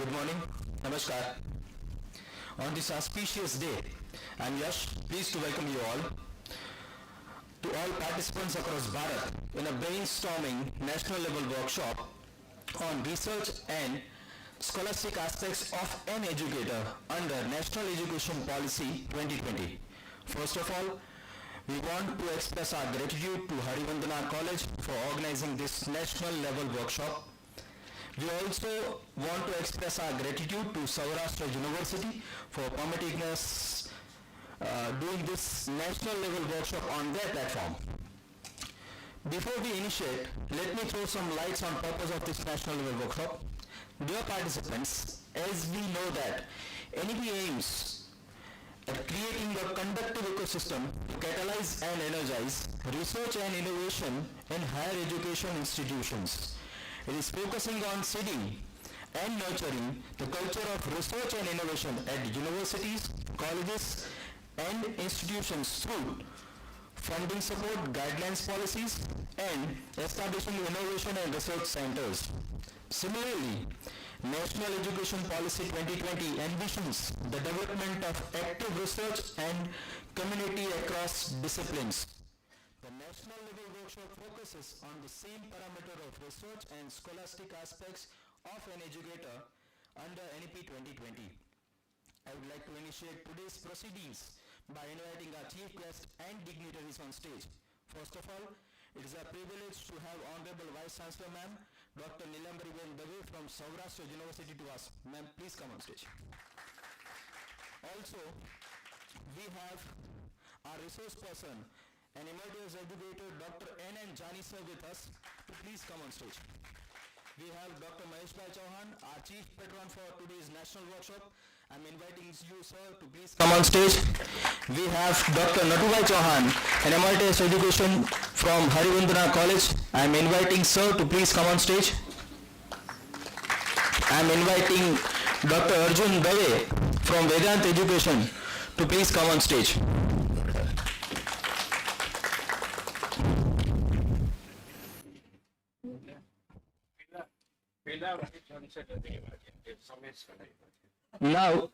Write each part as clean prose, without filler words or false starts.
Good morning. Namaskar. On this auspicious day, I am Yash, pleased to welcome you all to all participants across Bharat in a brainstorming national level workshop on research and scholastic aspects of an educator under National Education Policy 2020. First of all, we want to express our gratitude to Harivandana College for organizing this national level workshop. We also want to express our gratitude to Saurashtra University for permitting us doing this national level workshop on their platform. Before we initiate, let me throw some lights on purpose of this national level workshop. Dear participants, as we know that NEP aims at creating a conductive ecosystem to catalyze and energize research and innovation in higher education institutions. It is focusing on seeding and nurturing the culture of research and innovation at universities, colleges, and institutions through funding support, guidelines policies, and establishing innovation and research centers. Similarly, National Education Policy 2020 envisions the development of active research and community across disciplines. The national level workshop focuses on the same parameter of research and scholastic aspects of an educator under NEP 2020. I would like to initiate today's proceedings by inviting our chief guests and dignitaries on stage. First of all, it is a privilege to have Honorable Vice Chancellor Ma'am, Dr. Nilambaribel Dave from Saurashtra University to us. Ma'am, please come on stage. Also, we have our resource person, an emeritus educator, Dr. N. Jani sir with us, to please come on stage. We have Dr. Mahesh Chauhan, our chief patron for today's national workshop. I'm inviting you, sir, to please come on stage. We have Dr. Natubai Chauhan, an emeritus education from Harivandana College. I'm inviting sir to please come on stage. I'm inviting Dr. Arjun Dave from Vedant Education to please come on stage. Now,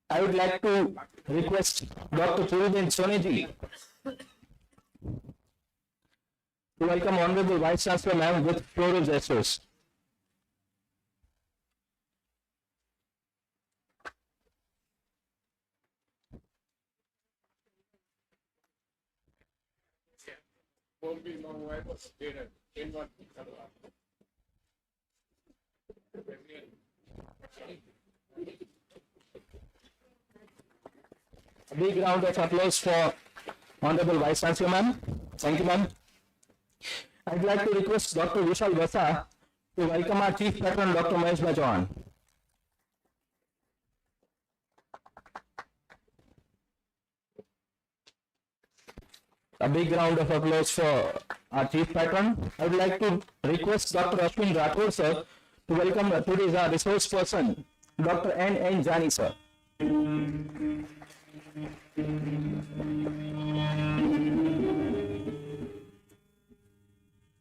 I would like to request Dr. Puriben Soneji to welcome Honorable Vice Chancellor Ma'am with floral gestures. A big round of applause for Honorable Vice Chancellor Ma'am. Thank you, ma'am. I'd like to request Dr. Vishal Vasa to welcome our Chief Patron, Dr. Mahesh Chauhan. A big round of applause for our Chief Patron. I would like to request Dr. Ashwin Rathod sir to welcome today's our resource person, Dr. N. Jani sir.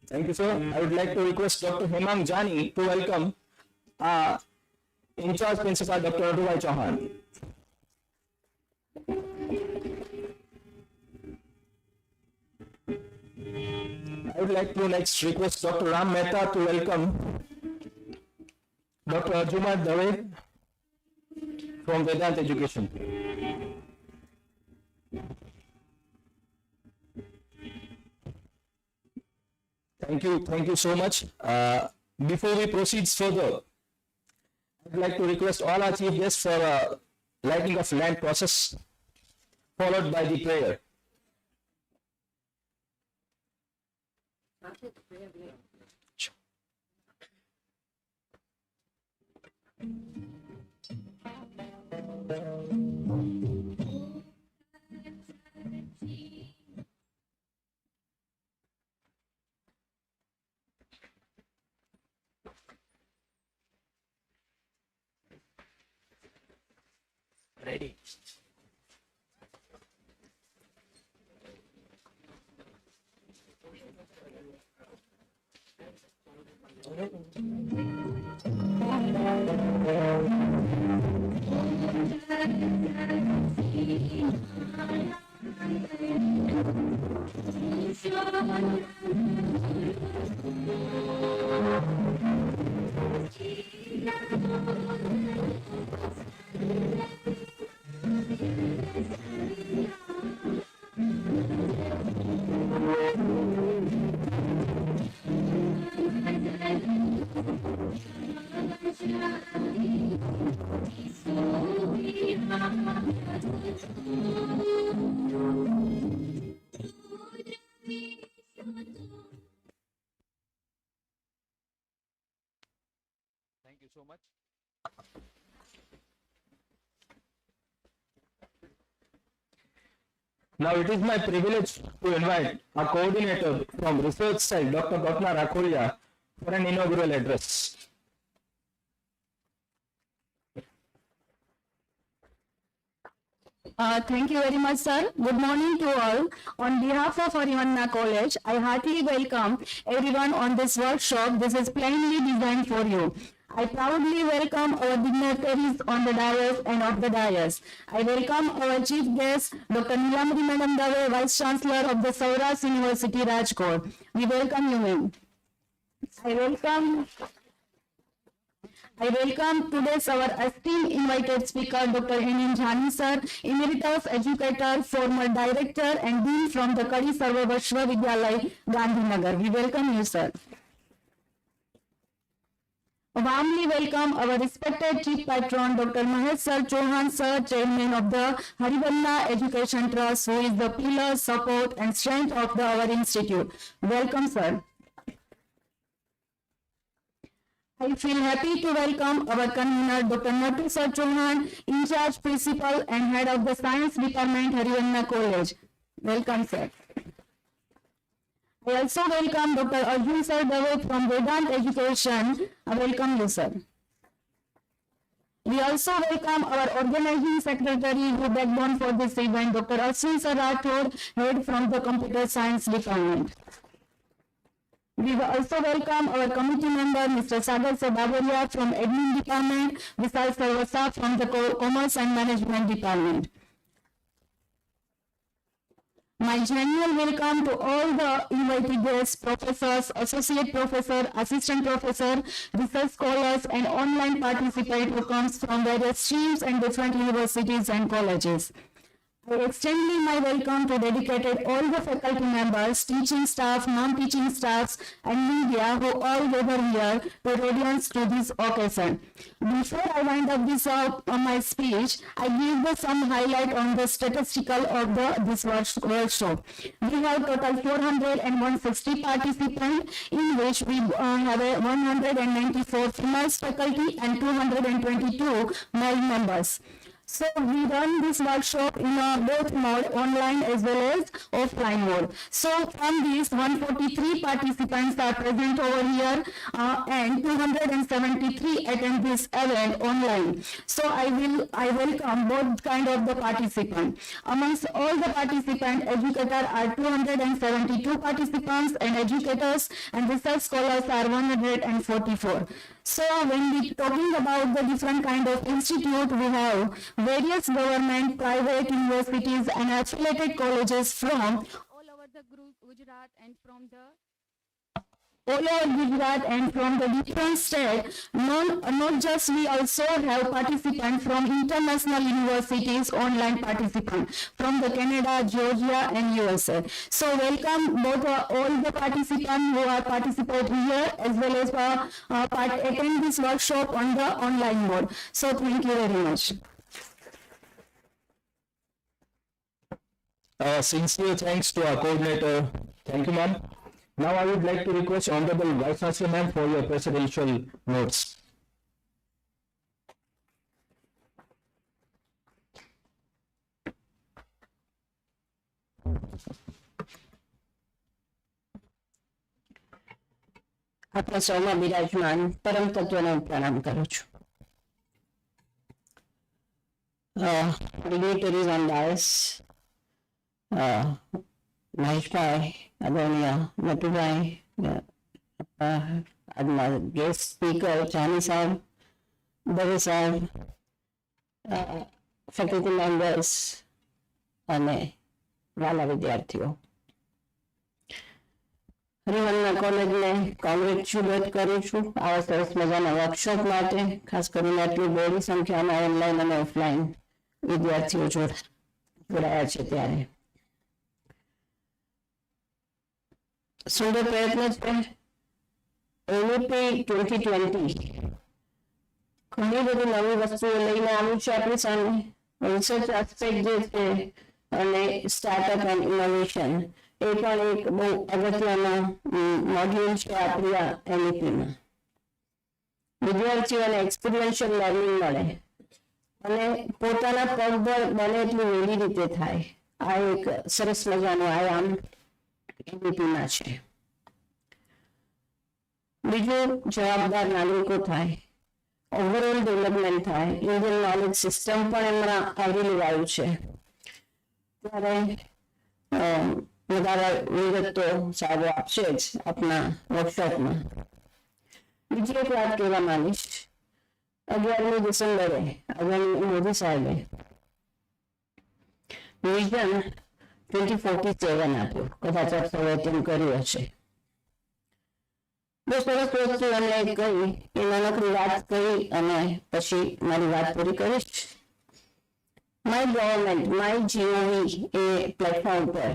Thank you, sir. I would like to request Dr. Hemang Jani to welcome in charge principal, Dr. Natubai Chauhan. I would like to next request Dr. Ram Mehta to welcome Dr. Arjun Dave from Vedant Education. Thank you so much. Before we proceed further, I'd like to request all our chief guests for a lighting of lamp process, followed by the prayer. Ready. Thank you so much. Now it is my privilege to invite our coordinator from research side, Dr. Gopna Rakholia, for an inaugural address. Thank you very much, sir. Good morning to all. On behalf of Harivandana College, I heartily welcome everyone on this workshop. This is plainly designed for you. I proudly welcome our dignitaries on the dais and off the dais. I welcome our chief guest, Dr. Nilamri Madam Dave, Vice Chancellor of the Saurashtra University, Rajkot. We welcome you, ma'am. I welcome today's our esteemed invited speaker, Dr. N. Jhani sir, Emeritus Educator, former Director and Dean from the Kadi Sarva Vishwavidyalaya, Gandhinagar. We welcome you, sir. Warmly welcome our respected Chief Patron, Dr. Mahesh Sir Chauhan sir, Chairman of the Harivandana Education Trust, who is the pillar, support and strength of our institute. Welcome, sir. I feel happy to welcome our convener, Dr. Natu Sir Chauhan, in charge principal and head of the science department, Harivandana College. Welcome, sir. I also welcome Dr. Arjun Sir Dave from Vedant Education. I welcome you, sir. We also welcome our organizing secretary who backbone for this event, Dr. hvc-rajkot, head from the computer science department. We will also welcome our committee member, Mr. Sagar Sababaria from Admin Department, Vishal Sarvasa from the Commerce and Management Department. My genuine welcome to all the invited guests, professors, associate professor, assistant professor, research scholars, and online participants who comes from various streams and different universities and colleges. I extend my welcome to dedicated all the faculty members, teaching staff, non-teaching staffs, and media who all gather here to audience to this occasion. Before I wind up my speech, I give some highlight on the statistical of this workshop. We have total 460 participants, in which we have 194 female faculty and 222 male members. So we run this workshop in both mode, online as well as offline mode. So from these 143 participants are present over here and 273 attend this event online. So I welcome both kind of the participants. Amongst all the participants, educators are 272 participants and educators and research scholars are 144. So when we talking about the different kind of institute, we have various government, private universities and affiliated colleges from all over the Gujarat and from the different states. Not just we also have participants from international universities, online participants from the Canada, Georgia and USA. So welcome both all the participants who are participating here as well as attend this workshop on the online mode. So thank you very much. Sincere thanks to our coordinator. Thank you, ma'am. Now I would like to request Honorable Vice Chancellor ma'am for your presidential notes. આપણા સૌમાં બિરાજમાન પરમ તત્વને પ્રણામ કરું છું. Dignitaries on dais, મહેશભાઈ, આદરણીય નટુભાઈ, આજના guest speaker Jani સાહેબ, દવે સાહેબ, ફેકલ્ટી મેમ્બર્સ અને વાલા વિદ્યાર્થીઓ. હરિવંદના કોલેજને કોંગ્રેચ્યુલેટ કરું છું આવા સરસ મજાના વર્કશોપ માટે, ખાસ કરીને આટલી બહોળી સંખ્યામાં ઓનલાઈન અને ઓફલાઈન વિદ્યાર્થીઓ જોડાયા છે ત્યારે. સુંદર પ્રયત્ન છે. NEP 2020 ઘણી બધી નવી વસ્તુઓ લઈને આવ્યું છે આપણી સામે. રિસર્ચ આસ્પેક્ટ જે છે અને સ્ટાર્ટઅપ એન્ડ ઇનોવેશન એ પણ એક બહુ અગત્યનો મોડ્યુલ છે આપણી આ NEP-માં. વિદ્યાર્થીઓને એક્સપિરિયન્શિયલ લર્નિંગ મળે અને પોતાના પગભર બને એટલું વહેલી રીતે થાય. આ એક સરસ મજાનો આયામ NEP-માં છે. બીજું, જવાબદાર નાગરિકો થાય, ઓવરઓલ ડેવલપમેન્ટ થાય, ઇન્ડિયન નોલેજ સિસ્ટમ પણ એમના આવરી લેવાયું છે. ત્યારે વધારે વિગતો સાહેબ આપશે જ આપના વર્કશોપમાં. બીજી એક વાત કહેવા માંગીશ. 11મી ડિસેમ્બરે આદરણીય મોદી સાહેબે વિઝન 2047 આપ્યું. કદાચ આપ સૌએ તેમ કર્યું હશે. બહુ સરસ વસ્તુ એમને કહી એ નાનકડી વાત કહી અને પછી મારી વાત પૂરી કરીશ. My government my GOV A platform પર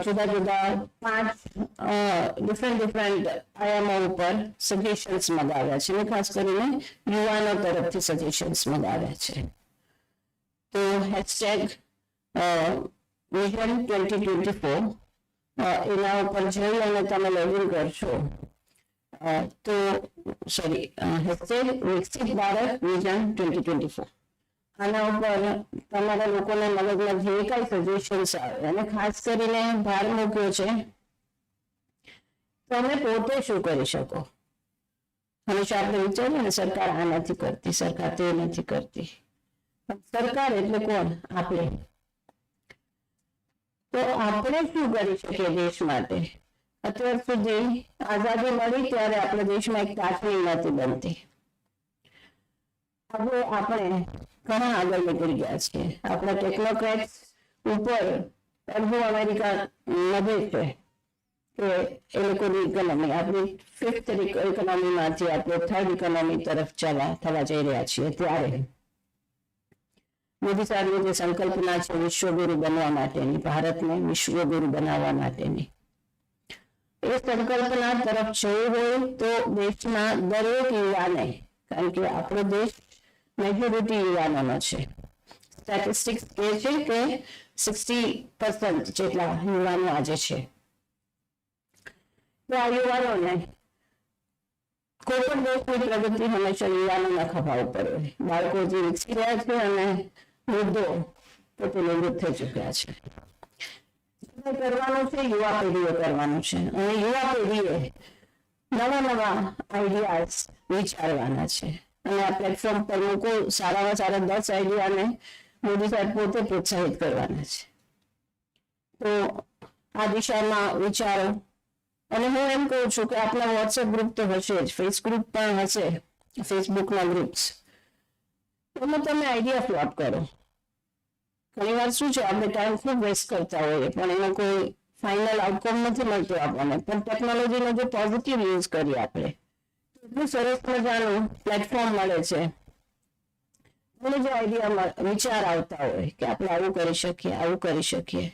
જુદા જુદા 5 ડિફરન્ટ આયામો ઉપર સજેશન્સ મંગાવ્યા છે અને ખાસ કરીને યુવાનો તરફથી સજેશન્સ મંગાવ્યા છે. તો #vision 2024 એના ઉપર જઈ અને તમે લોગિન કરશો તો #વિકસિત ભારત વિઝન 2024 આના ઉપર તમારા લોકોના મગજમાં જે કાંઈ સજેશન્સ આવે અને ખાસ કરીને ભાર મૂક્યો છે તમે પોતે શું કરી શકો. હંમેશા આપણે વિચારીએ ને સરકાર આ નથી કરતી, સરકાર તે નથી કરતી. સરકાર એટલે કોણ? આપણે. તો આપણે શું કરી શકીએ દેશ માટે? અત્યાર સુધી આઝાદી મળી ત્યારે આપણા દેશમાં એક કાચની નથી બનતી. હવે આપણે ઘણા આગળ નીકળી ગયા છે. આપણા ટેકનોક્રેટ્સ ઉપર અડધું અમેરિકા નભે છે કે એ લોકોની ઇકોનોમી આપણી 5th ઇકોનોમીમાંથી આપણે 3rd ઇકોનોમી તરફ થવા જઈ રહ્યા છીએ. ત્યારે મોદી સાહેબની જે સંકલ્પના છે વિશ્વગુરુ બનવા માટેની, ભારતને વિશ્વગુરુ બનાવવા માટેની, એ સંકલ્પના તરફ જવું હોય તો દેશના દરેક યુવાને, કારણ કે આપણો દેશ મેજોરિટી યુવાનોનો છે. સ્ટેટિસ્ટિક્સ કહે છે કે 60% જેટલા યુવાનો આજે છે. તો આ યુવાનોને કોઈ પણ દેશની પ્રગતિ હંમેશા યુવાનોના ખભા ઉપર હોય. બાળકો જે વિકસી રહ્યા છે અને વૃદ્ધો પોતે નિવૃત્ત થઈ ચૂક્યા છે. કરવાનું છે યુવા પેઢીએ કરવાનું છે અને યુવા પેઢીએ નવા આઈડિયાઝ વિચારવાના છે અને આ પ્લેટફોર્મ પર લોકો સારામાં સારા 10 આઈડિયાને મોદી સાહેબ પોતે પ્રોત્સાહિત કરવાના છે. તો આ દિશામાં વિચારો. અને હું એમ કહું છું કે આપણા વોટ્સએપ ગ્રુપ તો હશે જ, ફેસબુક પણ હશે, ફેસબુકના ગ્રુપ્સ. એમાં તમે આઈડિયા ફ્લોટ કરો. ઘણી વાર શું છે આપણે ટાઈમ ખૂબ વેસ્ટ કરતા હોઈએ પણ એનો કોઈ ફાઇનલ આઉટકમ નથી મળતો આપણને. પણ ટેકનોલોજીનો જે પોઝિટિવ યુઝ કરીએ આપણે એટલું સરસ મજાનું પ્લેટફોર્મ મળે છે. મને જે આઈડિયા વિચાર આવતા હોય કે આપણે આવું કરી શકીએ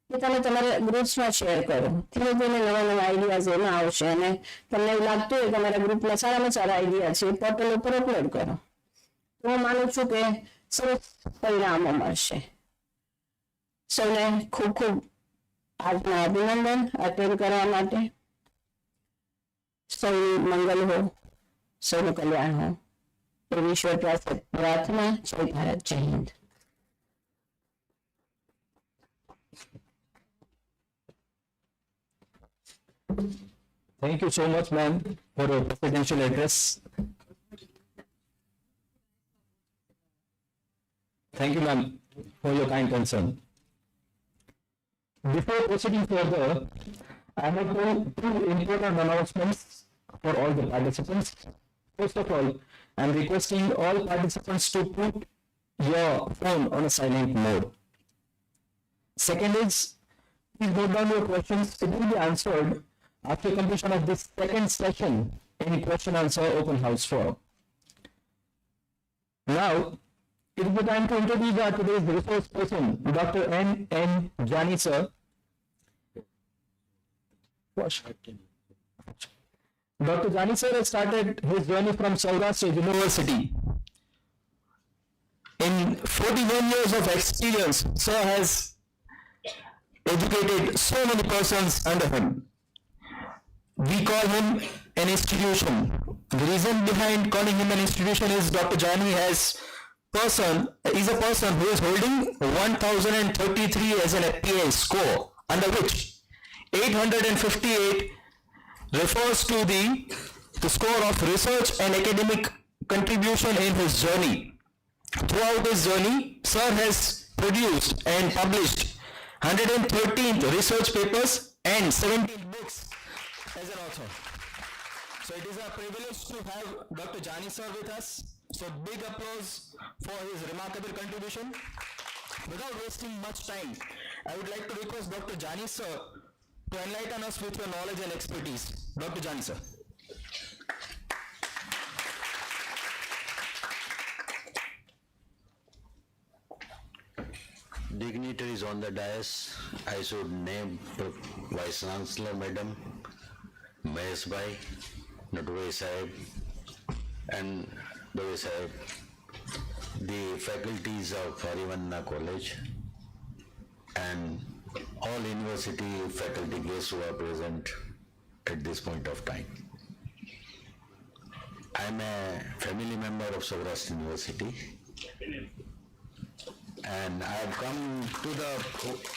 એ તમે તમારા ગ્રુપ્સમાં શેર કરો. ધીમે ધીમે નવા આઈડિયાઝ એમાં આવશે અને તમને એવું લાગતું હોય તમારા ગ્રુપમાં સારામાં સારા આઈડિયા છે એ પોર્ટલ ઉપર અપલોડ કરો. તો હું માનું છું કે સરસ પરિણામો મળશે. સૌને ખૂબ ખૂબ આજના અભિનંદન અટેન્ડ કરવા માટે. સૌનું મંગલ હો, સૌનું કલ્યાણ હો એ ઈશ્વર પાસે પ્રાર્થના. જય ભારત, જય Hind. Thank you so much, ma'am, for your presidential address. Thank you, ma'am, for your kind concern. Before proceeding further, I have two important announcements for all the participants. First of all, I'm requesting all participants to put your phone on a silent mode. Second is, please note down your questions. It will be answered after completion of this second session in question answer open house forum. Now, it is the time to introduce our today's resource person, Dr. N. Jani sir. Dr. Jani sir has started his journey from Saurashtra University. In 41 years of experience, sir has educated so many persons under him. We call him an institution. The reason behind calling him an institution is Dr. Jani is a person who is holding 1033 as an FPA score, under which 858 refers to the score of research and academic contribution in his journey. Throughout his journey, sir has produced and published 113 research papers and 17 books as an author. So it is a privilege to have Dr. Jani sir with us. So big applause for his remarkable contribution. Without wasting much time, I would like to request Dr. Jani sir to enlighten us with your knowledge and expertise. Dr. Jani sir. Dignitaries on the dais, I should name Vice Chancellor Madam, Mahesh Bhai, Natway Sahib, and Dove Sahib, the faculties of Harivandana College, and all university faculty guests who are present at this point of time. I am a family member of Saurashtra University, and I have come to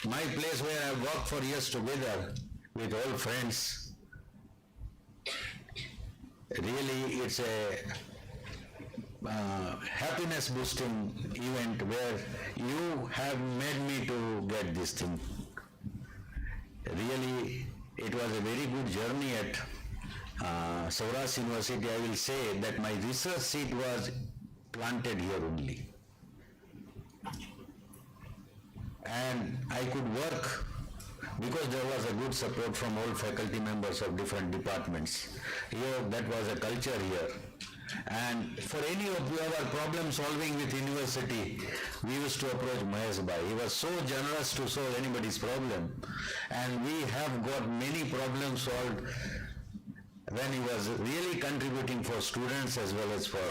my place where I worked for years together with all friends. Really, it's a happiness boosting event where you have made me to get this thing. Really, it was a very good journey at Saurashtra University. I will say that my research seat was planted here only. And I could work because there was a good support from all faculty members of different departments. Here, that was a culture here. And for any of our problem solving with university, we used to approach Mahesh Bhai. He was so generous to solve anybody's problem. And we have got many problems solved when he was really contributing for students as well as for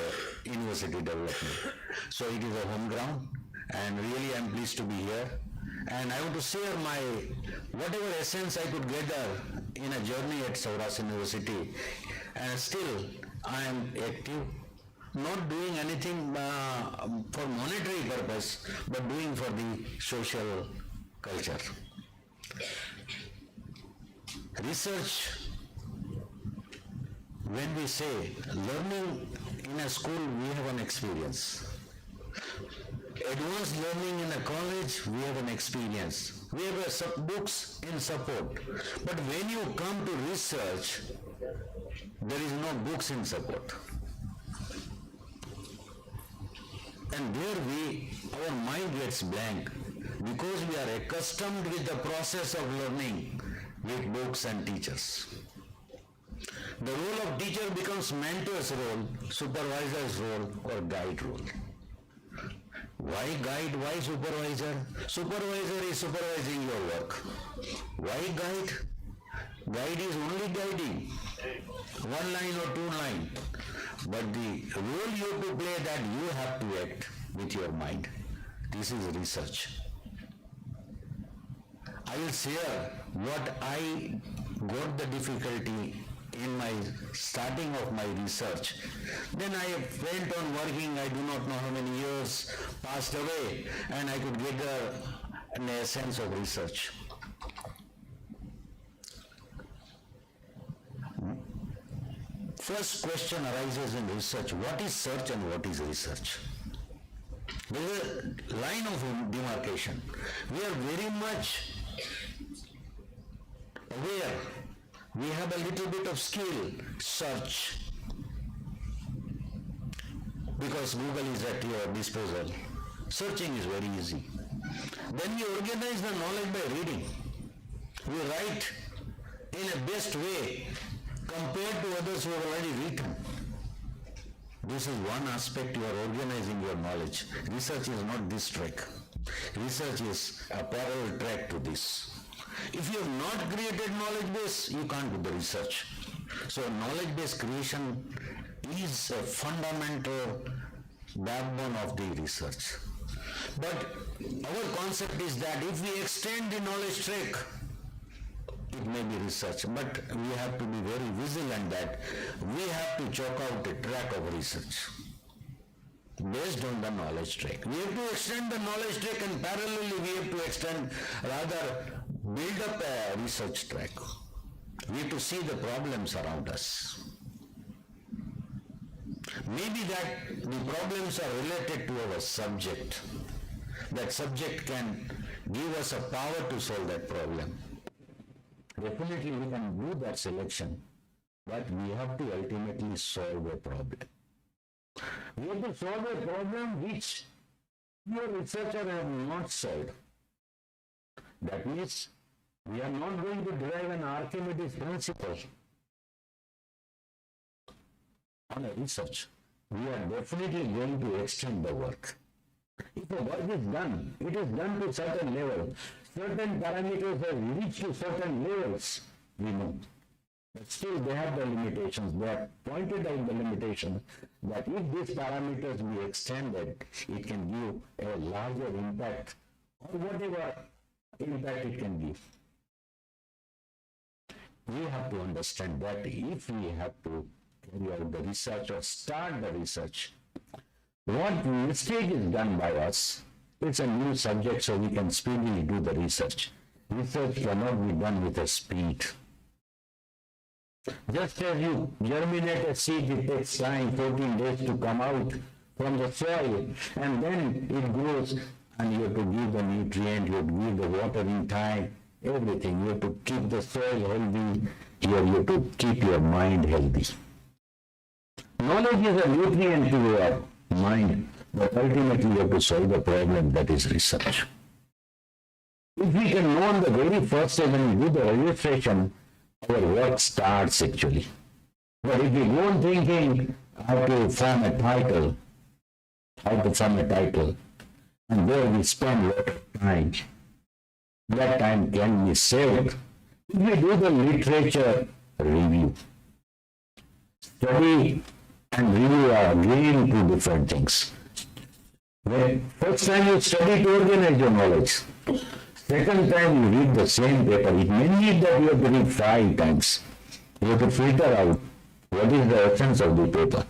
university development. So it is a home ground, and really I'm pleased to be here. And I want to share my whatever essence I could gather in a journey at Saurashtra University. And still I am active, not doing anything for monetary purpose, but doing for the social culture. Research, when we say learning in a school, we have an experience. Advanced learning in a college, we have an experience. We have books in support. But when you come to research, there is no books in support. And there our mind gets blank because we are accustomed with the process of learning with books and teachers. The role of teacher becomes mentor's role, supervisor's role, or guide role. Why guide? Why supervisor? Supervisor is supervising your work. Why guide? Guide is only guiding. One line or two line. But the role you have to play, that you have to act with your mind. This is research. I will share what I got the difficulty in my starting of my research. Then I went on working, I do not know how many years passed away, and I could get an essence of research. First question arises in research: what is search and what is research? There is a line of demarcation. We are very much aware We have a little bit of skill, search, because Google is at your disposal. Searching is very easy. Then we organize the knowledge by reading. We write in a best way compared to others who have already written. This is one aspect you are organizing your knowledge. Research is not this track. Research is a parallel track to this. If you have not created knowledge base, you can't do the research. So knowledge base creation is a fundamental backbone of the research. But our concept is that if we extend the knowledge track, it may be research, but we have to be very vigilant that we have to chalk out a track of research based on the knowledge track. We have to extend the knowledge track, and parallelly we have to extend, rather build up a research track. We have to see the problems around us. Maybe that the problems are related to our subject. That subject can give us a power to solve that problem. Definitely we can do that selection, but we have to ultimately solve a problem. We have to solve a problem which your researcher have not solved. That means we are not going to derive an Archimedes principle on a research. We are definitely going to extend the work. If a work is done, it is done to certain level. Certain parameters have reached to certain levels, we know. But still they have the limitations. They have pointed out the limitation that if these parameters be extended, it can give a larger impact or whatever impact it can give. We have to understand that if we have to carry out the research or start the research, what mistake is done by us, it's a new subject so we can speedily do the research. Research cannot be done with a speed. Just as you germinate a seed, it takes time, 14 days to come out from the soil, and then it grows, and you have to give the nutrient, you have to give the water in time, everything. You have to keep the soil healthy, you have to keep your mind healthy. Knowledge is a nutrient to your mind, but ultimately you have to solve the problem, that is research. If we can know on the very first day when we do the registration, our work starts actually. But if we go on thinking how to form a title, and there we spend a lot of time, that time can be saved if we do the literature review. Study and review are again two different things. When first time you study to organize your knowledge, second time you read the same paper. It may need that you have to read 5 times. You have to filter out what is the essence of the paper.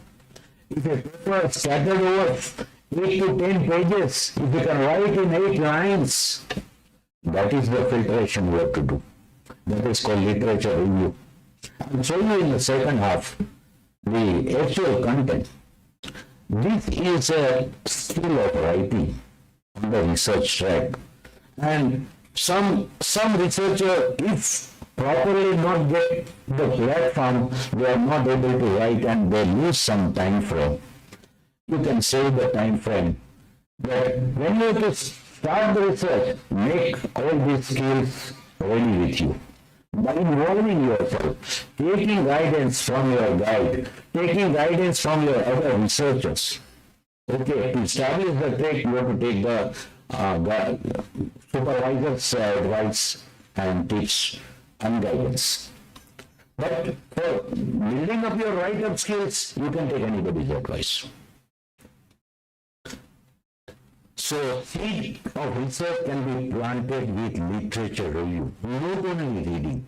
If a paper is scattered over 8 to 10 pages, if you can write in 8 lines, that is the filtration you have to do. That is called literature review. I will show you in the second half the actual content. This is a skill of writing on the research track. And some researcher, if properly not get the platform, they are not able to write and they lose some time frame. You can save the time frame. But when you have to start the research, make all these skills ready with you. By involving yourself, taking guidance from your guide, taking guidance from your other researchers. Okay, to establish the track, you have to take the supervisor's advice and tips and guidance. But for building up your write-up skills, you can take anybody's advice. So, seed of research can be planted with literature review, not only reading.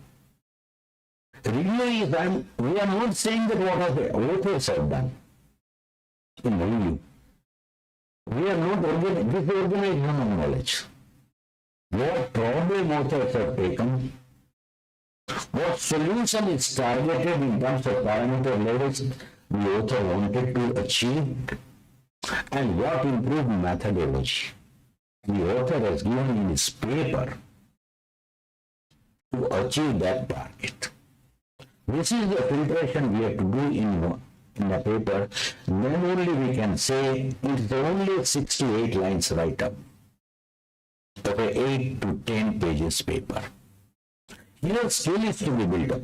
Review is, we are not saying that what the authors have done in review. We are not disorganized of knowledge. What problem authors have taken, what solution is targeted in terms of parameter levels the author wanted to achieve, and what improved methodology the author has given in his paper to achieve that target. This is the filtration we have to do in the paper. Then only we can say it's only 6 to 8 lines write-up of a 8 to 10 pages paper. Here skill is to be built up.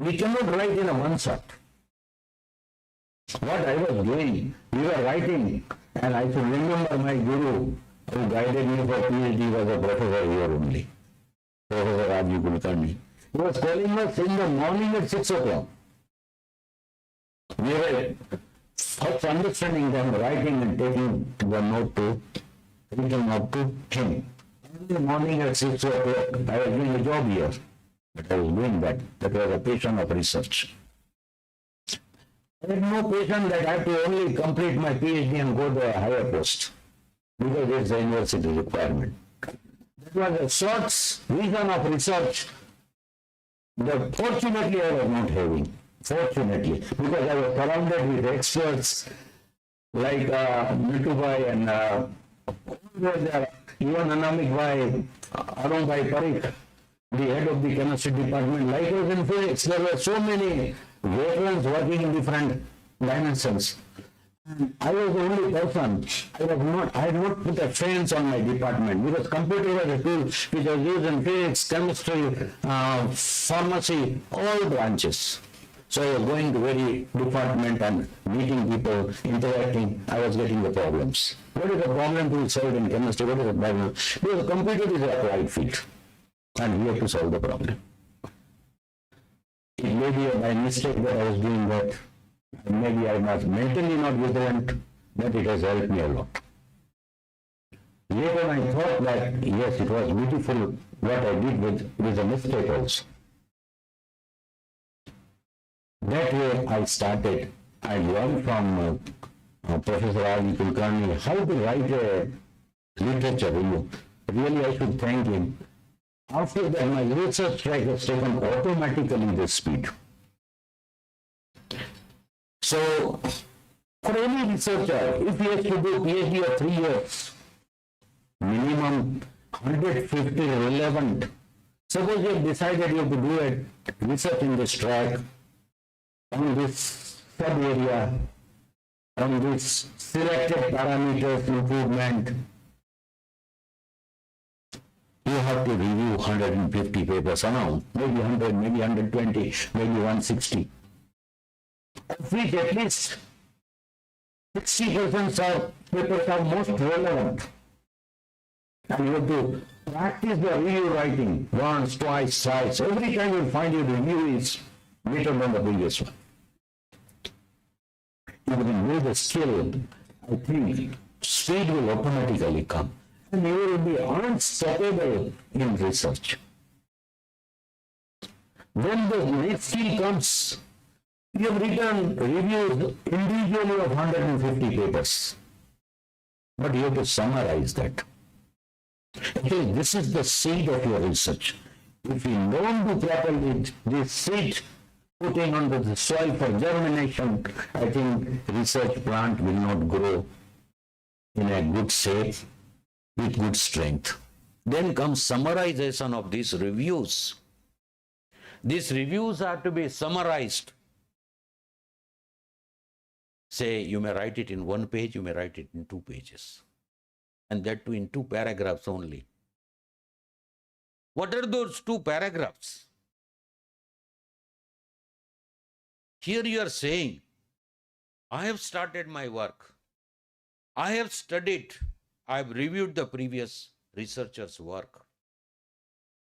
We cannot write in a one shot. What I was doing, we were writing, and I should remember my guru who guided me for PhD was a professor here only, Professor Rajiv Kulkarni. He was calling us in the morning at 6 o'clock. We were first understanding them, writing and taking the note to, reading up to him. In the morning at 6 o'clock, I was doing a job here, but I was doing that. That was a passion of research. I had no passion that I have to only complete my PhD and go to a higher post, because it's a university requirement. That was a short vision of research that fortunately I was not having. Fortunately, because I was surrounded with experts like Mitubai and even Anamik Bhai, Arun Bhai Parikh, the head of the chemistry department. Like us in physics, there were so many veterans working in different dimensions. And I was the only person. I had not put a fence on my department, because computer was a tool which was used in physics, chemistry, pharmacy, all branches. So I was going to very department and meeting people, interacting, I was getting the problems. What is the problem to be solved in chemistry? What is the problem? Because the computer is an applied field, and we have to solve the problem. It may be by mistake that I was doing that. Maybe I was mentally not vigilant, but it has helped me a lot. Later I thought that, yes, it was beautiful what I did with a mistake also. That way I started. I learned from Professor Rajiv Kulkarni how to write a literature review. Really, I should thank him. After that, my research track has taken automatically the speed. So, for any researcher, if he has to do PhD of 3 years, minimum 150 relevant. Suppose you have decided you have to do a research in this track, on this sub-area, on this selected parameters improvement, you have to review 150 papers around, maybe 100, maybe 120, maybe 160. Of which at least 60% of papers are most relevant. And you have to practice the review writing once, twice, thrice. Every time you find your review is better than the previous one. If you can know the skill, I think speed will automatically come. And you will be unstoppable in research. Then the next skill comes. You have written reviews individually of 150 papers. But you have to summarize that. Okay, this is the seed of your research. If you don't do properly this seed putting onto the soil for germination, I think research plant will not grow in a good shape with good strength. Then comes summarization of these reviews. These reviews are to be summarized. Say, you may write it in 1 page, you may write it in 2 pages. And that too in 2 paragraphs only. What are those 2 paragraphs? Here you are saying, I have started my work. I have studied. I have reviewed the previous researcher's work.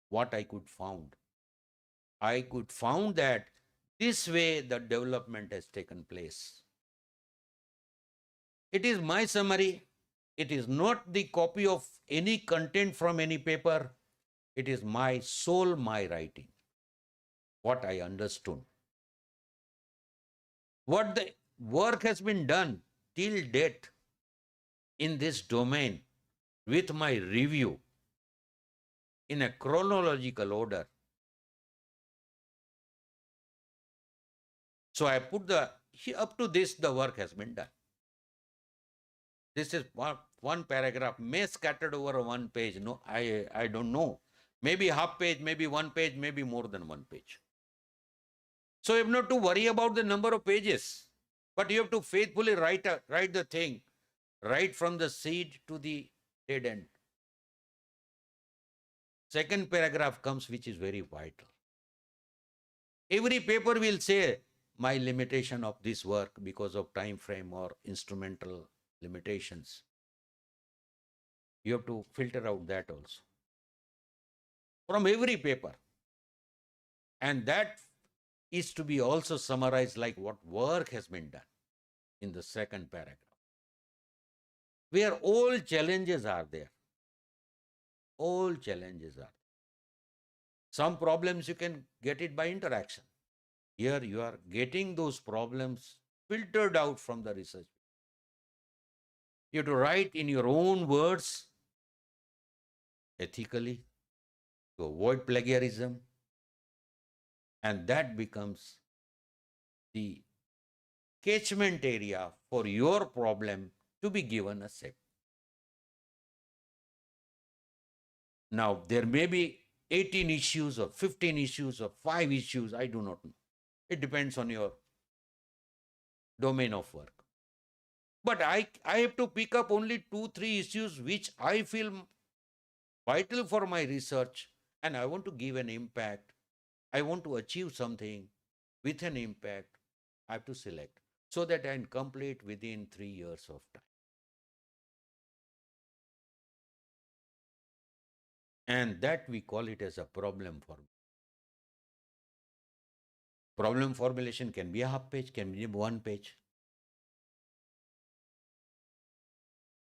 What I could found? I could found that this way the development has taken place. It is my summary. It is not the copy of any content from any paper. It is my soul, my writing. What I understood. What the work has been done till date in this domain with my review in a chronological order. So I put up to this the work has been done. This is one paragraph, may scattered over 1 page. No, I don't know. Maybe half page, maybe 1 page, maybe more than 1 page. So you have not to worry about the number of pages, but you have to faithfully write the thing, right from the seed to the dead end. Second paragraph comes, which is very vital. Every paper will say my limitation of this work because of time frame or instrumental limitations. You have to filter out that also from every paper. And that is to be also summarized like what work has been done in the second paragraph, where all challenges are there. All challenges are there. Some problems you can get it by interaction. Here you are getting those problems filtered out from the research. You have to write in your own words, ethically, to avoid plagiarism, and that becomes the catchment area for your problem to be given a shape. Now, there may be 18 issues or 15 issues or 5 issues, I do not know. It depends on your domain of work. But I have to pick up only 2-3 issues which I feel vital for my research, and I want to give an impact. I want to achieve something with an impact. I have to select so that I can complete within 3 years of time. And that we call it as a problem formulation. Problem formulation can be a half page, can be 1 page.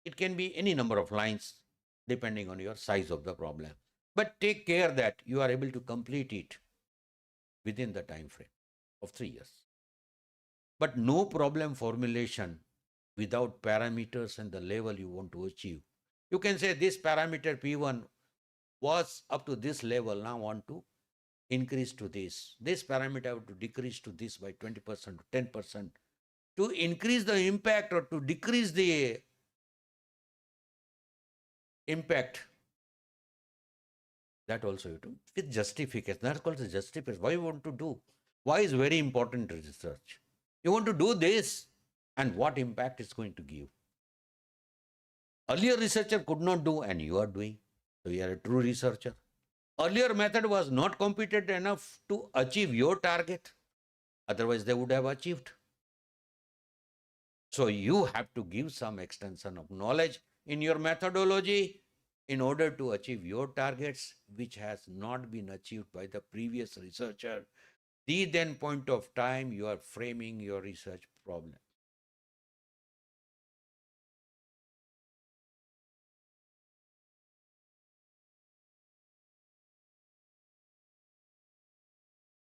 It can be any number of lines depending on your size of the problem. But take care that you are able to complete it within the time frame of 3 years. But no problem formulation without parameters and the level you want to achieve. You can say this parameter P1 was up to this level, now I want to increase to this. This parameter I have to decrease to this by 20% to 10% to increase the impact or to decrease the impact. That also you do with justification. That's called the justification. Why you want to do? Why is very important research? You want to do this and what impact it's going to give. Earlier researcher could not do and you are doing. So you are a true researcher. Earlier method was not competent enough to achieve your target. Otherwise they would have achieved. So you have to give some extension of knowledge in your methodology in order to achieve your targets, which has not been achieved by the previous researcher. The then point of time you are framing your research problem.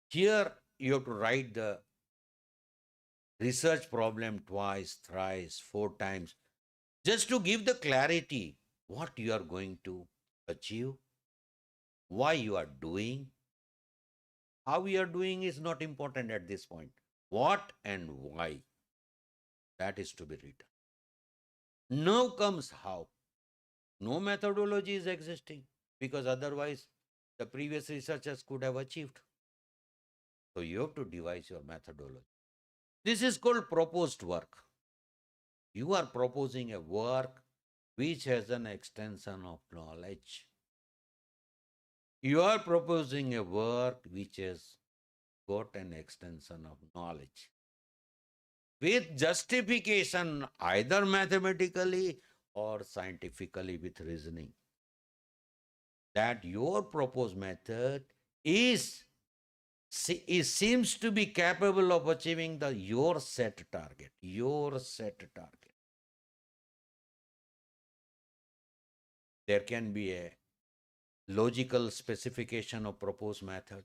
Here you have to write the research problem twice, thrice, 4 times, just to give the clarity what you are going to achieve, why you are doing. How you are doing is not important at this point. What and why, that is to be written. Now comes how. No methodology is existing because otherwise the previous researchers could have achieved. So you have to devise your methodology. This is called proposed work. You are proposing a work which has an extension of knowledge. You are proposing a work which has got an extension of knowledge with justification either mathematically or scientifically with reasoning that your proposed method seems to be capable of achieving your set target. There can be a logical specification of proposed method.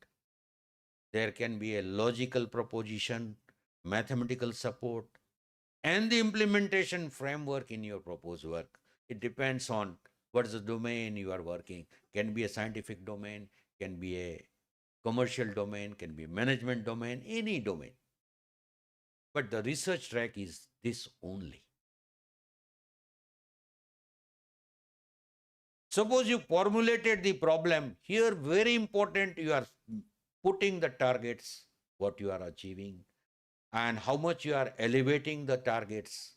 There can be a logical proposition, mathematical support, and the implementation framework in your proposed work. It depends on what is the domain you are working. Can be a scientific domain, can be a commercial domain, can be a management domain, any domain. But the research track is this only. Suppose you formulated the problem. Here, very important, you are putting the targets, what you are achieving, and how much you are elevating the targets,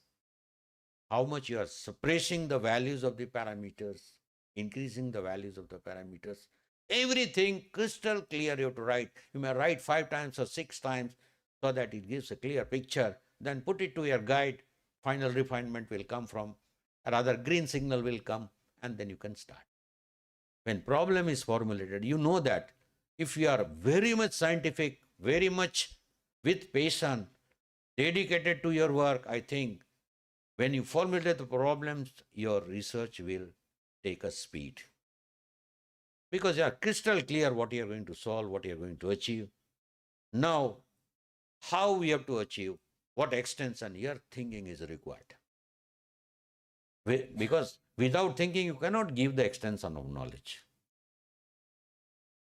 how much you are suppressing the values of the parameters, increasing the values of the parameters. Everything crystal clear you have to write. You may write 5 times or 6 times so that it gives a clear picture. Then put it to your guide. Final refinement will come from, rather green signal will come, and then you can start. When problem is formulated, you know that if you are very much scientific, very much with passion, dedicated to your work, I think when you formulate the problems, your research will take a speed. Because you are crystal clear what you are going to solve, what you are going to achieve. Now, how we have to achieve, what extension, your thinking is required. Because without thinking, you cannot give the extension of knowledge.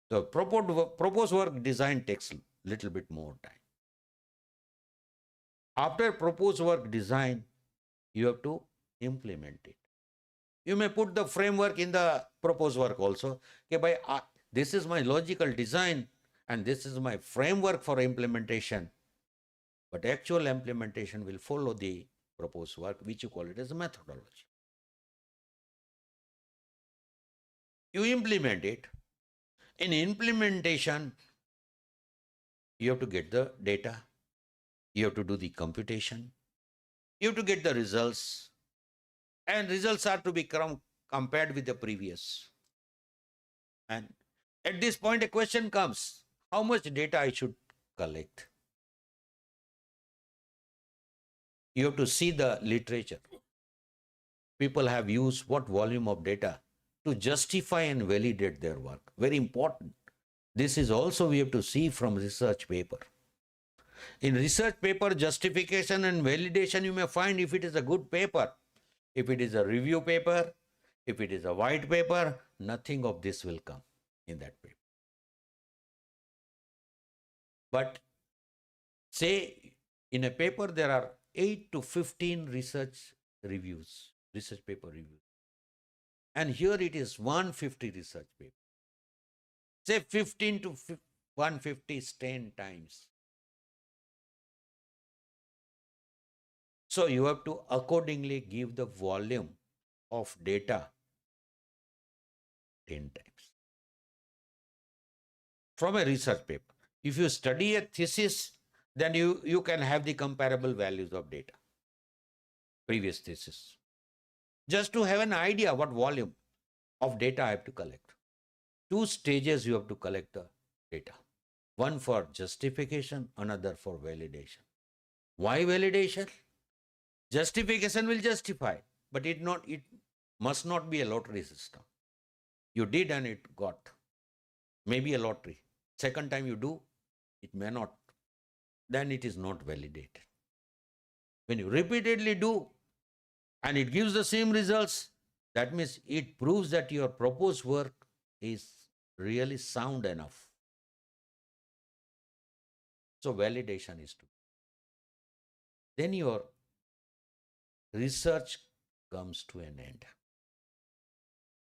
The proposed work design takes little bit more time. After proposed work design, you have to implement it. You may put the framework in the proposed work also. Okay, this is my logical design and this is my framework for implementation. But actual implementation will follow the proposed work, which you call it as a methodology. You implement it. In implementation, you have to get the data. You have to do the computation. You have to get the results. And results are to be compared with the previous. And at this point, a question comes, how much data I should collect? You have to see the literature. People have used what volume of data to justify and validate their work. Very important. This is also we have to see from research paper. In research paper, justification and validation, you may find if it is a good paper, if it is a review paper, if it is a white paper, nothing of this will come in that paper. But say in a paper there are 8 to 15 research paper reviews. And here it is 150 research paper. Say 15 to 150 is 10 times. So you have to accordingly give the volume of data 10 times. From a research paper. If you study a thesis, then you can have the comparable values of data. Previous thesis. Just to have an idea what volume of data I have to collect. 2 stages you have to collect the data. One for justification, another for validation. Why validation? Justification will justify, but it must not be a lottery system. You did and it got. Maybe a lottery. Second time you do, it may not. Then it is not validated. When you repeatedly do and it gives the same results, that means it proves that your proposed work is really sound enough. So validation is to. Then your research comes to an end.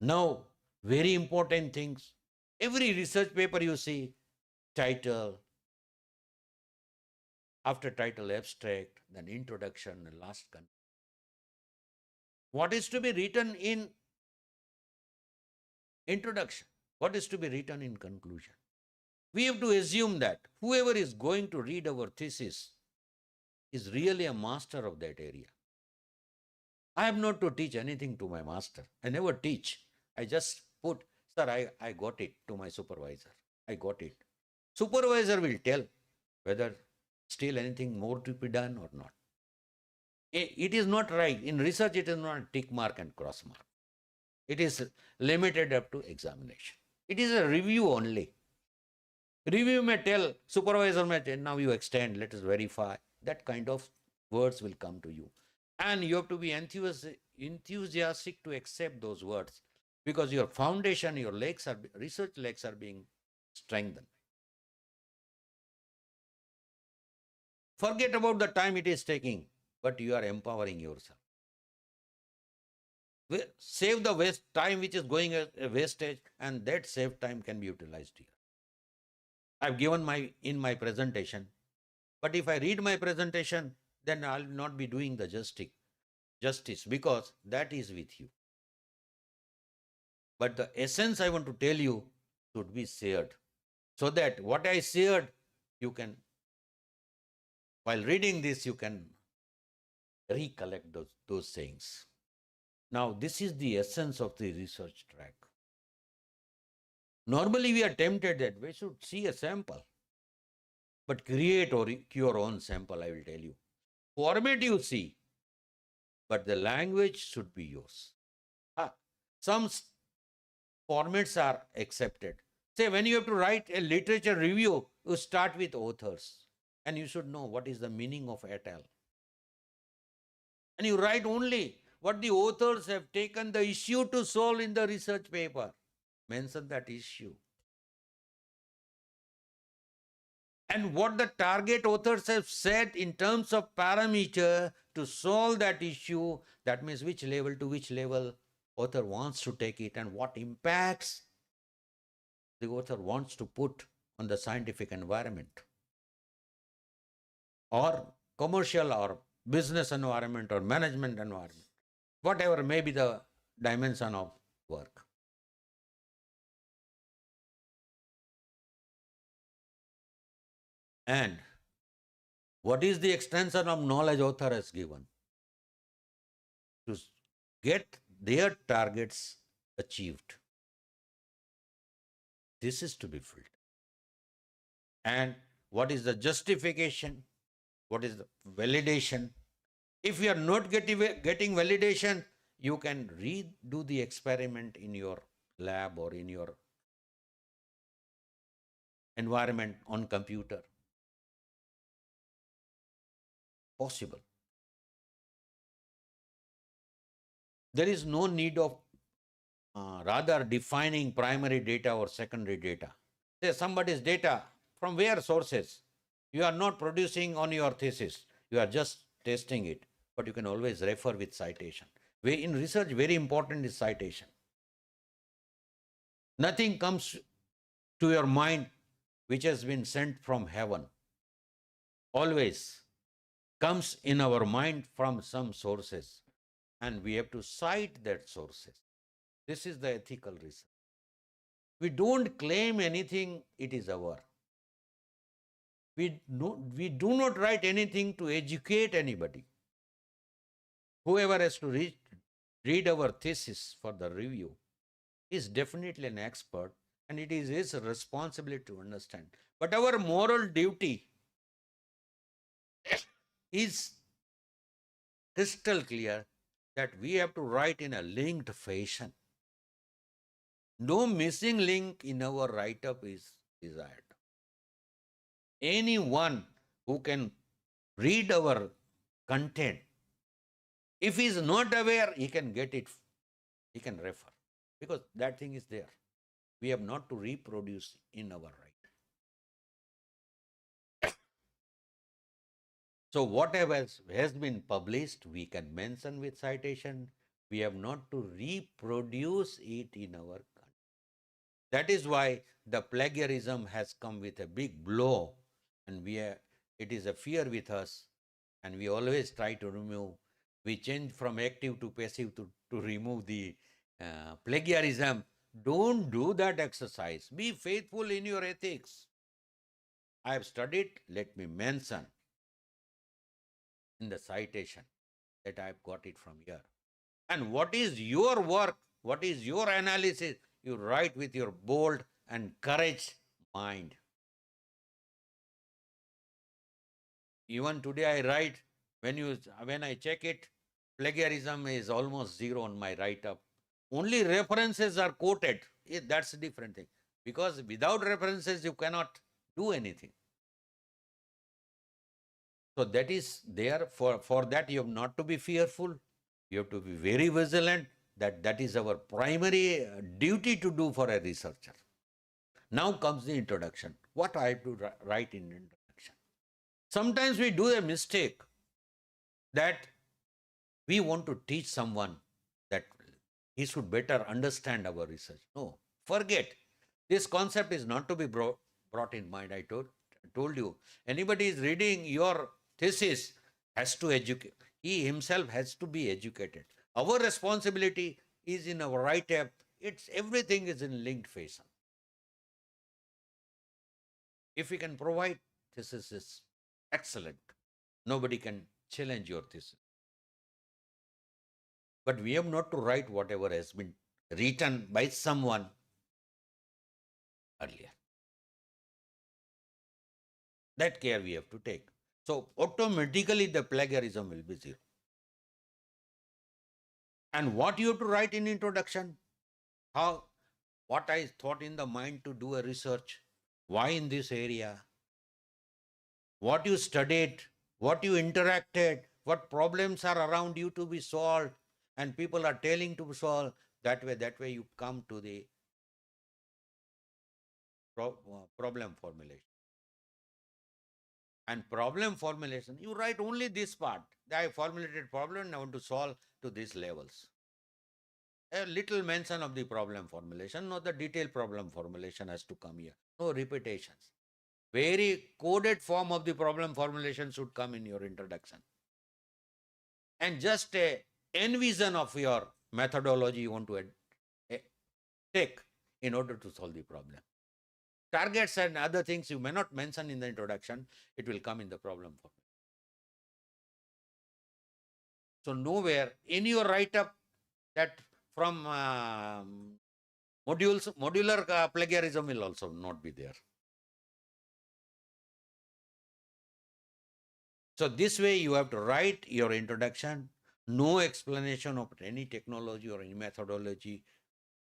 Now, very important things. Every research paper you see, title, after title abstract, then introduction, and last conclusion. What is to be written in introduction? What is to be written in conclusion? We have to assume that whoever is going to read our thesis is really a master of that area. I have not to teach anything to my master. I never teach. I just put, sir, I got it to my supervisor. I got it. Supervisor will tell whether still anything more to be done or not. It is not right. In research, it is not tick mark and cross mark. It is limited up to examination. It is a review only. Review may tell, supervisor may tell, now you extend, let us verify. That kind of words will come to you. And you have to be enthusiastic to accept those words because your foundation, your research legs are being strengthened. Forget about the time it is taking, but you are empowering yourself. save the waste time which is going as a wastage, and that saved time can be utilized here. I've given in my presentation, but if I read my presentation, then I'll not be doing the justice because that is with you. But the essence I want to tell you should be shared, so that what I shared, you can, while reading this, you can recollect those sayings. Now, this is the essence of the research track. Normally, we are tempted that we should see a sample, but create your own sample, I will tell you. Format you see, but the language should be yours. Some formats are accepted. Say, when you have to write a literature review, you start with authors, and you should know what is the meaning of et al. And you write only what the authors have taken the issue to solve in the research paper. Mention that issue. And what the target authors have said in terms of parameter to solve that issue, that means which level to which level author wants to take it and what impacts the author wants to put on the scientific environment or commercial or business environment or management environment, whatever may be the dimension of work. And what is the extension of knowledge author has given? To get their targets achieved. This is to be filled. And what is the justification? What is the validation? If you are not getting validation, you can redo the experiment in your lab or in your environment on computer. Possible. There is no need of rather defining primary data or secondary data. Say somebody's data, from where sources? You are not producing on your thesis. You are just testing it. But you can always refer with citation. In research, very important is citation. Nothing comes to your mind which has been sent from heaven. Always comes in our mind from some sources, and we have to cite that sources. This is the ethical research. We don't claim anything, it is our. We do not write anything to educate anybody. Whoever has to read our thesis for the review is definitely an expert, and it is his responsibility to understand. But our moral duty is crystal clear that we have to write in a linked fashion. No missing link in our write-up is desired. Anyone who can read our content, if he is not aware, he can get it, he can refer, because that thing is there. We have not to reproduce in our write. So whatever has been published, we can mention with citation. We have not to reproduce it in our content. That is why the plagiarism has come with a big blow, and it is a fear with us, and we always try to remove. We change from active to passive to remove the plagiarism. Don't do that exercise. Be faithful in your ethics. I have studied, let me mention in the citation that I have got it from here. And what is your work? What is your analysis? You write with your bold and courage mind. Even today I write, when I check it, plagiarism is almost zero on my write-up. Only references are quoted. That's a different thing. Because without references, you cannot do anything. So that is there. For that, you have not to be fearful. You have to be very vigilant. That is our primary duty to do for a researcher. Now comes the introduction. What I have to write in introduction? Sometimes we do a mistake that we want to teach someone that He should better understand our research. No, forget. This concept is not to be brought in mind. I told you. Anybody is reading your thesis has to educate. He himself has to be educated. Our responsibility is in our write-up. It's everything is in linked fashion. If we can provide, thesis is excellent. Nobody can challenge your thesis. But we have not to write whatever has been written by someone earlier. That care we have to take. So automatically the plagiarism will be zero. And what you have to write in introduction? How, what I thought in the mind to do a research, why in this area, what you studied, what you interacted, what problems are around you to be solved, and people are telling to solve. That way you come to the problem formulation. And problem formulation, you write only this part. I formulated problem and I want to solve to these levels. A little mention of the problem formulation, not the detailed problem formulation has to come here. No repetitions. Very coded form of the problem formulation should come in your introduction. And just a envision of your methodology you want to take in order to solve the problem. Targets and other things you may not mention in the introduction, it will come in the problem form. So nowhere in your write-up that from modular plagiarism will also not be there. So this way you have to write your introduction, no explanation of any technology or any methodology.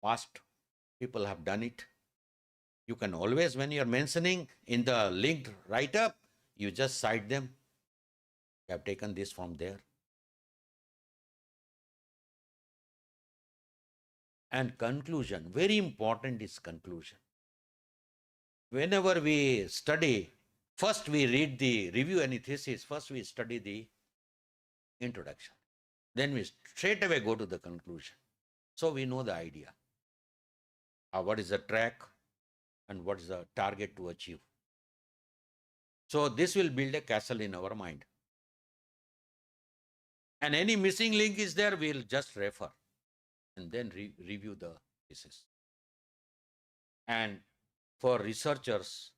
Past people have done it. You can always, when you're mentioning in the linked write-up, you just cite them. You have taken this from there. And conclusion, very important is conclusion. Whenever we study, first we review any thesis, first we study the introduction. Then we straight away go to the conclusion. So we know the idea. What is the track and what is the target to achieve. So this will build a castle in our mind. And any missing link is there, we'll just refer and then review the thesis. And for researchers,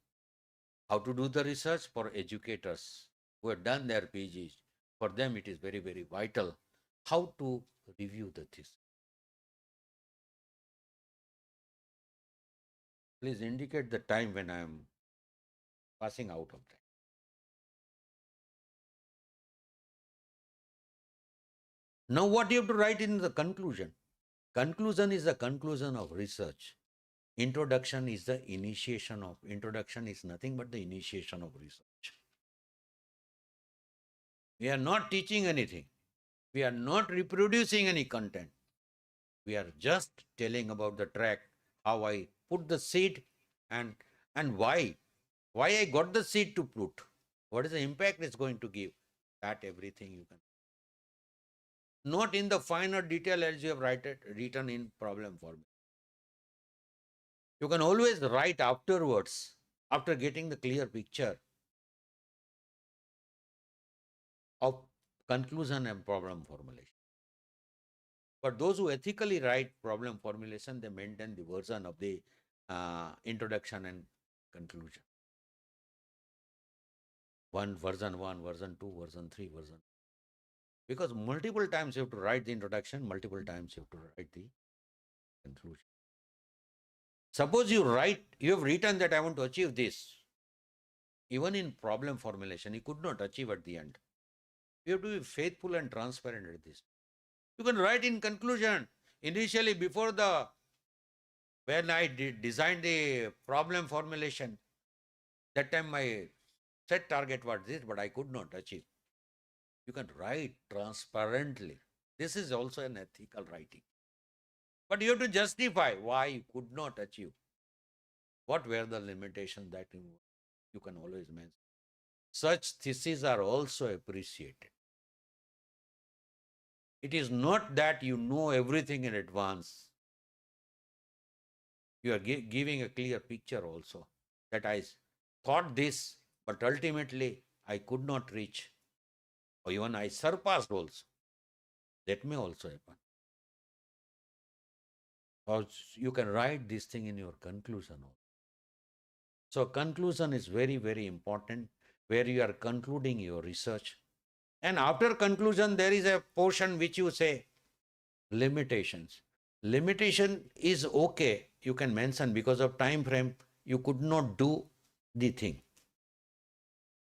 how to do the research, for educators who have done their PGs, for them it is very, very vital how to review the thesis. Please indicate the time when I am passing out of time. Now what you have to write in the conclusion? Conclusion is the conclusion of research. Introduction is the initiation of, introduction is nothing but the initiation of research. We are not teaching anything. We are not reproducing any content. We are just telling about the track, how I put the seed and why I got the seed to put. What is the impact it's going to give? That everything you can. Not in the finer detail as you have written in problem form. You can always write afterwards, after getting the clear picture of conclusion and problem formulation. But those who ethically write problem formulation, they maintain the version of the introduction and conclusion. Version 1, version 2, version 3, version. Because multiple times you have to write the introduction, multiple times you have to write the conclusion. Suppose you have written that I want to achieve this. Even in problem formulation, you could not achieve at the end. You have to be faithful and transparent at this. You can write in conclusion. Initially, when I designed the problem formulation, that time my set target was this, but I could not achieve. You can write transparently. This is also an ethical writing. But you have to justify why you could not achieve. What were the limitations that you can always mention. Such theses are also appreciated. It is not that you know everything in advance. You are giving a clear picture also that I thought this, but ultimately I could not reach, or even I surpassed also. That may also happen. Or you can write this thing in your conclusion also. So conclusion is very, very important, where you are concluding your research. And after conclusion, there is a portion which you say limitations. Limitation is okay, you can mention because of time frame, you could not do the thing.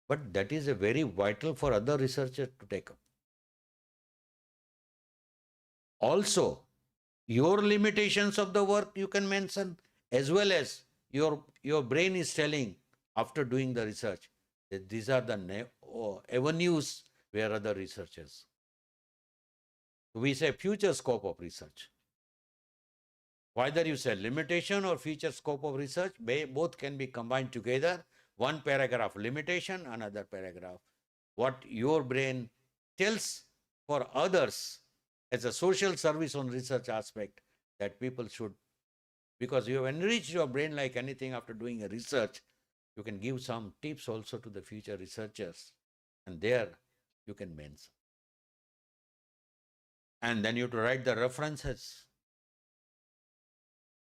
But that is a very vital for other researchers to take up. Also, your limitations of the work you can mention, as well as your brain is telling after doing the research that these are the avenues where other researchers. We say future scope of research. Whether you say limitation or future scope of research, both can be combined together. One paragraph limitation, another paragraph what your brain tells for others as a social service on research aspect, that people should, because you have enriched your brain like anything after doing a research, you can give some tips also to the future researchers, and there you can mention. And then you have to write the references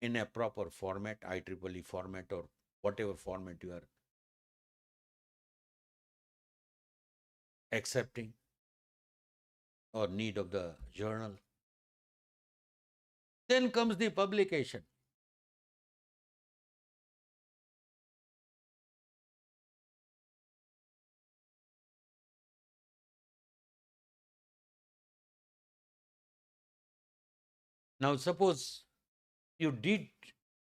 in a proper format, IEEE format or whatever format you are accepting or need of the journal. Then comes the publication. Now suppose you did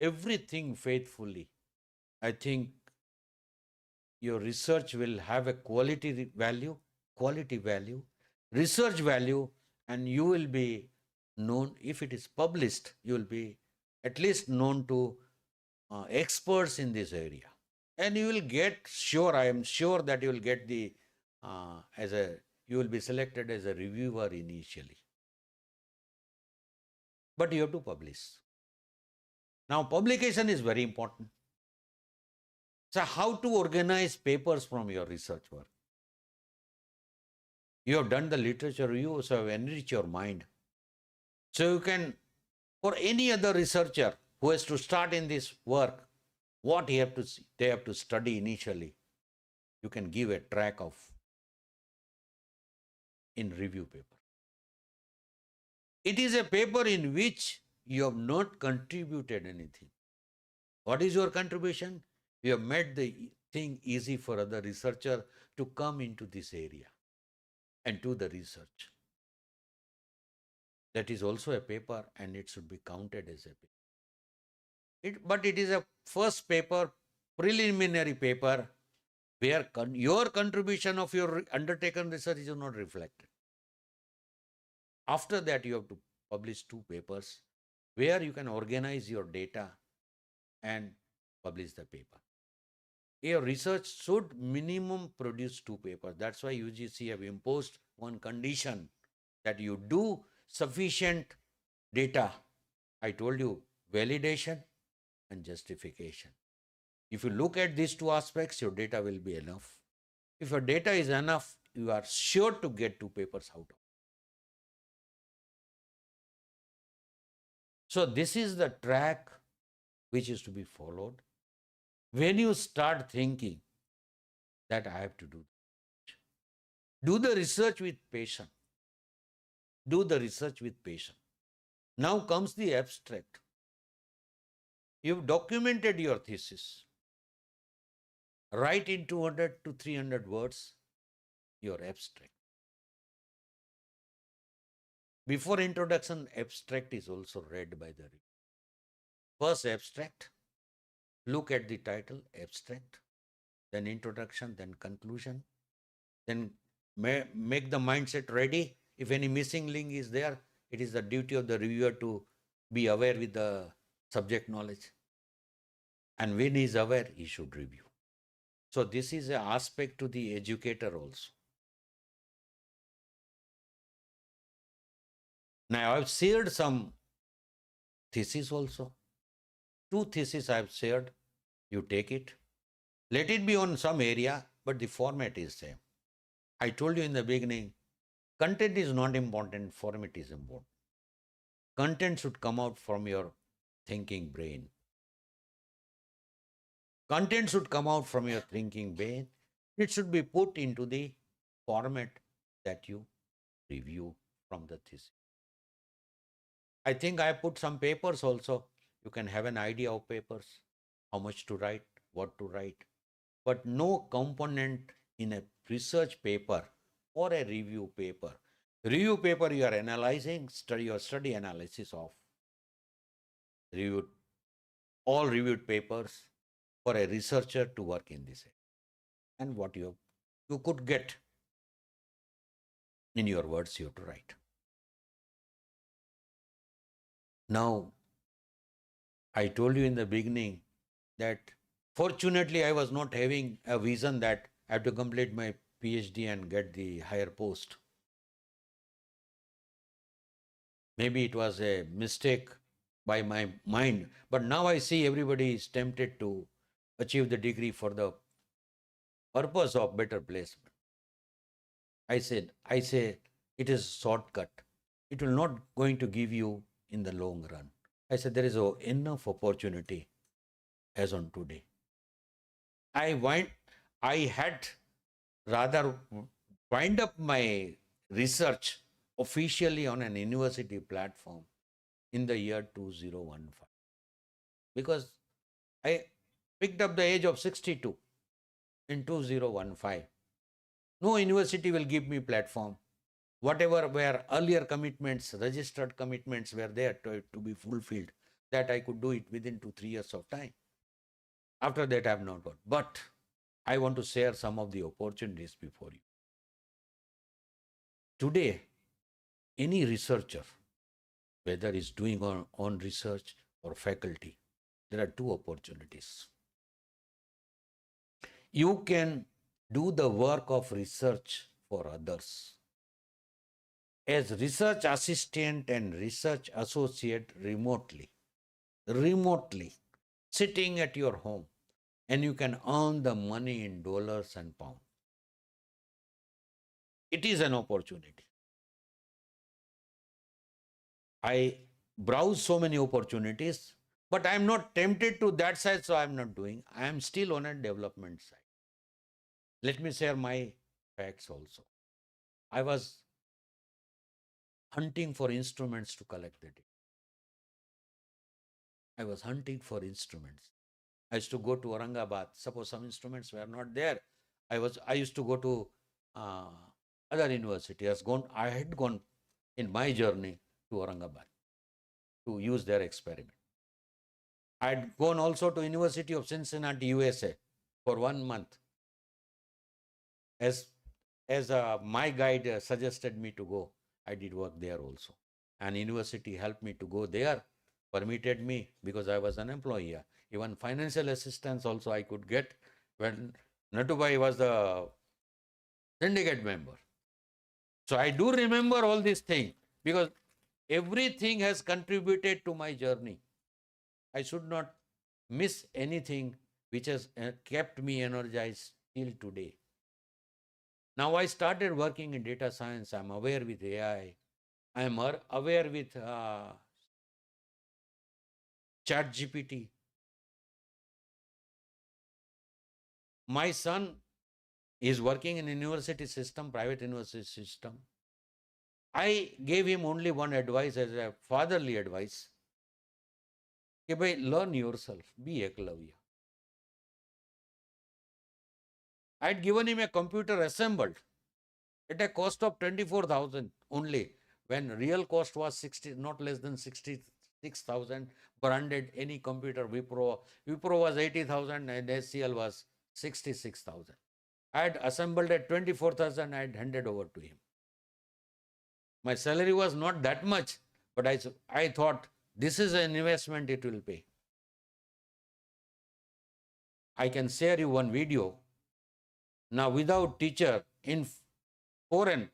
everything faithfully, I think your research will have a quality value, research value, and you will be known. If it is published, you will be at least known to experts in this area, and you will get, sure, I am sure that you will get the you will be selected as a reviewer initially, but you have to publish. Now publication is very important. So how to organize papers from your research work? You have done the literature review, so have enriched your mind. So you can, for any other researcher who has to start in this work, what they have to study initially, you can give a track of in review paper. It is a paper in which you have not contributed anything. What is your contribution? You have made the thing easy for other researcher to come into this area and do the research. That is also a paper, and it should be counted as a paper. But it is a first paper, preliminary paper, where your contribution of your undertaken research is not reflected. After that, you have to publish 2 papers where you can organize your data and publish the paper. Your research should minimum produce 2 papers. That's why UGC have imposed one condition, that you do sufficient data. I told you, validation and justification. If you look at these 2 aspects, your data will be enough. If your data is enough, you are sure to get 2 papers out of it. So this is the track which is to be followed. When you start thinking that I have to do the research with patience. Do the research with patience. Now comes the abstract. You've documented your thesis. Write in 200 to 300 words your abstract. Before introduction, abstract is also read by the reviewer. First abstract, look at the title, abstract, then introduction, then conclusion, then make the mindset ready. If any missing link is there, it is the duty of the reviewer to be aware with the subject knowledge. And when he is aware, he should review. So this is an aspect to the educator also. Now I've shared some thesis also. 2 theses I've shared. You take it. Let it be on some area, but the format is same. I told you in the beginning, content is not important, format is important. Content should come out from your thinking brain. Content should come out from your thinking brain. It should be put into the format that you review from the thesis. I think I put some papers also. You can have an idea of papers, how much to write, what to write. But no component in a research paper or a review paper. Review paper you are analyzing, your study analysis of reviewed, all reviewed papers for a researcher to work in this area. And what you could get in your words, you have to write. Now, I told you in the beginning that fortunately I was not having a vision that I have to complete my PhD and get the higher post. Maybe it was a mistake by my mind, but now I see everybody is tempted to achieve the degree for the purpose of better placement. I say it is a shortcut. It will not going to give you in the long run. I said there is enough opportunity as on today. I had rather wind up my research officially on an university platform in the year 2015 because I picked up the age of 62 in 2015. No university will give me platform. Whatever were earlier commitments, registered commitments were there to be fulfilled, that I could do it within 2-3 years of time. After that, I have not got. But I want to share some of the opportunities before you. Today, any researcher, whether is doing on research or faculty, there are 2 opportunities. You can do the work of research for others as research assistant and research associate remotely, sitting at your home, and you can earn the money in dollars and pounds. It is an opportunity. I browse so many opportunities, but I am not tempted to that side, so I am not doing. I am still on a development side. Let me share my facts also. I was hunting for instruments to collect the data. I was hunting for instruments. I used to go to Aurangabad. Suppose some instruments were not there. I used to go to other universities. I had gone in my journey to Aurangabad to use their experiment. I had gone also to University of Cincinnati, USA for 1 month. As my guide suggested me to go, I did work there also. And university helped me to go there, permitted me because I was an employee here. Even financial assistance also I could get when Natubai was the syndicate member. So I do remember all these things because everything has contributed to my journey. I should not miss anything which has kept me energized till today. Now I started working in data science. I'm aware with AI. I'm aware with ChatGPT. My son is working in university system, private university system. I gave him only one advice as a fatherly advice. Ke bhai, learn yourself, be eklavya. I had given him a computer assembled at a cost of 24,000 only, when real cost was not less than 66,000. Branded any computer, Wipro was 80,000 and SCL was 66,000. I had assembled at 24,000. I had handed over to him. My salary was not that much, but I thought this is an investment, it will pay. I can share you one video. Now, without teacher in foreign,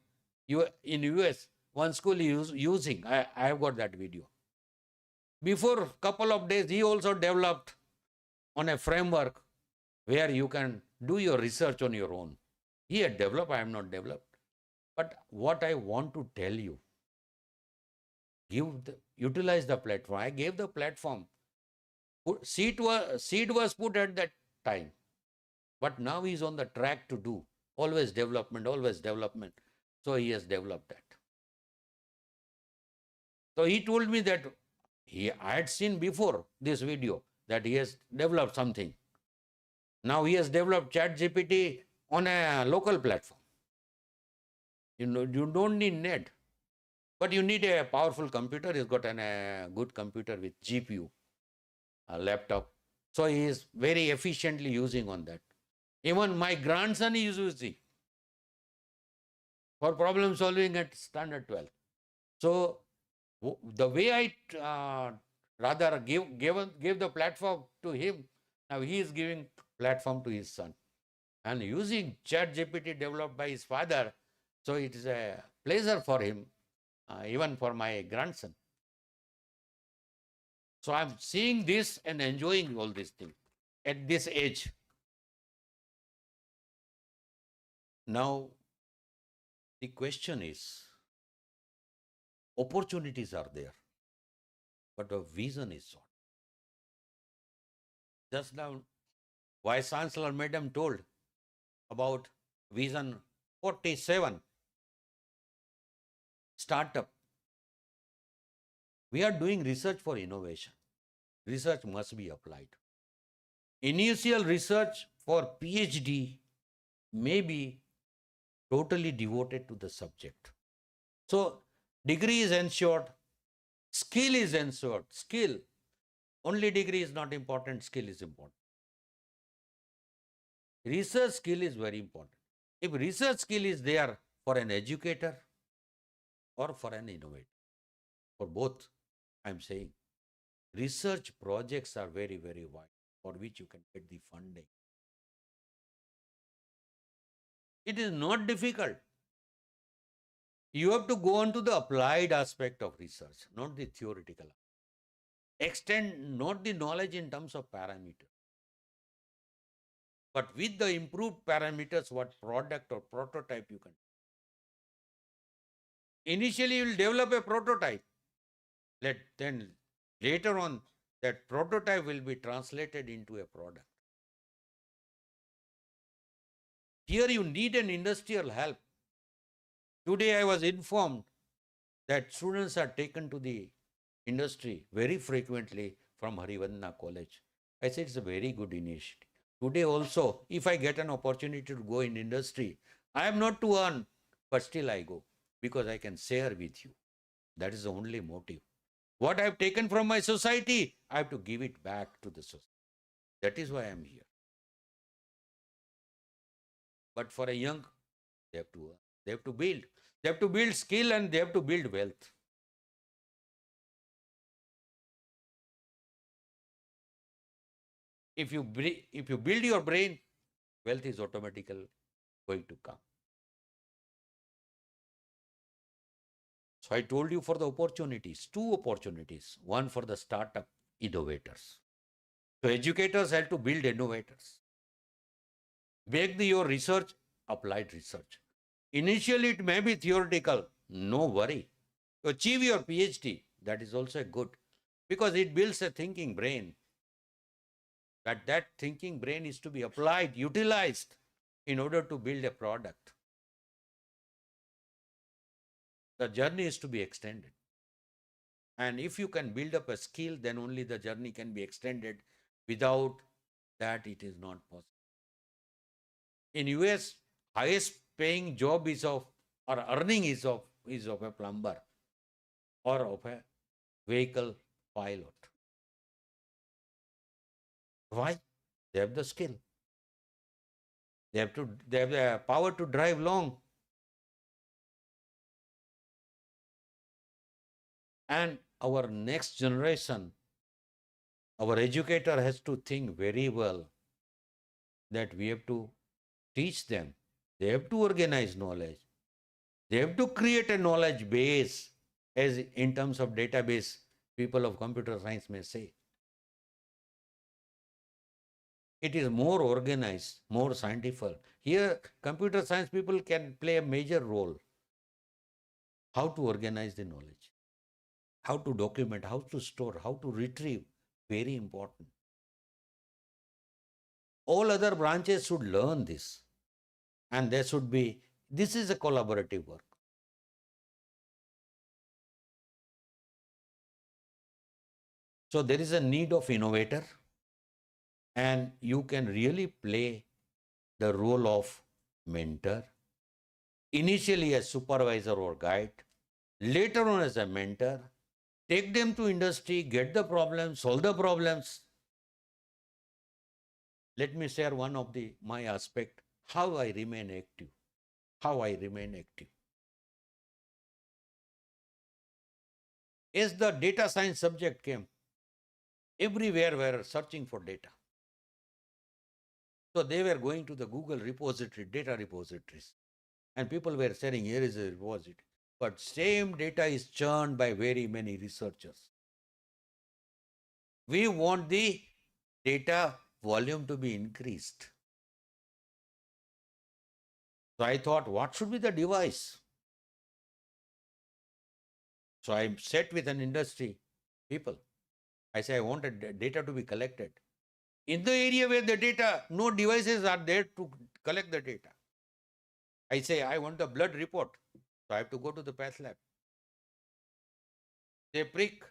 in US, one school is using. I have got that video. Before couple of days, he also developed on a framework where you can do your research on your own. He had developed, I have not developed. But what I want to tell you, utilize the platform. I gave the platform. Seed was put at that time. But now he's on the track to do always development, always development. So he has developed that. So he told me that I had seen before this video that he has developed something. Now he has developed ChatGPT on a local platform. You don't need net, but you need a powerful computer. He's got a good computer with GPU, a laptop. So he is very efficiently using on that. Even my grandson is using for problem solving at standard 12. So the way I rather gave the platform to him, now he is giving platform to his son and using ChatGPT developed by his father. So it is a pleasure for him, even for my grandson. So I'm seeing this and enjoying all these things at this age. Now, the question is, opportunities are there, but the vision is short. Just now, Vice Chancellor Madam told about Vision 47, startup. We are doing research for innovation. Research must be applied. Initial research for PhD may be totally devoted to the subject. So, degree is ensured, skill is ensured. Skill, only degree is not important, skill is important. Research skill is very important. If research skill is there for an educator or for an innovator, for both, I'm saying, research projects are very, very wide for which you can get the funding. It is not difficult. You have to go on to the applied aspect of research, not the theoretical. Extend not the knowledge in terms of parameters, but with the improved parameters, what product or prototype you can. Initially, you will develop a prototype. Then later on, that prototype will be translated into a product. Here you need an industrial help. Today I was informed that students are taken to the industry very frequently from Harivandana College. I said it's a very good initiative. Today also, if I get an opportunity to go in industry, I am not to earn, but still I go because I can share with you. That is the only motive. What I have taken from my society, I have to give it back to the society. That is why I am here. But for a young, they have to build. They have to build skill and they have to build wealth. If you build your brain, wealth is automatically going to come. So I told you for the opportunities, two opportunities. One for the startup innovators. So educators have to build innovators. Make your research applied research. Initially, it may be theoretical. No worry. Achieve your PhD. That is also good because it builds a thinking brain. That thinking brain is to be applied, utilized in order to build a product. The journey is to be extended. And if you can build up a skill, then only the journey can be extended. Without that, it is not possible. In US, highest paying job is of, or earning is of a plumber or of a vehicle pilot. Why? They have the skill. They have the power to drive long. And our next generation, our educator has to think very well that we have to teach them. They have to organize knowledge. They have to create a knowledge base, as in terms of database, people of computer science may say. It is more organized, more scientific. Here, computer science people can play a major role. How to organize the knowledge, how to document, how to store, how to retrieve, very important. All other branches should learn this, and there should be, this is a collaborative work. So there is a need of innovator, and you can really play the role of mentor, initially as supervisor or guide, later on as a mentor, take them to industry, get the problems, solve the problems. Let me share one of my aspect, how I remain active. How I remain active. As the data science subject came, everywhere were searching for data. So they were going to the Google repository, data repositories, and people were saying, here is a repository. But same data is churned by very many researchers. We want the data volume to be increased. So I thought, what should be the device? So I sat with an industry people. I say, I want data to be collected. In the area where the data, no devices are there to collect the data. I say, I want the blood report. So I have to go to the path lab. They prick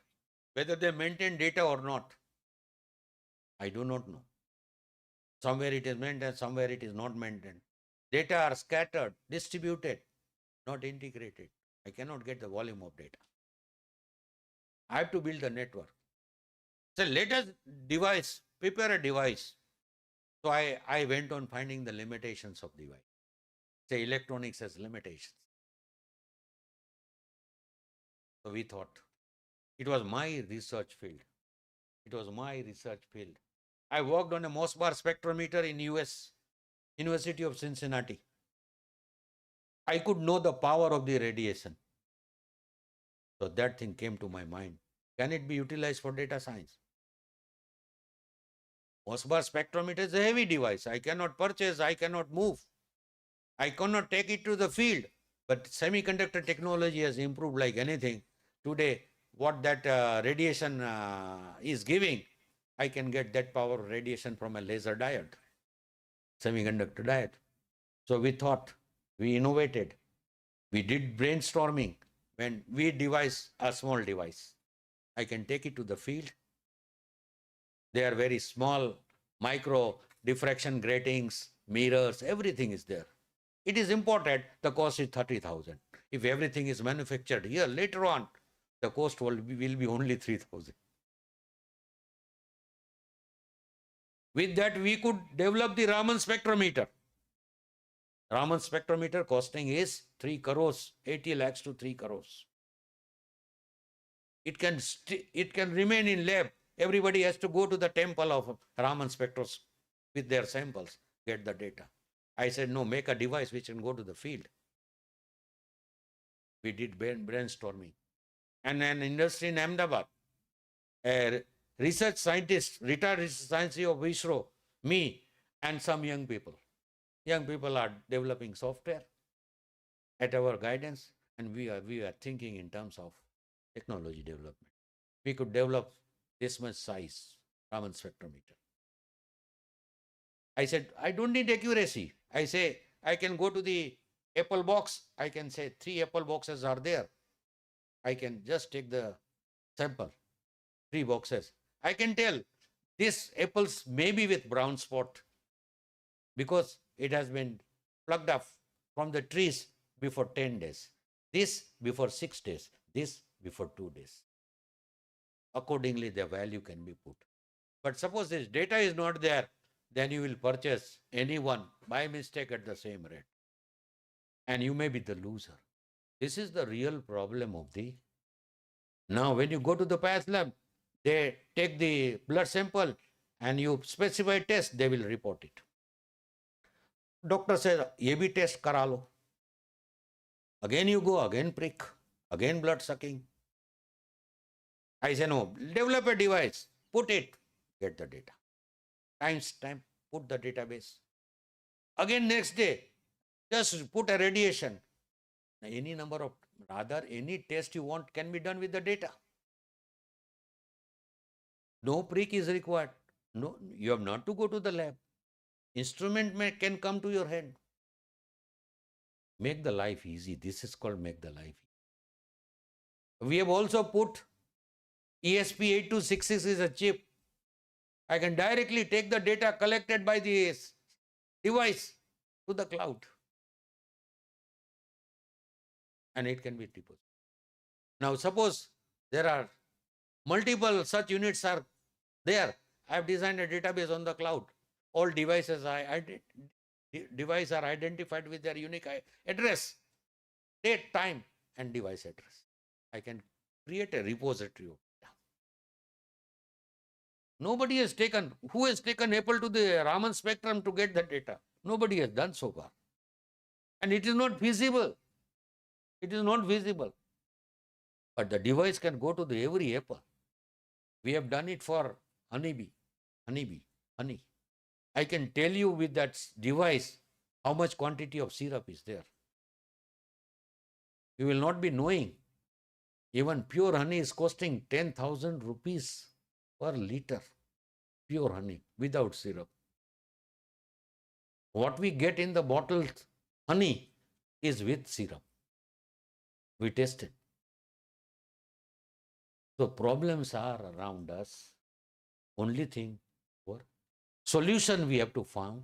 whether they maintain data or not. I do not know. Somewhere it is maintained, somewhere it is not maintained. Data are scattered, distributed, not integrated. I cannot get the volume of data. I have to build a network. So let us prepare a device. So I went on finding the limitations of device. Say electronics has limitations. So we thought, it was my research field. It was my research field. I worked on a Mossbar spectrometer in US, University of Cincinnati. I could know the power of the radiation. So that thing came to my mind. Can it be utilized for data science? Mossbar spectrometer is a heavy device. I cannot purchase, I cannot move. I cannot take it to the field. But semiconductor technology has improved like anything. Today, what that radiation is giving, I can get that power of radiation from a laser diode, semiconductor diode. So we thought, we innovated, we did brainstorming. When we devise a small device, I can take it to the field. They are very small, micro diffraction gratings, mirrors, everything is there. It is imported, the cost is 30,000. If everything is manufactured here, later on, the cost will be only 3,000. With that, we could develop the Raman spectrometer. Raman spectrometer costing is 3 crores, 80 lakhs to 3 crores. It can remain in lab. Everybody has to go to the temple of Raman spectros with their samples, get the data. I said, no, make a device which can go to the field. We did brainstorming. And an industry in Ahmedabad, a research scientist, retired research scientist of ISRO, me, and some young people. Young people are developing software at our guidance, and we are thinking in terms of technology development. We could develop this much size Raman spectrometer. I said, I don't need accuracy. I say, I can go to the apple box. I can say 3 apple boxes are there. I can just take the sample, 3 boxes. I can tell this apples may be with brown spot because it has been plucked up from the trees before 10 days. This before 6 days. This before 2 days. Accordingly, the value can be put. But suppose this data is not there, then you will purchase anyone by mistake at the same rate. And you may be the loser. This is the real problem of the... Now, when you go to the path lab, they take the blood sample and you specify test, they will report it. Doctor says, ये भी test करा लो. Again you go, again prick, again blood sucking. I say, no, develop a device, put it, get the data. Timestamp, put the database. Again next day, just put a radiation. Any number of, rather any test you want can be done with the data. No prick is required. No, you have not to go to the lab. Instrument can come to your hand. Make the life easy. This is called make the life easy. We have also put ESP8266 is a chip. I can directly take the data collected by the device to the cloud. And it can be deposited. Now suppose there are multiple such units are there. I have designed a database on the cloud. All devices are identified with their unique address, date, time, and device address. I can create a repository of data. Nobody has taken, who has taken Apple to the Raman spectrum to get the data? Nobody has done so far. And it is not feasible. It is not visible. But the device can go to the every apple. We have done it for honey. I can tell you with that device how much quantity of syrup is there. You will not be knowing. Even pure honey is costing 10,000 rupees per liter. Pure honey without syrup. What we get in the bottled honey is with syrup. We tested. So problems are around us. Only thing for solution we have to find.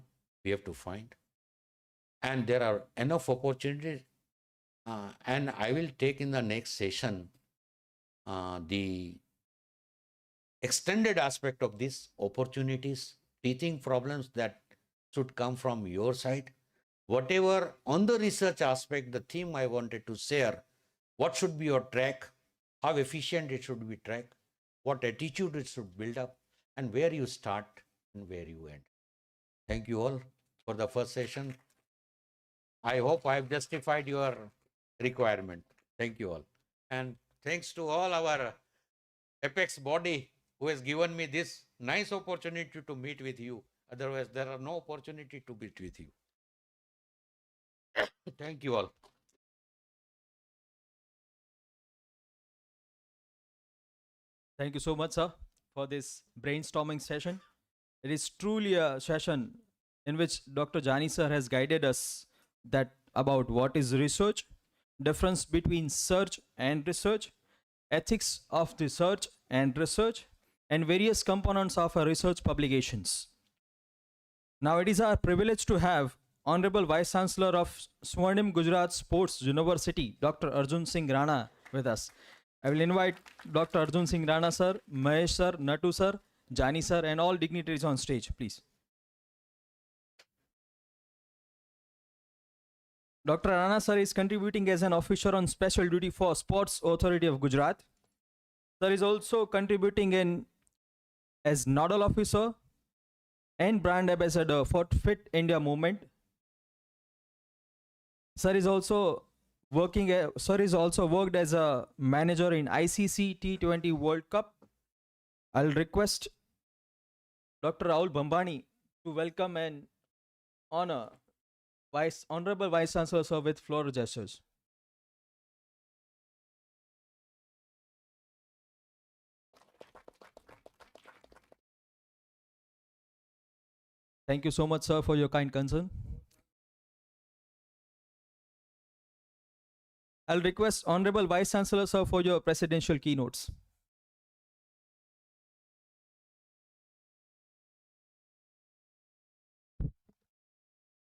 And there are enough opportunities. And I will take in the next session the extended aspect of these opportunities, teaching problems that should come from your side. Whatever on the research aspect, the theme I wanted to share, what should be your track, how efficient it should be tracked, what attitude it should build up, and where you start and where you end. Thank you all for the first session. I hope I have justified your requirement. Thank you all. And thanks to all our apex body who has given me this nice opportunity to meet with you. Otherwise, there are no opportunity to meet with you. Thank you all. Thank you so much, sir, for this brainstorming session. It is truly a session in which Dr. Jani sir has guided us that about what is research, difference between search and research, ethics of the search and research, and various components of our research publications. Now it is our privilege to have Honorable Vice Chancellor of Swarnim Gujarat Sports University, Dr. Arjun Singh Rana, with us. I will invite Dr. Arjun Singh Rana sir, Mahesh sir, Natu sir, Jani sir, and all dignitaries on stage, please. Dr. Rana sir is contributing as an officer on special duty for Sports Authority of Gujarat. Sir is also contributing as nodal officer and brand ambassador for Fit India movement. Sir is also worked as a manager in ICC T20 World Cup. I'll request Dr. Rahul Bambani to welcome and honor Honorable Vice Chancellor sir with floor gestures. Thank you so much, sir, for your kind concern. I'll request Honorable Vice Chancellor sir for your presidential keynotes.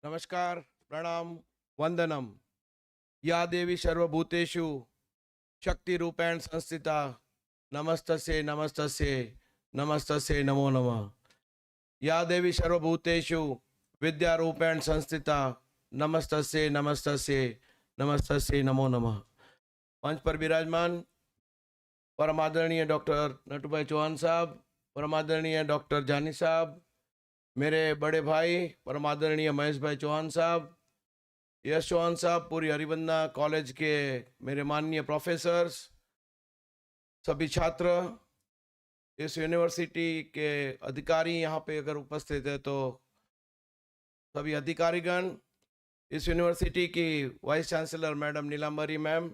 नमस्कार, प्रणाम, वंदनम। या देवी सर्वभूतेषु शक्ति रूपेण संस्थिता, नमस्तस्यै नमस्तस्यै नमस्तस्यै नमो नमः। या देवी सर्वभूतेषु विद्या रूपेण संस्थिता, नमस्तस्यै नमस्तस्यै नमस्तस्यै नमो नमः। मंच पर विराजमान परम आदरणीय डॉक्टर नटूभाई चौहान साहब, परम आदरणीय डॉक्टर जानी साहब, मेरे बड़े भाई परम आदरणीय महेश भाई चौहान साहब, यश चौहान साहब, पूरी हरिवंदना कॉलेज के मेरे माननीय प्रोफेसर्स, सभी छात्र, इस यूनिवर्सिटी के अधिकारी यहाँ पे अगर उपस्थित है तो सभी अधिकारीगण, इस यूनिवर्सिटी की vice chancellor madam Nilambari ma'am,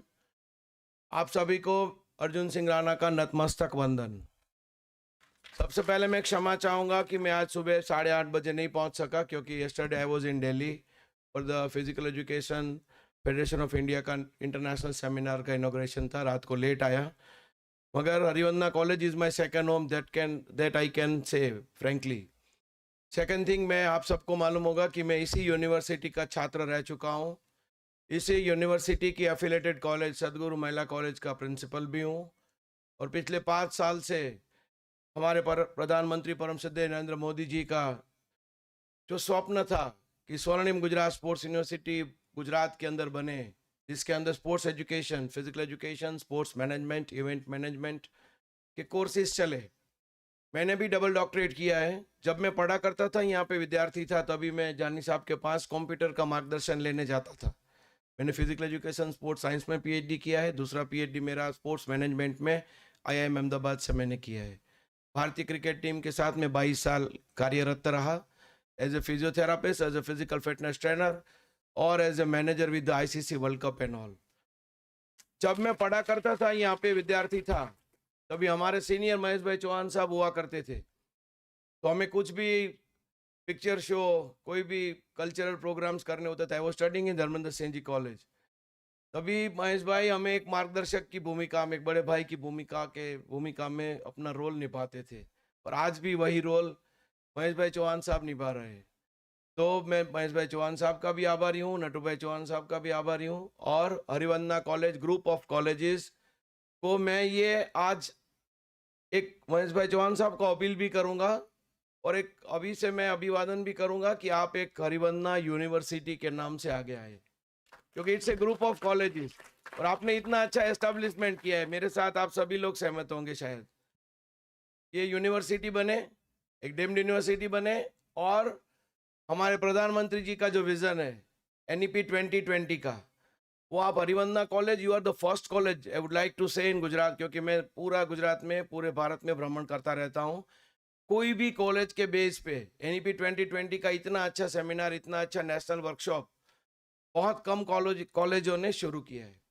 आप सभी को अर्जुन सिंह राणा का नतमस्तक वंदन। सबसे पहले मैं क्षमा चाहूँगा कि मैं आज सुबह 8:30 बजे नहीं पहुँच सका, क्योंकि yesterday I was in Delhi और the physical education federation of India का इंटरनेशनल सेमिनार का इनॉग्रेशन था, रात को लेट आया। मगर Harivandana college is my second home, that I can say frankly. Second thing, मैं आप सबको मालूम होगा कि मैं इसी यूनिवर्सिटी का छात्र रह चुका हूँ। इसी यूनिवर्सिटी की एफिलेटेड कॉलेज सदगुरु महिला कॉलेज का प्रिंसिपल भी हूँ और पिछले 5 साल से हमारे प्रधानमंत्री परम श्रद्धेय नरेंद्र मोदी जी का जो स्वप्न था कि स्वर्णिम गुजरात स्पोर्ट्स यूनिवर्सिटी गुजरात के अंदर बने, जिसके अंदर sports education, physical education, sports management, event management के कोर्सेज चले। मैंने भी डबल डॉक्टरेट किया है। जब मैं पढ़ा करता था, यहाँ पे विद्यार्थी था, तभी मैं जानी साहब के पास कंप्यूटर का मार्गदर्शन लेने जाता था। मैंने फिजिकल एजुकेशन स्पोर्ट्स साइंस में पीएचडी किया है, दूसरा पीएचडी मेरा स्पोर्ट्स मैनेजमेंट में आईआईएम अहमदाबाद से मैंने किया है। भारतीय क्रिकेट टीम के साथ में 22 साल कार्यरत रहा, as a physiotherapist, as a physical fitness trainer और as a manager with the ICC world cup and all. जब मैं पढ़ा करता था, यहाँ पे विद्यार्थी था, तभी हमारे सीनियर महेश भाई चौहान साहब हुआ करते थे। तो हमें कुछ भी पिक्चर शो, कोई भी कल्चरल प्रोग्राम्स करने होते थे। वो studying in Dharmendra Singh ji college, तभी महेश भाई हमें एक मार्गदर्शक की भूमिका में, एक बड़े भाई की भूमिका में अपना रोल निभाते थे। और आज भी वही रोल महेश भाई चौहान साहब निभा रहे हैं। तो मैं महेश भाई चौहान साहब का भी आभारी हूँ, नटू भाई चौहान साहब का भी आभारी हूँ, और हरिवंदना कॉलेज ग्रुप ऑफ कॉलेजेस को मैं ये आज एक महेश भाई चौहान साहब को अपील भी करूँगा और एक अभी से मैं अभिवादन भी करूँगा कि आप एक हरिवंदना यूनिवर्सिटी के नाम से आगे आए, क्योंकि it's a group of colleges और आपने इतना अच्छा एस्टेब्लिशमेंट किया है। मेरे साथ आप सभी लोग सहमत होंगे शायद, ये यूनिवर्सिटी बने, एक डीम्ड यूनिवर्सिटी बने, और हमारे प्रधानमंत्री जी का जो विजन है NEP 2020 का, वो आप Harivandana college, you are the first college I would like to say in Gujarat, क्योंकि मैं पूरा गुजरात में, पूरे भारत में भ्रमण करता रहता हूँ। कोई भी कॉलेज के बेस पे NEP 2020 का इतना अच्छा सेमिनार, इतना अच्छा नेशनल वर्कशॉप बहुत कम कॉलेजों ने शुरू किया है।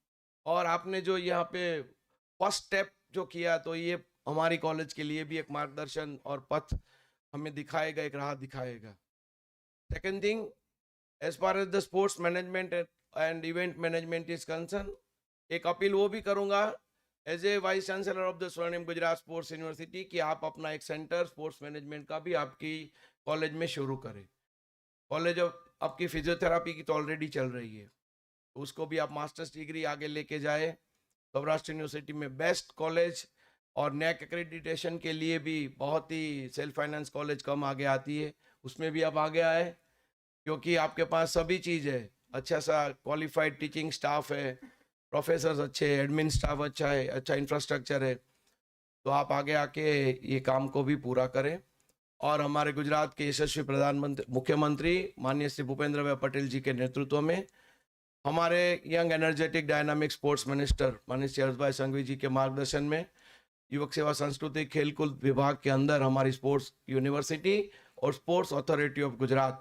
और आपने जो यहाँ पे फर्स्ट स्टेप जो किया, तो ये हमारी कॉलेज के लिए भी एक मार्गदर्शन और पथ हमें दिखाएगा, एक राह दिखाएगा। Second thing, as far as the sports management and event management is concern, एक अपील वो भी करूँगा as a vice chancellor of the Swarnim Gujarat sports university कि आप अपना एक सेंटर स्पोर्ट्स मैनेजमेंट का भी आपकी कॉलेज में शुरू करें। कॉलेज ऑफ आपकी फिजियोथेरापी की तो ऑलरेडी चल रही है, उसको भी आप मास्टर्स डिग्री आगे लेके जाए। सौराष्ट्र यूनिवर्सिटी में बेस्ट कॉलेज और NEC एक्रेडिटेशन के लिए भी बहुत ही सेल्फ फाइनेंस कॉलेज कम आगे आती है, उसमें भी आप आगे आए, क्योंकि आपके पास सभी चीज़ है। अच्छा सा क्वालिफाइड टीचिंग स्टाफ है, प्रोफेसर्स अच्छे, एडमिन स्टाफ अच्छा है, अच्छा इंफ्रास्ट्रक्चर है। तो आप आगे आके ये काम को भी पूरा करें। और हमारे गुजरात के यशस्वी मुख्यमंत्री माननीय श्री भूपेंद्र भाई पटेल जी के नेतृत्व में हमारे young energetic dynamic sports minister माननीय श्री हर्ष भाई संघवी जी के मार्गदर्शन में युवक सेवा सांस्कृतिक खेलकूद विभाग के अंदर हमारी स्पोर्ट्स यूनिवर्सिटी और स्पोर्ट्स अथॉरिटी ऑफ गुजरात,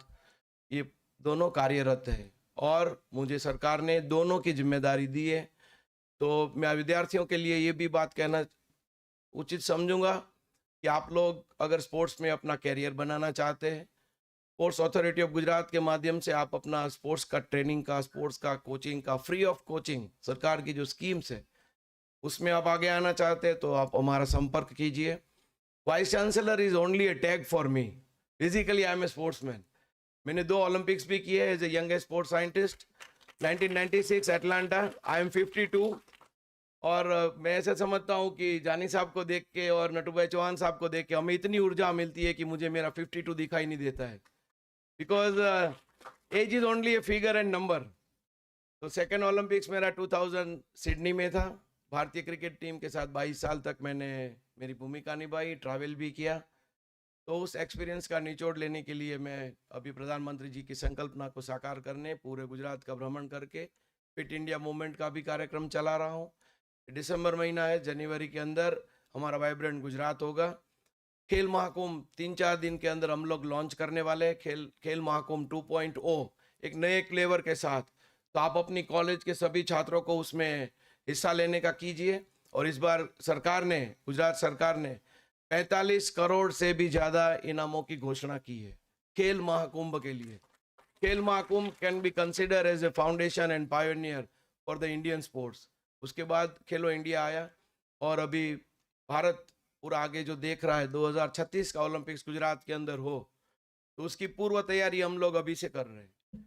ये दोनों कार्यरत है और मुझे सरकार ने दोनों की जिम्मेदारी दी है। तो मैं विद्यार्थियों के लिए ये भी बात कहना उचित समझूंगा कि आप लोग अगर स्पोर्ट्स में अपना कैरियर बनाना चाहते हैं, स्पोर्ट्स अथॉरिटी ऑफ गुजरात के माध्यम से आप अपना स्पोर्ट्स का ट्रेनिंग का, स्पोर्ट्स का कोचिंग का, फ्री ऑफ कोचिंग सरकार की जो स्कीम्स है उसमें आप आगे आना चाहते हैं तो आप हमारा संपर्क कीजिए। Vice chancellor is only a tag for me, physically I am a sportsman. मैंने 2 ओलंपिक्स भी किए as a youngest sports scientist, 1996 Atlanta, I am 52। और मैं ऐसा समझता हूँ कि जानी साहब को देख के और नटू भाई चौहान साहब को देख के हमें इतनी ऊर्जा मिलती है कि मुझे मेरा 52 दिखाई नहीं देता है, because age is only a figure and number. तो सेकेंड ओलंपिक्स मेरा 2000 सिडनी में था। भारतीय क्रिकेट टीम के साथ 22 साल तक मैंने मेरी भूमिका निभाई, ट्रैवल भी किया। तो उस एक्सपीरियंस का निचोड़ लेने के लिए मैं अभी प्रधानमंत्री जी की संकल्पना को साकार करने पूरे गुजरात का भ्रमण करके फिट इंडिया मूवमेंट का भी कार्यक्रम चला रहा हूँ। दिसंबर महीना है, जनवरी के अंदर हमारा वाइब्रेंट गुजरात होगा। खेल महाकुंभ 3-4 दिन के अंदर हम लोग लॉन्च करने वाले हैं, खेल महाकुंभ 2.0 एक नए फ्लेवर के साथ। तो आप अपनी कॉलेज के सभी छात्रों को उसमें हिस्सा लेने का कीजिए। और इस बार सरकार ने, गुजरात सरकार ने 45 करोड़ से भी ज्यादा इनामों की घोषणा की है खेल महाकुंभ के लिए। Khel Mahakumbh can be consider as a foundation and pioneer for the Indian sports. उसके बाद खेलो इंडिया आया और अभी भारत पूरा आगे जो देख रहा है 2036 का ओलंपिक्स गुजरात के अंदर हो, तो उसकी पूर्व तैयारी हम लोग अभी से कर रहे हैं।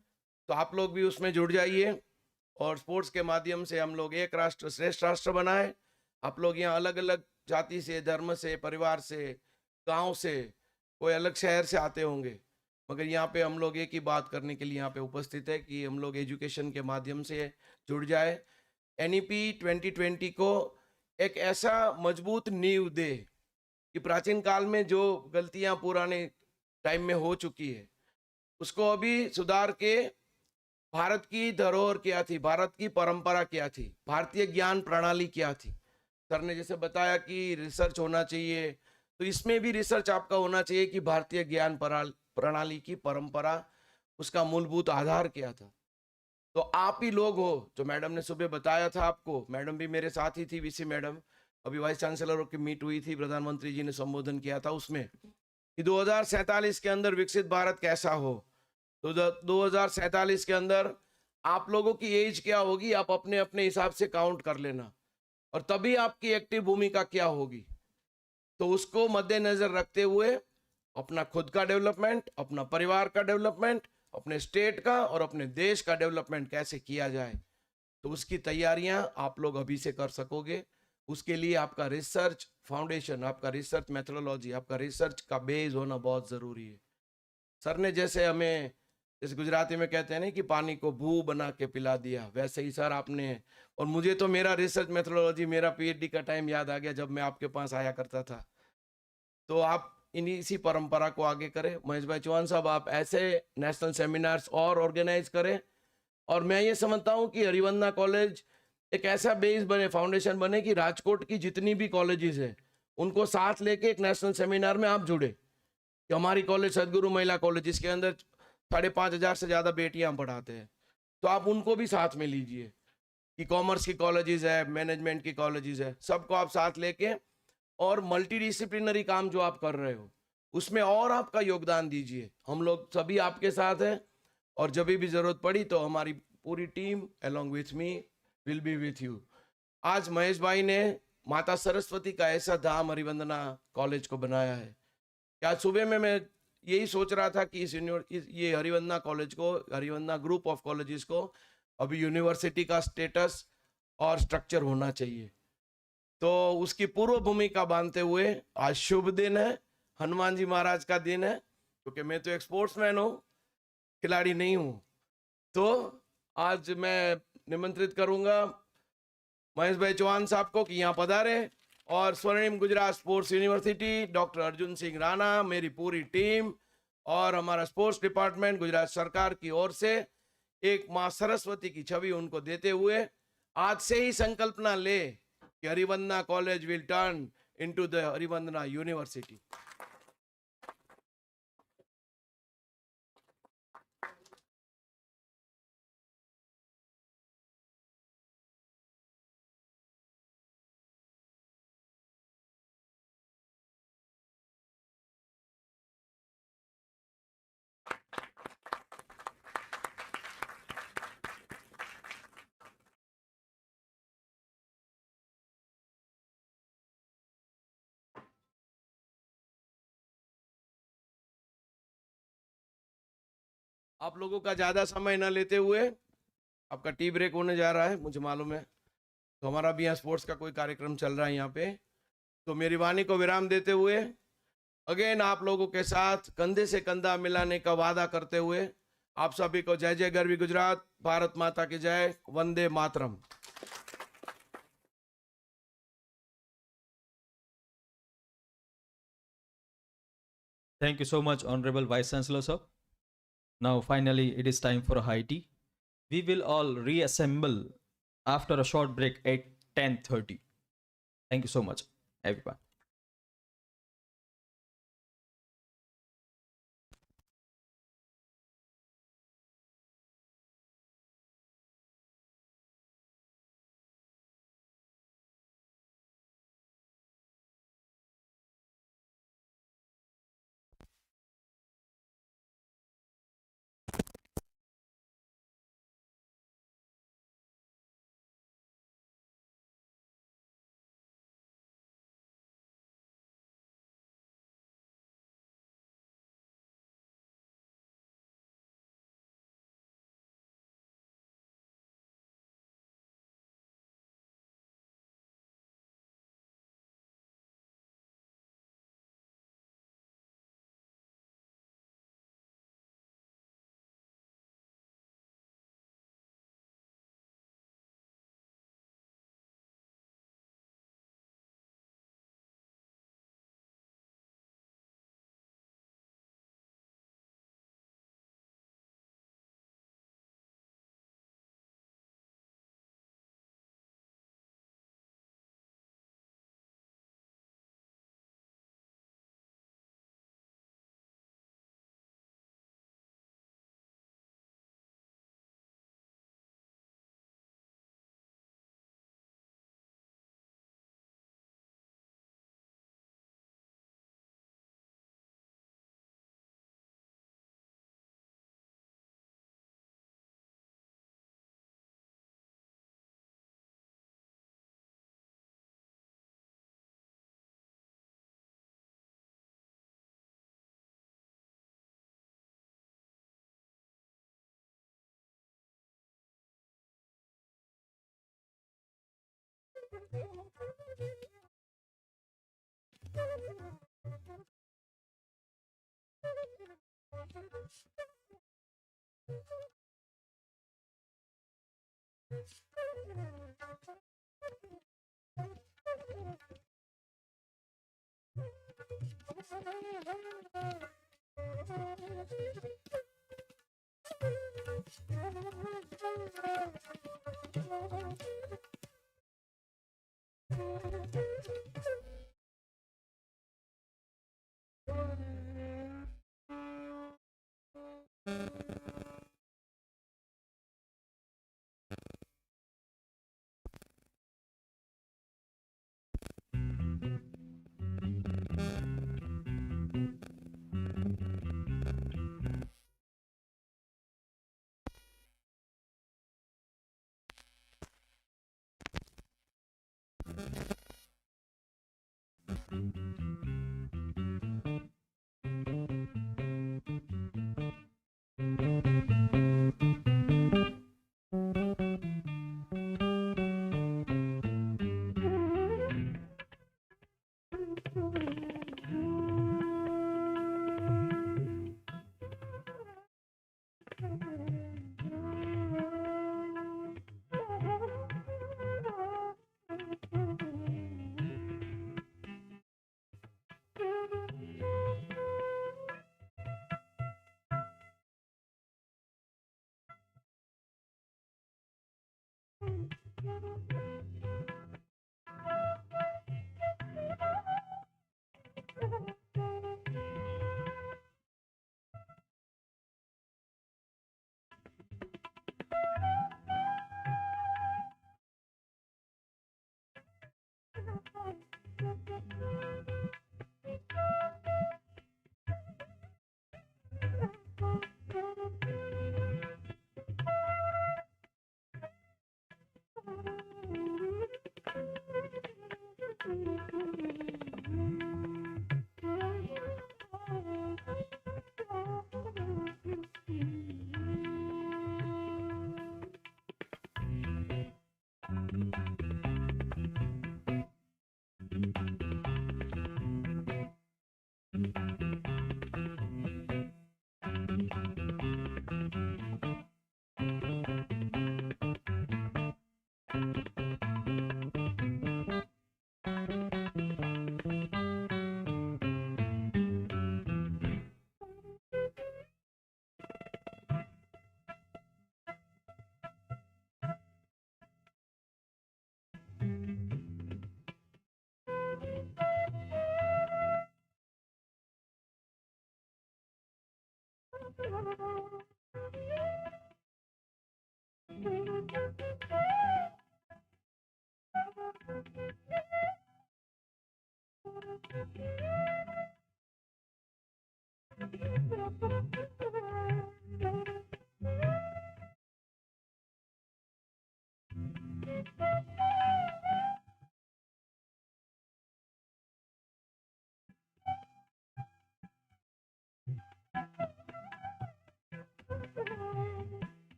तो आप लोग भी उसमें जुड़ जाइए और स्पोर्ट्स के माध्यम से हम लोग एक राष्ट्र श्रेष्ठ राष्ट्र बनाए। आप लोग यहाँ अलग अलग जाति से, धर्म से, परिवार से, गांव से, कोई अलग शहर से आते होंगे, मगर यहाँ पे हम लोग एक ही बात करने के लिए यहाँ पे उपस्थित है कि हम लोग एजुकेशन के माध्यम से जुड़ जाए। NEP 2020 को एक ऐसा मजबूत नींव दे कि प्राचीन काल में जो गलतियां पुराने टाइम में हो चुकी है उसको अभी सुधार के भारत की धरोहर क्या थी, भारत की परंपरा क्या थी, भारतीय ज्ञान प्रणाली क्या थी। सर ने जैसे बताया कि रिसर्च होना चाहिए, तो इसमें भी रिसर्च आपका होना चाहिए कि भारतीय ज्ञान प्रणाली की परंपरा, उसका मूलभूत आधार क्या था। तो आप ही लोग हो जो मैडम ने सुबह बताया था आपको, मैडम भी मेरे साथ ही थी, VC मैडम, अभी वाइस चांसलर की मीट हुई थी, प्रधानमंत्री जी ने संबोधन किया था उसमें कि 2047 के अंदर विकसित भारत कैसा हो। तो 2047 के अंदर आप लोगों की एज क्या होगी, आप अपने अपने हिसाब से काउंट कर लेना, और तभी आपकी एक्टिव भूमिका क्या होगी। तो उसको मद्देनजर रखते हुए अपना खुद का डेवलपमेंट, अपना परिवार का डेवलपमेंट, अपने स्टेट का और अपने देश का डेवलपमेंट कैसे किया जाए, तो उसकी तैयारियां आप लोग अभी से कर सकोगे। उसके लिए आपका रिसर्च फाउंडेशन, आपका रिसर्च मेथोडोलॉजी, आपका रिसर्च का बेस होना बहुत जरूरी है। सर ने जैसे हमें, जैसे गुजराती में कहते हैं ना कि पानी को भू बना के पिला दिया, वैसे ही सर आपने, और मुझे तो मेरा रिसर्च मेथोडोलॉजी, मेरा PhD का टाइम याद आ गया जब मैं आपके पास आया करता था। तो आप इसी परंपरा को आगे करें। महेश भाई चौहान साहब, आप ऐसे नेशनल सेमिनार्स और ऑर्गेनाइज करें। और मैं ये समझता हूँ कि हरिवंदना कॉलेज एक ऐसा बेस बने, फाउंडेशन बने कि राजकोट की जितनी भी कॉलेजेस है उनको साथ लेके एक नेशनल सेमिनार में आप जुड़े। कि हमारी कॉलेज सदगुरु महिला कॉलेज, जिसके अंदर 5,500 से ज़्यादा बेटियां पढ़ाते हैं, तो आप उनको भी साथ में लीजिए। कि कॉमर्स की कॉलेजेस है, मैनेजमेंट की कॉलेजेस है, सबको आप साथ लेके और मल्टी डिसिप्लिनरी काम जो आप कर रहे हो उसमें और आपका योगदान दीजिए। हम लोग सभी आपके साथ हैं और जब भी जरूरत पड़ी तो हमारी पूरी team along with me will be with you. आज महेश भाई ने माता सरस्वती का ऐसा धाम हरिवंदना कॉलेज को बनाया है कि आज सुबह में मैं यही सोच रहा था कि ये हरिवंदना कॉलेज को, हरिवंदना ग्रुप ऑफ कॉलेजेस को अभी यूनिवर्सिटी का स्टेटस और स्ट्रक्चर होना चाहिए। तो उसकी पूर्व भूमिका बांधते हुए आज शुभ दिन है, हनुमान जी महाराज का दिन है, क्योंकि मैं तो एक स्पोर्ट्समैन हूँ, खिलाड़ी नहीं हूँ। तो आज मैं निमंत्रित करूंगा महेश भाई चौहान साहब को कि यहाँ पधारे और स्वर्णिम Gujarat sports university, doctor Arjun Singh Rana, मेरी पूरी टीम और हमारा स्पोर्ट्स डिपार्टमेंट गुजरात सरकार की ओर से एक माँ सरस्वती की छवि उनको देते हुए आज से ही संकल्पना ले कि Harivandana college will turn into the Harivandana university. आप लोगों का ज्यादा समय न लेते हुए, आपका टी ब्रेक होने जा रहा है मुझे मालूम है, तो हमारा भी यहाँ स्पोर्ट्स का कोई कार्यक्रम चल रहा है यहाँ पे, तो मेरी वाणी को विराम देते हुए अगेन आप लोगों के साथ कंधे से कंधा मिलाने का वादा करते हुए आप सभी को जय जय गरवी गुजरात, भारत माता की जय, Vande Mataram. Thank you so much, Honorable Vice Chancellor, sir. Now, finally, it is time for a high tea. We will all reassemble after a short break at 10:30. Thank you so much, everyone.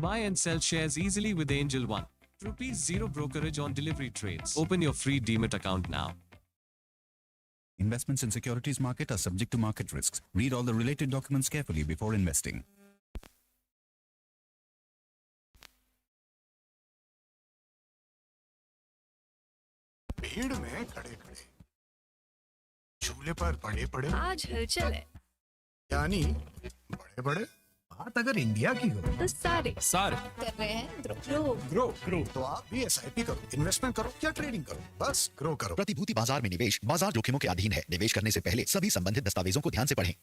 Buy and sell shares easily with Angel One. Rupees 0 brokerage on delivery trades. Open your free Demat account now. Investments in securities market are subject to market risks. Read all the related documents carefully before investing. भीड़ में खड़े खड़े झूले पर पड़े पड़े आज हलचल है यानी बड़े बड़े बात अगर इंडिया की हो तो सारे कर रहे हैं ग्रो तो आप भी SIP करो, इन्वेस्टमेंट करो या ट्रेडिंग करो, बस ग्रो करो। प्रतिभूति बाजार में निवेश बाजार जोखिमों के अधीन है। निवेश करने से पहले सभी संबंधित दस्तावेजों को ध्यान से पढ़ें।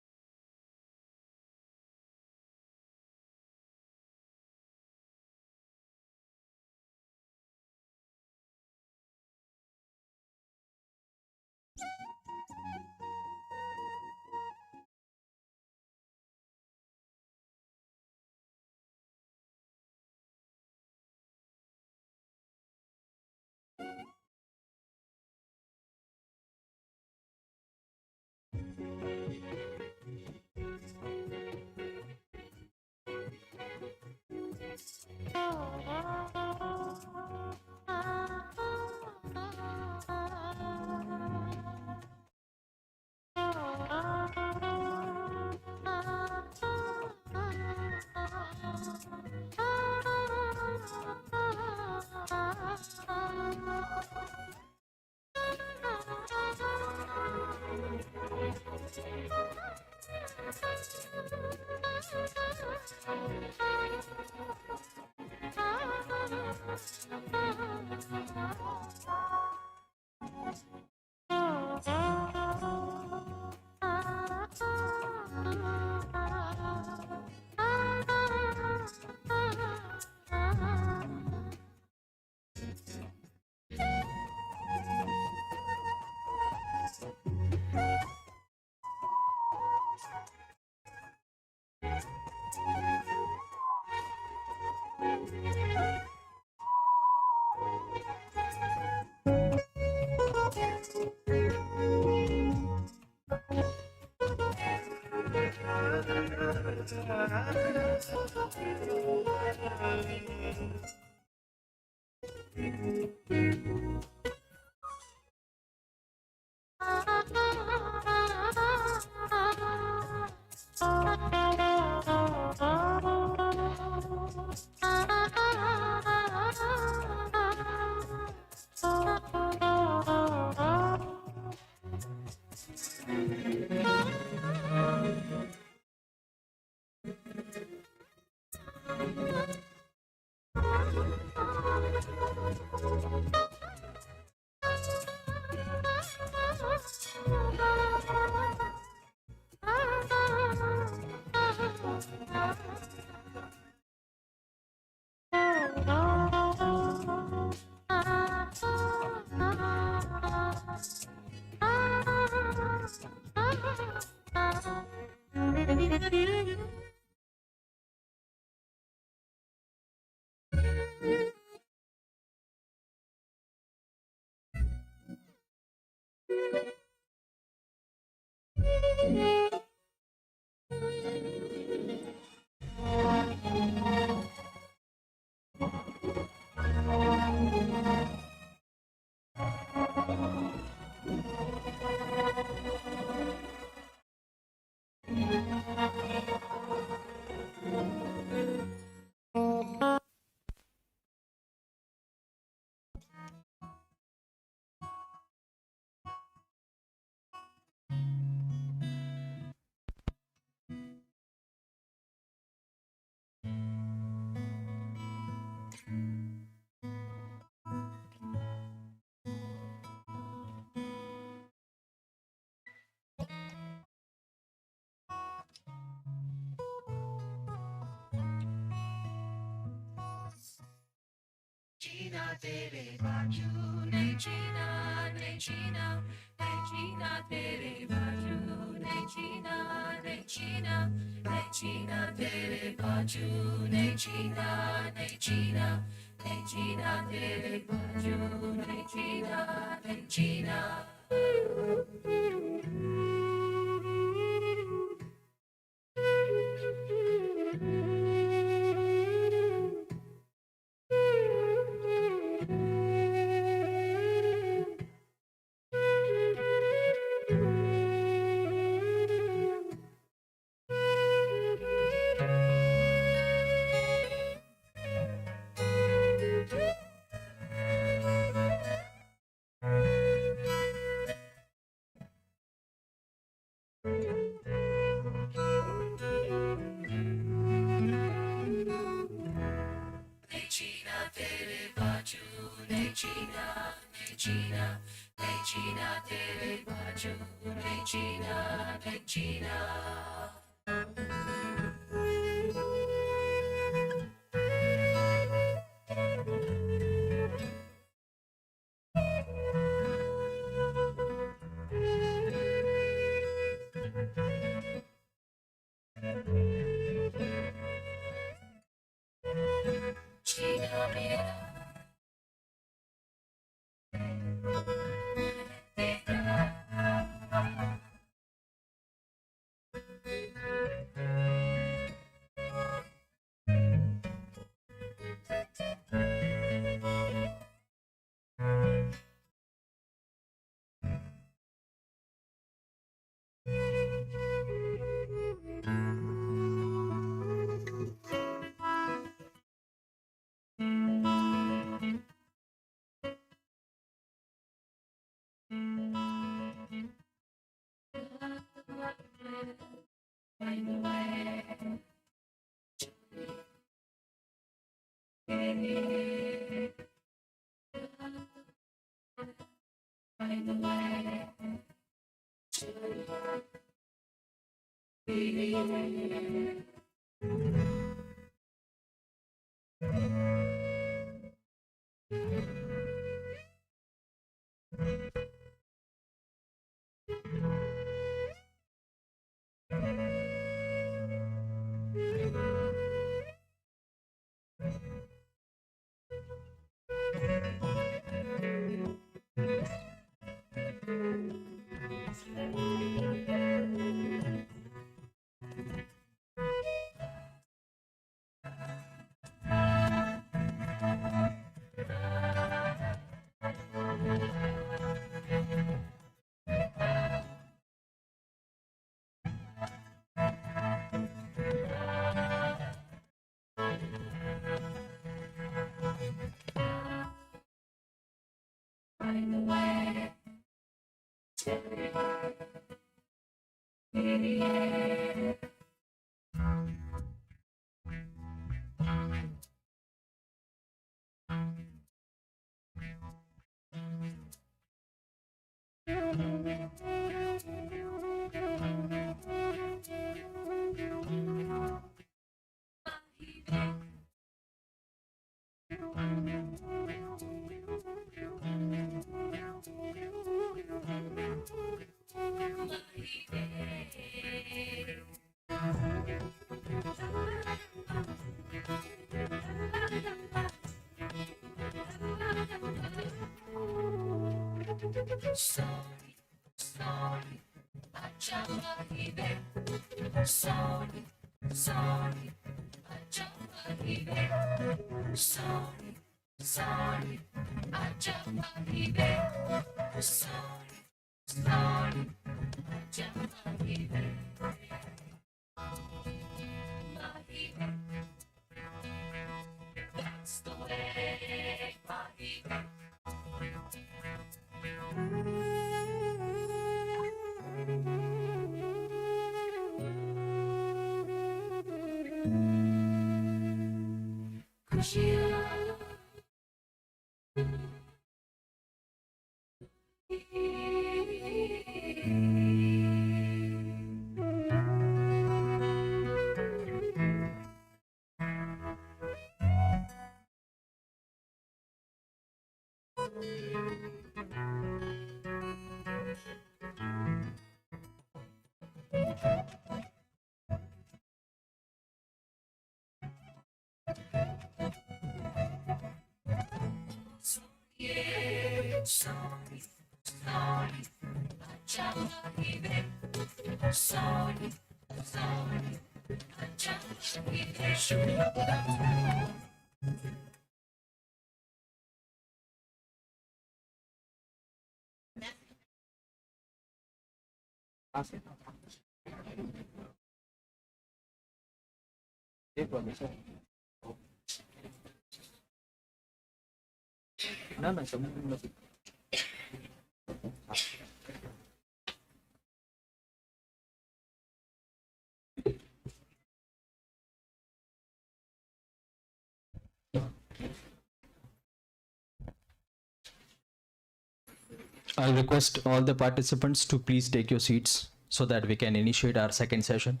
I'll request all the participants to please take your seats so that we can initiate our second session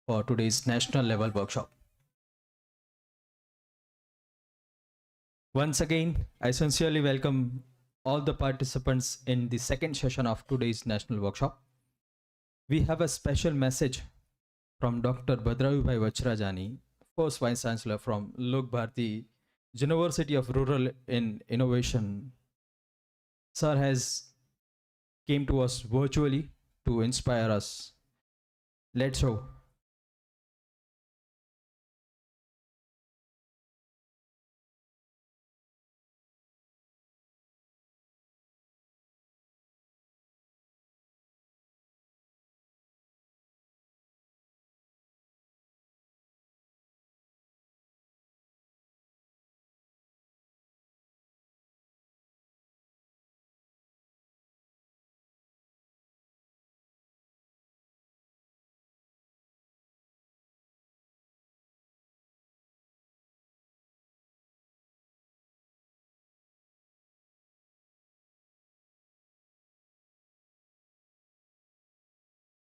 for today's national level workshop. Once again, I sincerely welcome all the participants in the second session of today's national workshop. We have a special message from Dr. Bhadrayubhai Vachrajani, first Vice Chancellor from Lok Bharati University of Rural in Innovation. Sir has came to us virtually to inspire us. Let's show.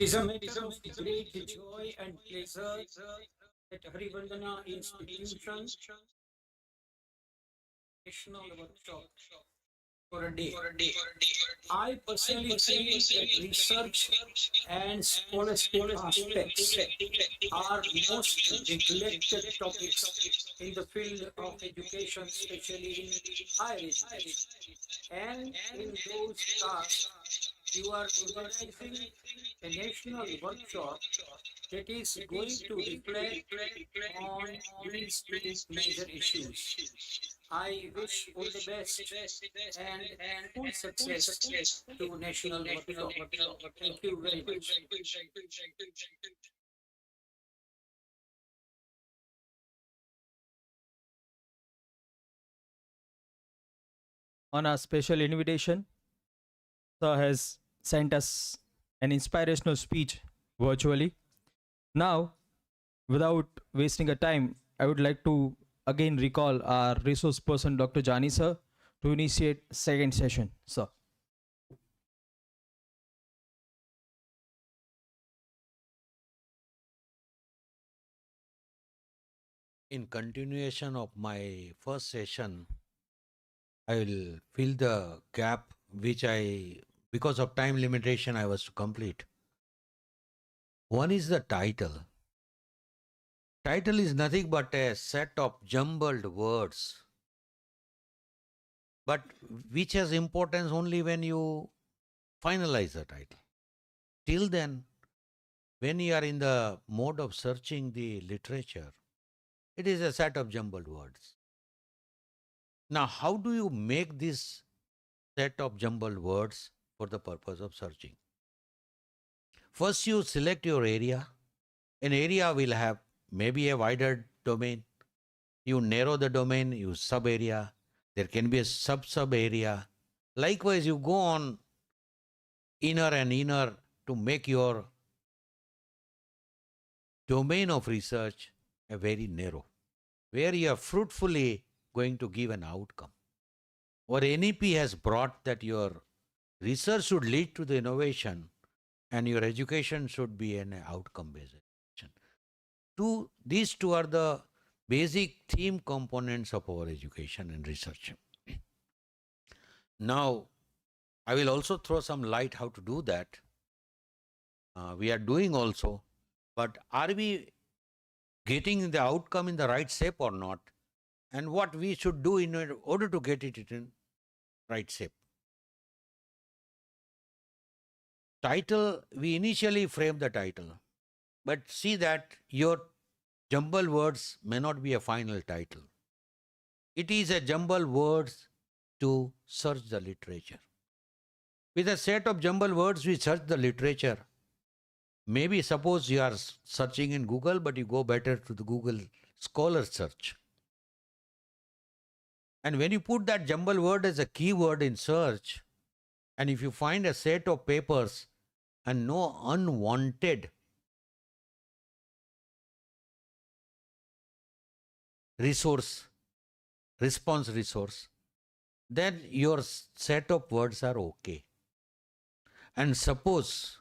It is a matter of great joy and pleasure that Harivandana institution national workshop for a day. I personally feel that research and scholastic aspects are most neglected topics in the field of education, especially in higher education. And in those tasks, you are organizing a national workshop that is going to reflect on these two major issues. I wish all the best and full success to national workshop. Thank you very much. On our special invitation, Sir has sent us an inspirational speech virtually. Now, without wasting a time, I would like to again recall our resource person, Dr. Jani sir, to initiate second session. Sir. In continuation of my first session, I will fill the gap which because of time limitation, I was to complete. One is the title. Title is nothing but a set of jumbled words, but which has importance only when you finalize the title. Till then, when you are in the mode of searching the literature, it is a set of jumbled words. Now, how do you make this set of jumbled words for the purpose of searching? First, you select your area. An area will have maybe a wider domain. You narrow the domain, use sub area. There can be a sub area. Likewise, you go on inner and inner to make your domain of research a very narrow, where you are fruitfully going to give an outcome. Or NEP has brought that your research should lead to the innovation and your education should be an outcome-based education. These two are the basic theme components of our education and research. Now, I will also throw some light how to do that. We are doing also, but are we getting the outcome in the right shape or not? And what we should do in order to get it in right shape. Title, we initially frame the title, but see that your jumble words may not be a final title. It is a jumble words to search the literature. With a set of jumble words, we search the literature. Maybe suppose you are searching in Google, but you go better to the Google Scholar search. And when you put that jumble word as a keyword in search, and if you find a set of papers and no unwanted response resource, then your set of words are okay. And suppose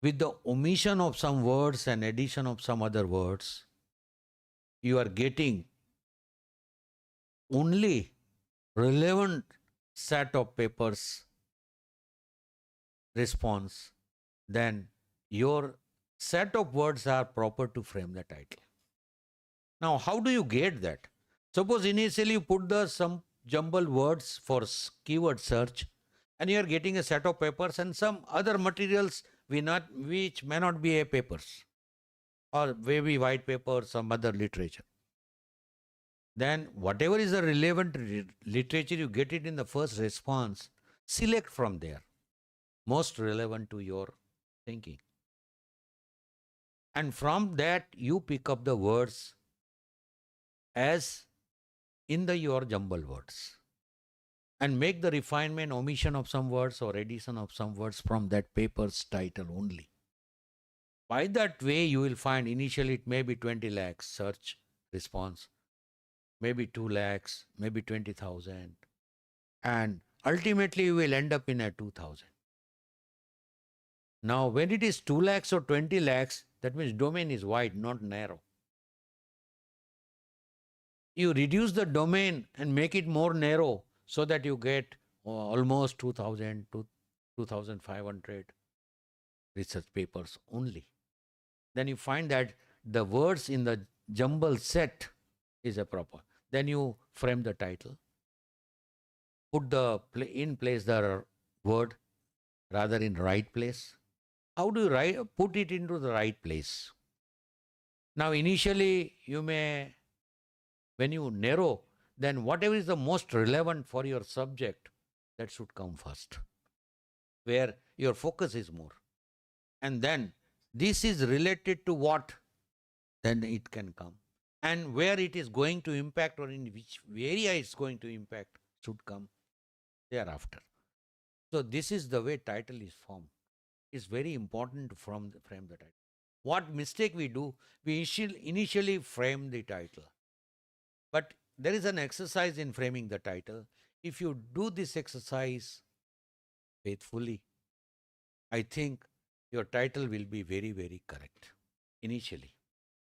with the omission of some words and addition of some other words, you are getting only relevant set of papers response, then your set of words are proper to frame the title. Now, how do you get that? Suppose initially you put some jumbled words for keyword search, and you are getting a set of papers and some other materials which may not be a papers, or maybe white paper, some other literature. Then whatever is the relevant literature, you get it in the first response, select from there, most relevant to your thinking. And from that, you pick up the words as in your jumble words and make the refinement, omission of some words or addition of some words from that paper's title only. By that way, you will find initially it may be 20 lakhs search response, maybe 2 lakhs, maybe 20,000, and ultimately you will end up in a 2,000. Now, when it is 2 lakhs or 20 lakhs, that means domain is wide, not narrow. You reduce the domain and make it more narrow so that you get almost 2,000 to 2,500 research papers only. Then you find that the words in the jumble set is a proper. Then you frame the title, put in place the word rather in right place. How do you put it into the right place? Now, initially, when you narrow, then whatever is the most relevant for your subject, that should come first, where your focus is more. And then this is related to what, then it can come. And where it is going to impact or in which area it's going to impact should come thereafter. So this is the way title is formed. It's very important to frame the title. What mistake we do, we initially frame the title. But there is an exercise in framing the title. If you do this exercise faithfully, I think your title will be very, very correct initially.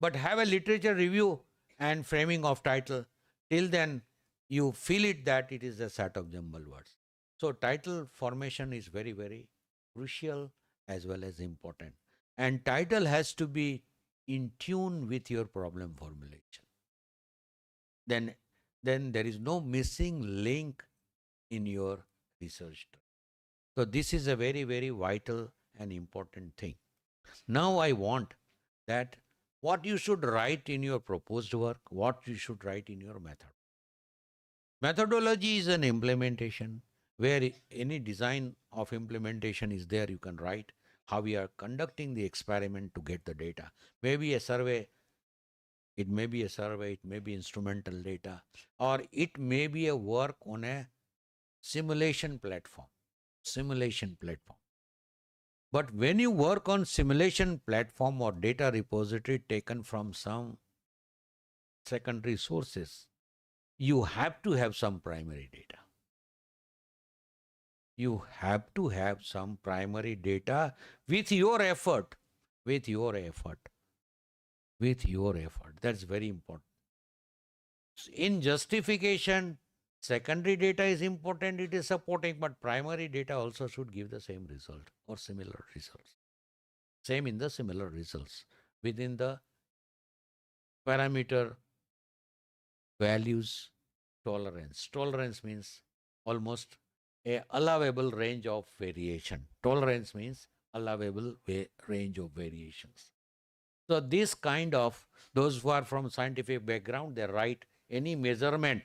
But have a literature review and framing of title. Till then, you feel it that it is a set of jumbled words. So title formation is very, very crucial as well as important. And title has to be in tune with your problem formulation. Then there is no missing link in your research. So this is a very, very vital an important thing. Now I want that what you should write in your proposed work, what you should write in your method. Methodology is an implementation where any design of implementation is there. You can write how we are conducting the experiment to get the data. Maybe a survey, it may be a survey, it may be instrumental data, or it may be a work on a simulation platform. Simulation platform. But when you work on simulation platform or data repository taken from some secondary sources, you have to have some primary data. You have to have some primary data with your effort, with your effort, with your effort. That's very important. In justification, secondary data is important, it is supporting, but primary data also should give the same result or similar results. Same in the similar results within the parameter values tolerance. Tolerance means almost a allowable range of variation. Tolerance means allowable range of variations. So this kind of, those who are from scientific background, they write any measurement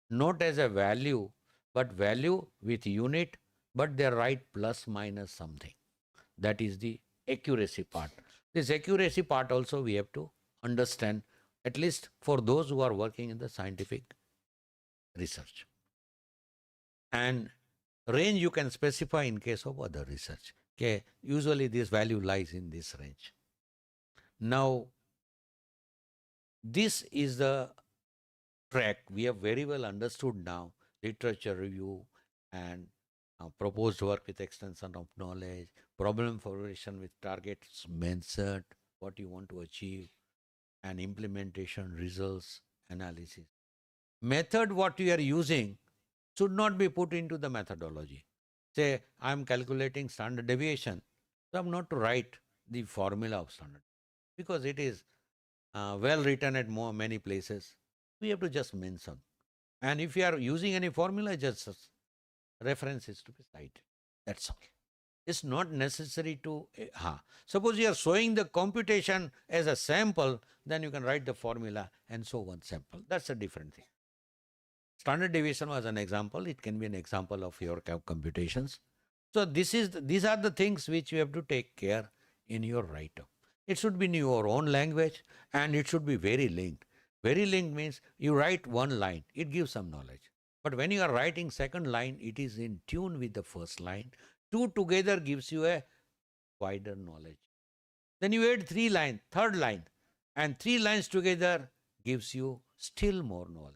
not as a value, but value with unit, but they write plus minus something. That is the accuracy part. This accuracy part also we have to understand, at least for those who are working in the scientific research. And range you can specify in case of other research. Okay, usually this value lies in this range. Now, this is the track we have very well understood now: literature review and proposed work with extension of knowledge, problem formulation with targets mentioned, what you want to achieve, and implementation, results, analysis. Method what you are using should not be put into the methodology. Say, I am calculating standard deviation, so I am not to write the formula of standard, because it is well written at many places. We have to just mention. And if you are using any formula, just references to be cited. That's all. It's not necessary to, suppose you are showing the computation as a sample, then you can write the formula and so one sample. That's a different thing. Standard deviation was an example. It can be an example of your computations. So these are the things which you have to take care in your write-up. It should be in your own language and it should be very linked. Very linked means you write one line, it gives some knowledge. But when you are writing second line, it is in tune with the first line. Two together gives you a wider knowledge. Then you add three lines, third line, and three lines together gives you still more knowledge.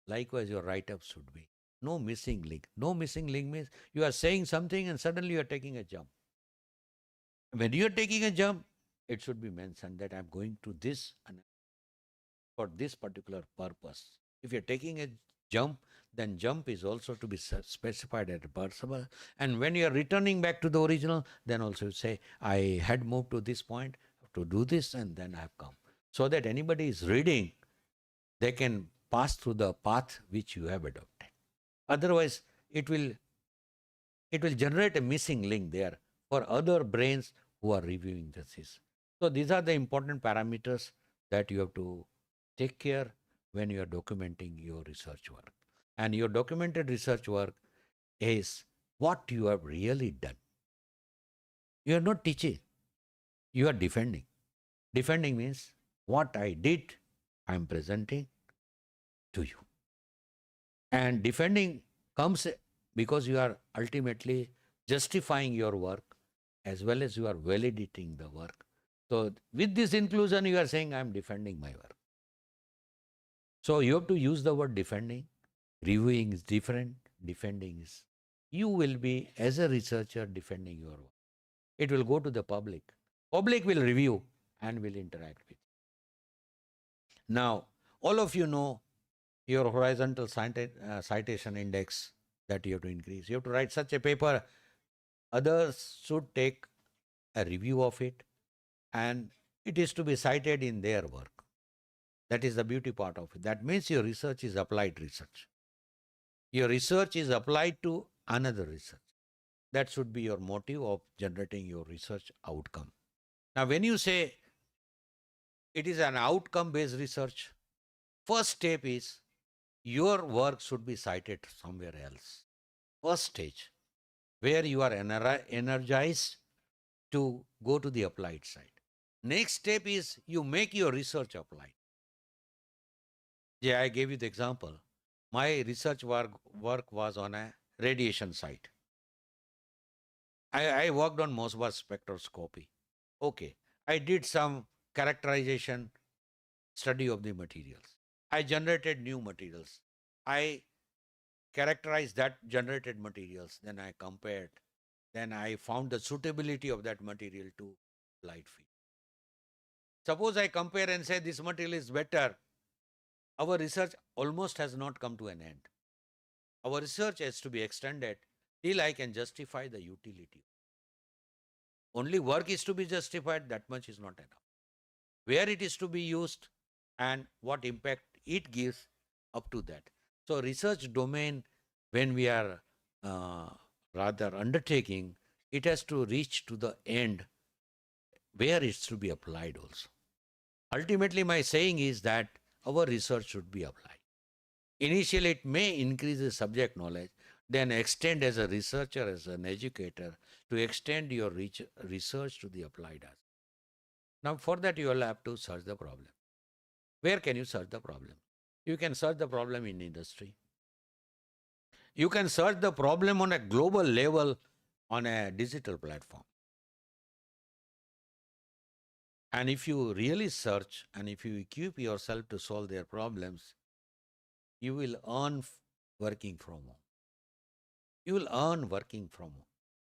Likewise, your write-up should be. No missing link. No missing link means you are saying something and suddenly you are taking a jump. When you are taking a jump, it should be mentioned that I am going to this and for this particular purpose. If you are taking a jump, then jump is also to be specified at possible. And when you are returning back to the original, then also you say, I had moved to this point to do this and then I have come. So that anybody is reading, they can pass through the path which you have adopted. Otherwise, it will generate a missing link there for other brains who are reviewing this. So these are the important parameters that you have to take care when you are documenting your research work. And your documented research work is what you have really done. You are not teaching, you are defending. Defending means what I did, I am presenting to you. And defending comes because you are ultimately justifying your work as well as you are validating the work. So with this inclusion, you are saying I am defending my work. So you have to use the word defending. Reviewing is different. Defending is, you will be as a researcher defending your work. It will go to the public. Public will review and will interact with you. Now, all of you know your horizontal citation index that you have to increase. You have to write such a paper. Others should take a review of it and it is to be cited in their work. That is the beauty part of it. That means your research is applied research. Your research is applied to another research. That should be your motive of generating your research outcome. Now, when you say it is an outcome based research, first step is your work should be cited somewhere else. First stage, where you are energized to go to the applied side. Next step is you make your research applied. Yeah, I gave you the example. My research work was on a radiation site. I worked on Mosby spectroscopy. Okay. I did some characterization study of the materials. I generated new materials. I characterized that generated materials. Then I compared. Then I found the suitability of that material to light field. Suppose I compare and say this material is better. Our research almost has not come to an end. Our research has to be extended till I can justify the utility. Only work is to be justified, that much is not enough. Where it is to be used and what impact it gives, up to that. So research domain, when we are rather undertaking, it has to reach to the end where it's to be applied also. Ultimately, my saying is that our research should be applied. Initially, it may increase the subject knowledge, then extend as a researcher, as an educator, to extend your research to the applied aspect. Now, for that, you will have to search the problem. Where can you search the problem? You can search the problem in industry. You can search the problem on a global level on a digital platform. And if you really search and if you equip yourself to solve their problems, you will earn working from home. You will earn working from home.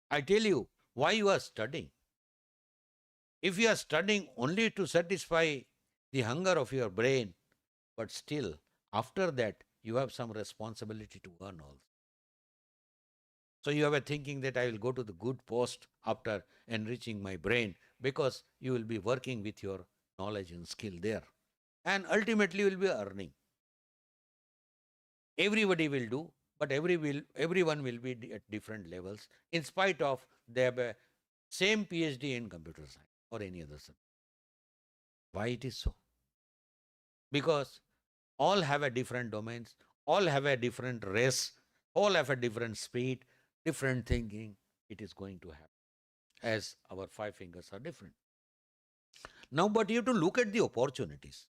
I tell you why you are studying. If you are studying only to satisfy the hunger of your brain, but still after that you have some responsibility to earn also. So you have a thinking that I will go to the good post after enriching my brain, because you will be working with your knowledge and skill there. And ultimately you will be earning. Everybody will do, but everyone will be at different levels in spite of they have a same PhD in computer science or any other subject. Why it is so? Because all have a different domains, all have a different race, all have a different speed, different thinking. It is going to happen as our five fingers are different. Now, but you have to look at the opportunities.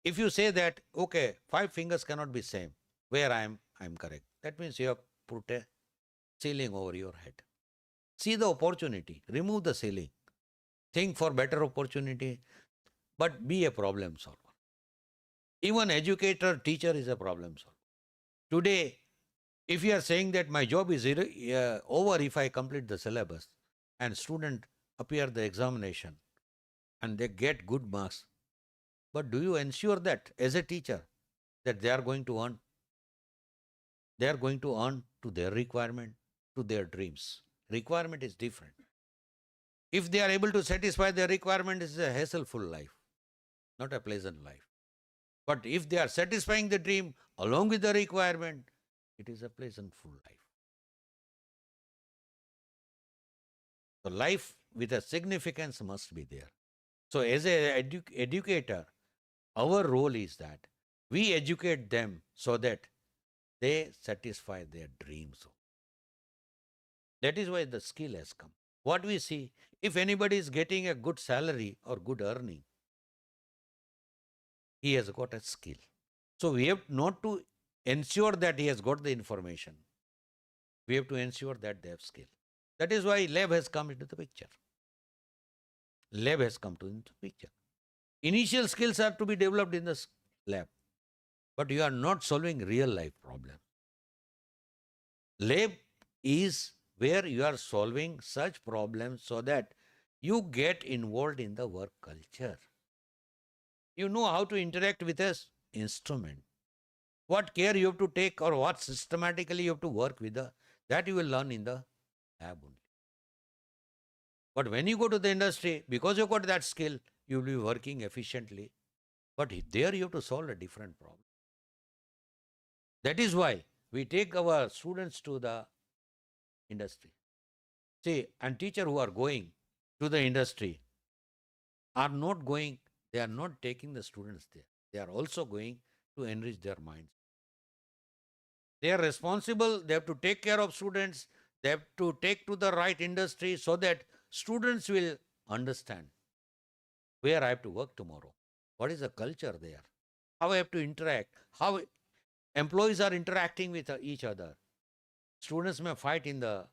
If you say that, okay, five fingers cannot be same, where I am correct. That means you have put a ceiling over your head. See the opportunity, remove the ceiling. Think for better opportunity, but be a problem solver. Even educator, teacher is a problem solver. Today, if you are saying that my job is over if I complete the syllabus and student appear the examination and they get good marks, but do you ensure that as a teacher that they are going to earn? They are going to earn to their requirement, to their dreams. Requirement is different. If they are able to satisfy their requirement, it is a hassleful life, not a pleasant life. But if they are satisfying the dream along with the requirement, it is a pleasantful life. So life with a significance must be there. So as an educator, our role is that we educate them so that they satisfy their dreams. That is why the skill has come. What we see, if anybody is getting a good salary or good earning, he has got a skill. So we have not to ensure that he has got the information. We have to ensure that they have skill. That is why lab has come into the picture. Lab has come into the picture. Initial skills are to be developed in the lab, but you are not solving real life problems. Lab is where you are solving such problems so that you get involved in the work culture. You know how to interact with an instrument. What care you have to take or what systematically you have to work with, that you will learn in the lab only. But when you go to the industry, because you got that skill, you will be working efficiently. But there you have to solve a different problem. That is why we take our students to the industry. See, and teacher who are going to the industry are not going, they are not taking the students there. They are also going to enrich their minds. They are responsible, they have to take care of students, they have to take to the right industry so that students will understand where I have to work tomorrow, what is the culture there, how I have to interact, how employees are interacting with each other. Students may fight in the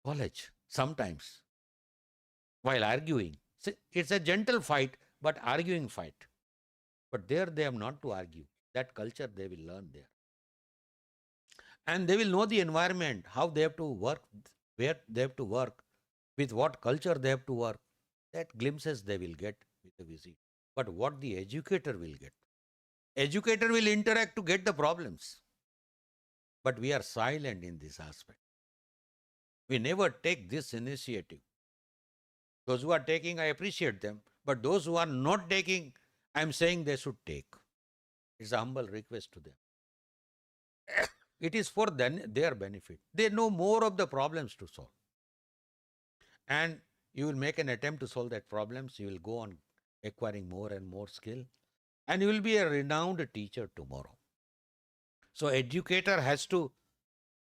college sometimes while arguing. It's a gentle fight, but arguing fight. But there they have not to argue. That culture they will learn there. And they will know the environment, how they have to work, where they have to work, with what culture they have to work. That glimpses they will get with a visit. But what the educator will get? Educator will interact to get the problems. But we are silent in this aspect. We never take this initiative. Those who are taking, I appreciate them. But those who are not taking, I am saying they should take. It's a humble request to them. It is for their benefit. They know more of the problems to solve. And you will make an attempt to solve that problems. You will go on acquiring more and more skill. And you will be a renowned teacher tomorrow. So educator has to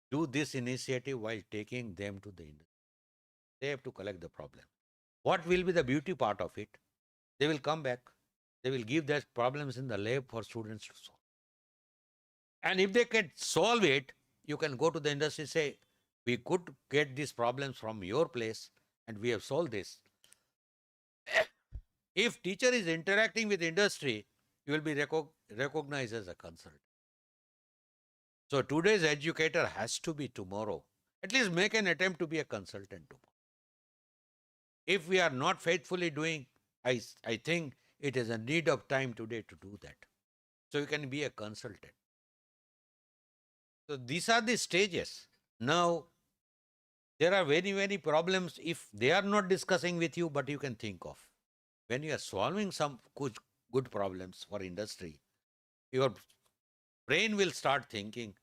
do this initiative while taking them to the industry. They have to collect the problem. What will be the beauty part of it? They will come back. They will give their problems in the lab for students to solve. And if they can solve it, you can go to the industry and say, we could get these problems from your place and we have solved this. If teacher is interacting with industry, you will be recognized as a consultant. So today's educator has to be tomorrow. At least make an attempt to be a consultant tomorrow. If we are not faithfully doing, I think it is a need of time today to do that. So you can be a consultant. So these are the stages. Now, there are very, many problems if they are not discussing with you, but you can think of. When you are solving some good problems for industry, your brain will start thinking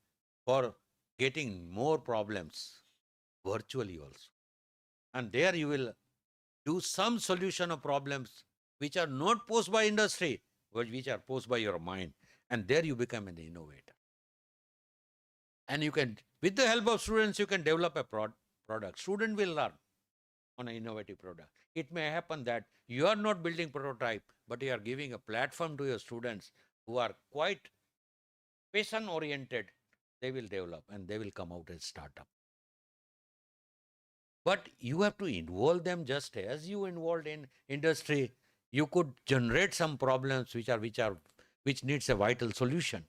for getting more problems virtually also. And there you will do some solution of problems which are not posed by industry, but which are posed by your mind. And there you become an innovator. And you can, with the help of students, you can develop a product. Student will learn on an innovative product. It may happen that you are not building prototype, but you are giving a platform to your students who are quite patient oriented. They will develop and they will come out as startup. But you have to involve them just as you involved in industry. You could generate some problems which needs a vital solution.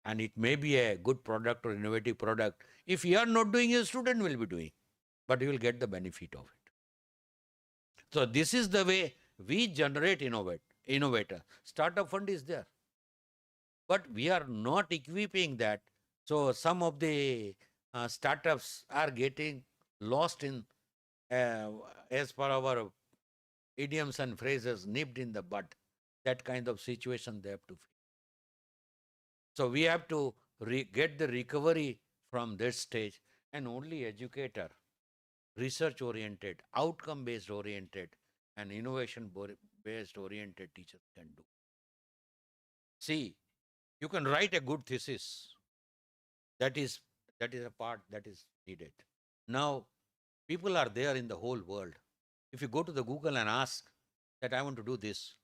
And it may be a good product or innovative product. If you are not doing, your student will be doing. But you will get the benefit of it. So this is the way we generate innovator. Startup fund is there. But we are not equipping that. So some of the startups are getting lost in, as per our idioms and phrases, nipped in the bud. That kind of situation they have to face. So we have to get the recovery from this stage, and only educator, research oriented, outcome based oriented, and innovation based oriented teachers can do. See, you can write a good thesis. That is a part that is needed. Now, people are there in the whole world. If you go to the Google and ask that I want to do this,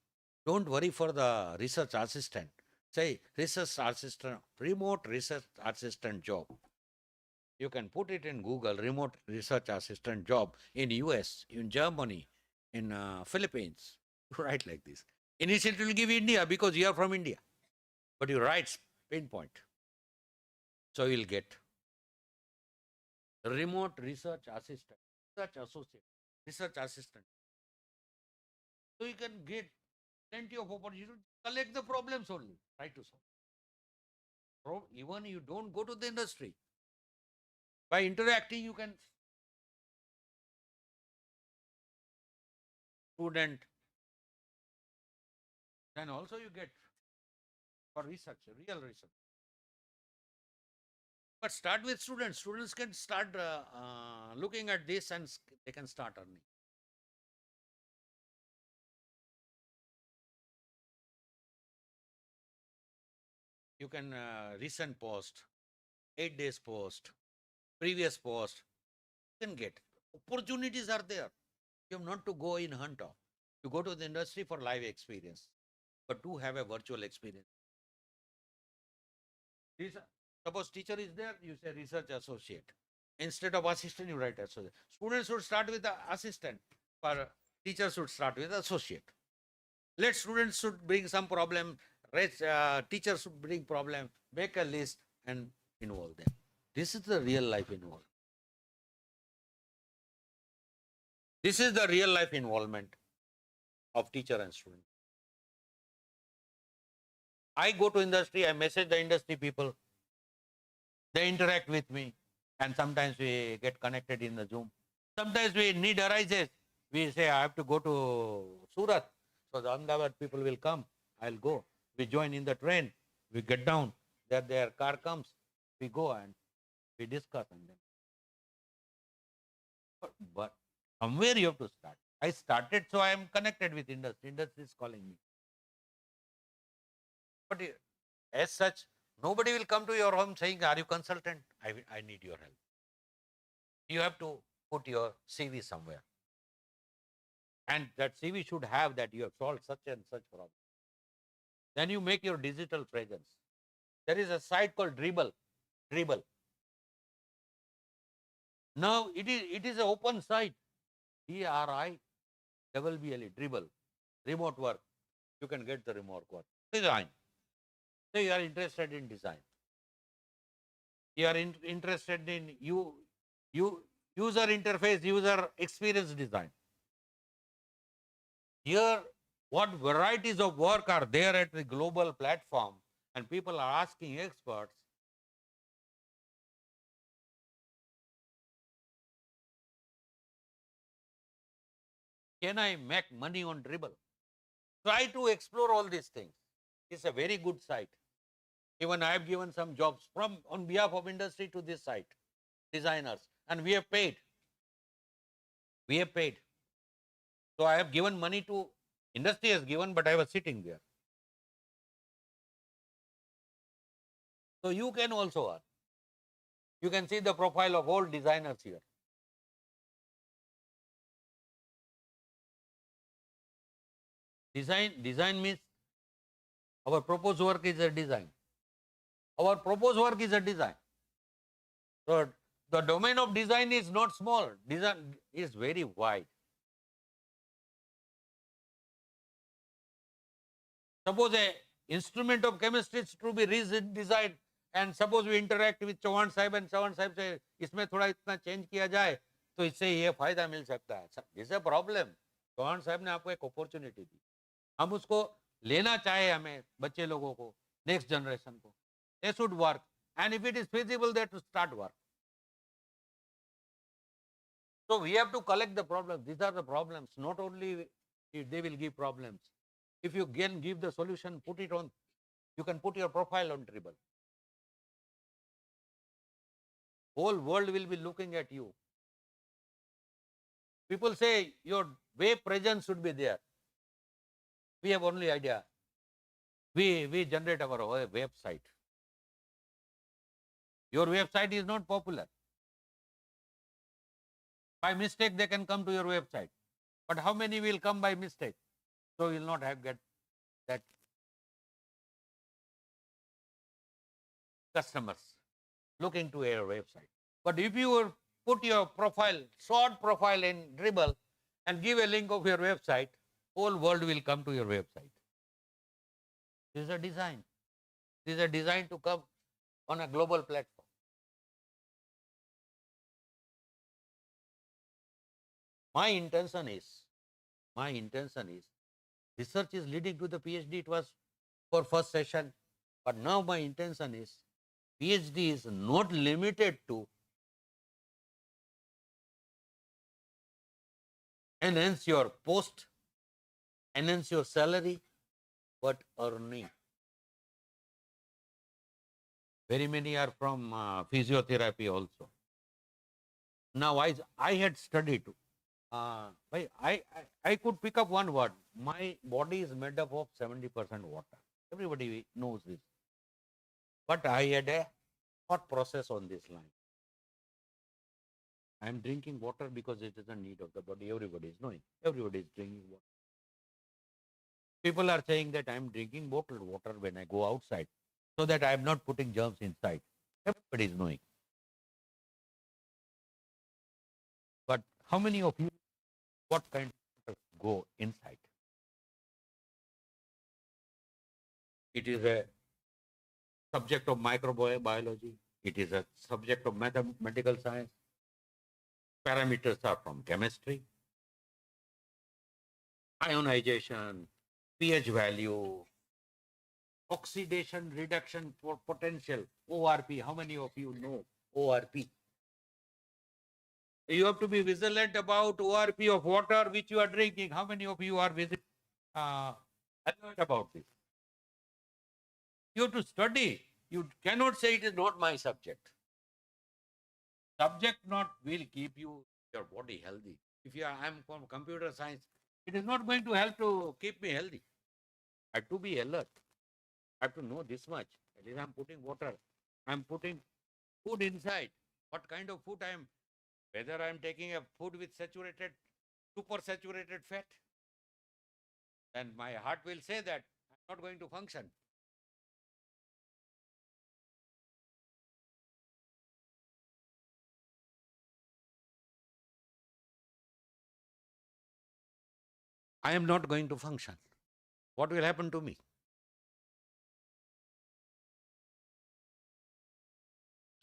don't worry for the research assistant. Say research assistant, remote research assistant job. You can put it in Google, remote research assistant job in US, in Germany, in Philippines. Write like this. Initially it will give India because you are from India. But you write pinpoint. So you'll get remote research assistant, research associate, research assistant. So you can get plenty of opportunity to collect the problems only, try to solve. Even you don't go to the industry. By interacting, you can student. Then also you get for research, real research. But start with students. Students can start looking at this and they can start earning. You can recent post, 8 days post, previous post, you can get. Opportunities are there. You have not to go in hunt of. You go to the industry for live experience, but do have a virtual experience. Suppose teacher is there, you say research associate. Instead of assistant, you write associate. Students should start with the assistant. For teachers should start with associate. Let students should bring some problem. Teachers should bring problem. Make a list and involve them. This is the real life involvement. This is the real life involvement of teacher and student. I go to industry, I message the industry people. They interact with me, and sometimes we get connected in the Zoom. Sometimes we need arises. We say, I have to go to Surat. So the Ahmedabad people will come. I'll go. We join in the train. We get down. Their car comes. We go and we discuss. And then. But somewhere you have to start. I started, so I am connected with industry. Industry is calling me. But as such, nobody will come to your home saying, are you consultant? I need your help. You have to put your CV somewhere. And that CV should have that you have solved such and such problem. Then you make your digital presence. There is a site called Dribble. Now it is an open site. DRIBBLE, Dribble. Remote work. You can get the remote work. Design. So you are interested in design. You are interested in user interface, user experience design. Here, what varieties of work are there at the global platform, and people are asking experts. Can I make money on Dribble? Try to explore all these things. It's a very good site. Even I have given some jobs on behalf of industry to this site, designers, and we have paid. So I have given money to, industry has given, but I was sitting there. So you can also earn. You can see the profile of all designers here. Design means our proposed work is a design. Our proposed work is a design. So the domain of design is not small. Design is very wide. Suppose a instrument of chemistry is to be redesigned, and suppose we interact with Chauhan साहब and Chauhan साहब से इसमें थोड़ा इतना change किया जाए तो इससे ये फायदा मिल सकता है. This is a problem. Chauhan साहब ने आपको एक अपॉर्चुनिटी दी, हम उसको लेना चाहे, हमें बच्चे लोगों को, नेक्स्ट जनरेशन को, they should work, and if it is feasible, they have to start work. So we have to collect the problems. These are the problems. Not only they will give problems. If you can give the solution, put it on, you can put your profile on Dribble. Whole world will be looking at you. People say your web presence should be there. We have only idea. We generate our website. Your website is not popular. By mistake, they can come to your website. But how many will come by mistake? So you will not have get that customers looking to your website. But if you put your profile, short profile in Dribble and give a link of your website, whole world will come to your website. This is a design. This is a design to come on a global platform. My intention is, research is leading to the PhD. It was for first session, but now my intention is, PhD is not limited to enhance your post, enhance your salary, but earning. Very many are from physiotherapy also. Now I had studied. I could pick up one word. My body is made up of 70% water. Everybody knows this. But I had a thought process on this line. I am drinking water because it is a need of the body. Everybody is knowing. Everybody is drinking water. People are saying that I am drinking bottled water when I go outside, so that I am not putting germs inside. Everybody is knowing. But how many of you, what kind of water go inside? It is a subject of microbiology. It is a subject of mathematical science. Parameters are from chemistry. Ionization, pH value, oxidation reduction for potential, ORP. How many of you know ORP? You have to be vigilant about ORP of water which you are drinking. How many of you are alert about this? You have to study. You cannot say it is not my subject. Subject not will keep your body healthy. If I am from computer science, it is not going to help to keep me healthy. I have to be alert. I have to know this much. At least I am putting water. I am putting food inside. What kind of food I am? Whether I am taking a food with saturated, super saturated fat, then my heart will say that I'm not going to function. I am not going to function. What will happen to me?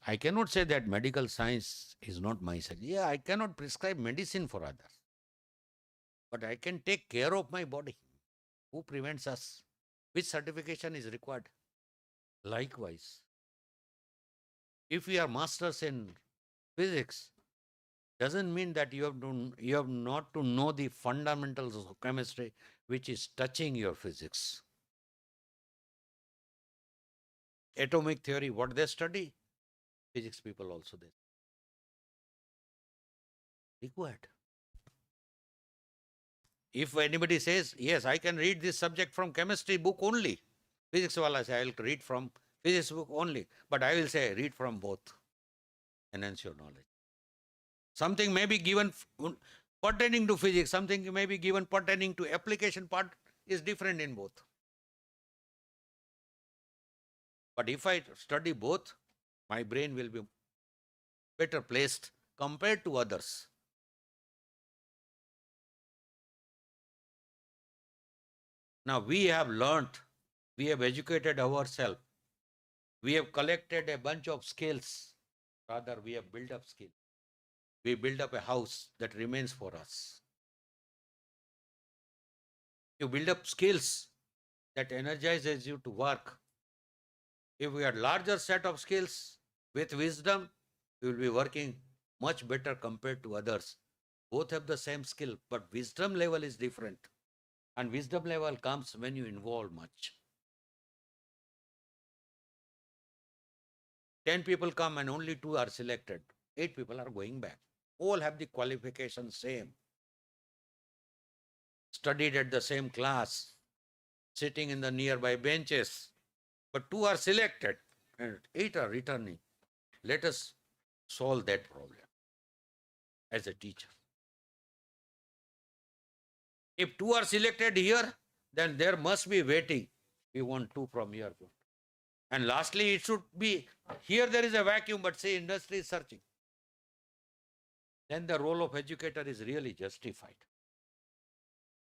I cannot say that medical science is not my subject. Yeah, I cannot prescribe medicine for others. But I can take care of my body. Who prevents us? Which certification is required? Likewise, if we are masters in physics, doesn't mean that you have not to know the fundamentals of chemistry which is touching your physics. Atomic theory, what they study, physics people also they required. If anybody says, yes, I can read this subject from chemistry book only, physics wala say, I will read from physics book only, but I will say, read from both, enhance your knowledge. Something may be given pertaining to physics, something may be given pertaining to application part is different in both. But if I study both, my brain will be better placed compared to others. Now we have learnt, we have educated ourselves, we have collected a bunch of skills, rather we have built up skills. We build up a house that remains for us. You build up skills that energizes you to work. If we have larger set of skills with wisdom, we will be working much better compared to others. Both have the same skill, but wisdom level is different. And wisdom level comes when you involve much. 10 people come and only 2 are selected. 8 people are going back. All have the qualifications same. Studied at the same class, sitting in the nearby benches. But 2 are selected and 8 are returning. Let us solve that problem as a teacher. If 2 are selected here, then there must be waiting. We want 2 from here. And lastly, it should be, here there is a vacuum, but say industry is searching. Then the role of educator is really justified.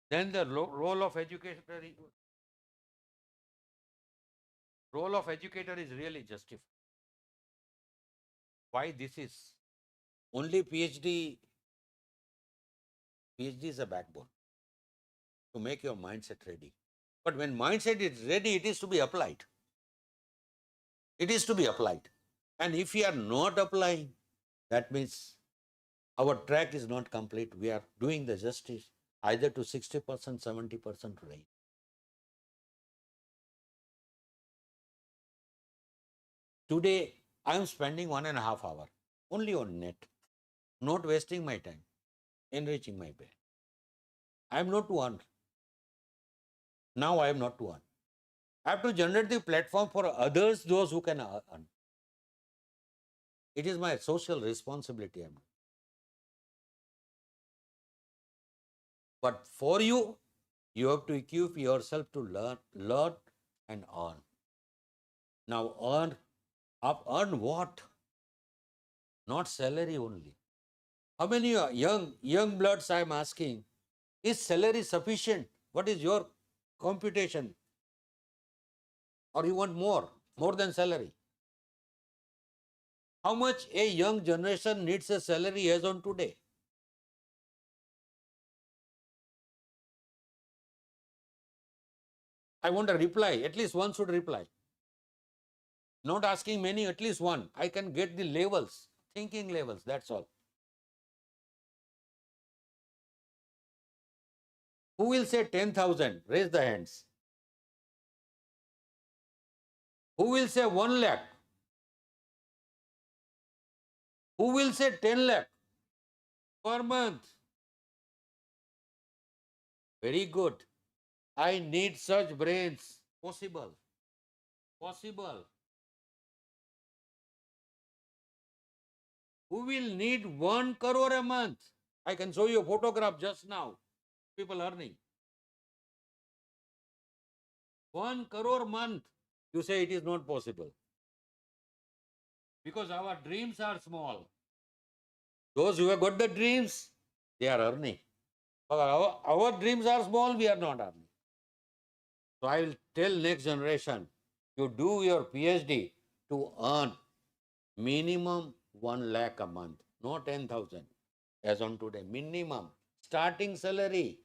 Then the role of educator is really justified. Why this is? Only PhD is a backbone to make your mindset ready. But when mindset is ready, it is to be applied. It is to be applied. And if we are not applying, that means our track is not complete. We are doing the justice either to 60%, 70% range. Today, I am spending 1.5 hours only on net, not wasting my time, enriching my brain. I am not one. Now I am not one. I have to generate the platform for others, those who can earn. It is my social responsibility. But for you, you have to equip yourself to learn and earn. Now earn what? Not salary only. How many young bloods I am asking, is salary sufficient? What is your computation? Or you want more than salary? How much a young generation needs a salary as on today? I want a reply. At least one should reply. Not asking many, at least one. I can get the levels, thinking levels, that's all. Who will say 10,000? Raise the hands. Who will say 1 lakh? Who will say 10 lakh per month? Very good. I need such brains. Possible. Possible. Who will need 1 crore a month? I can show you a photograph just now. People earning 1 crore month. You say it is not possible. Because our dreams are small. Those who have got the dreams, they are earning. But our dreams are small, we are not earning. So I will tell next generation, you do your PhD to earn minimum 1 lakh a month, not 10,000 as on today. Minimum starting salary.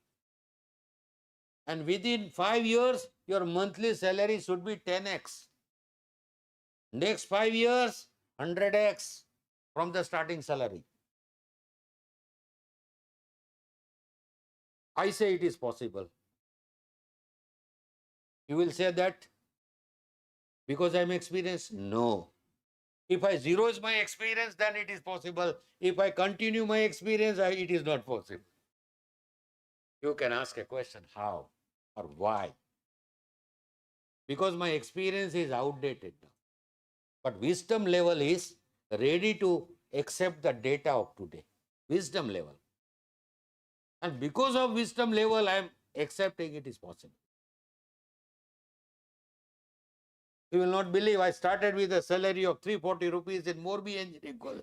And within 5 years, your monthly salary should be 10x. Next 5 years, 100x from the starting salary. I say it is possible. You will say that because I am experienced? No. If I zero is my experience, then it is possible. If I continue my experience, it is not possible. You can ask a question, how or why? Because my experience is outdated now. But wisdom level is ready to accept the data of today. Wisdom level. And because of wisdom level, I am accepting it is possible. You will not believe I started with a salary of 340 rupees in Morbi Engineering College.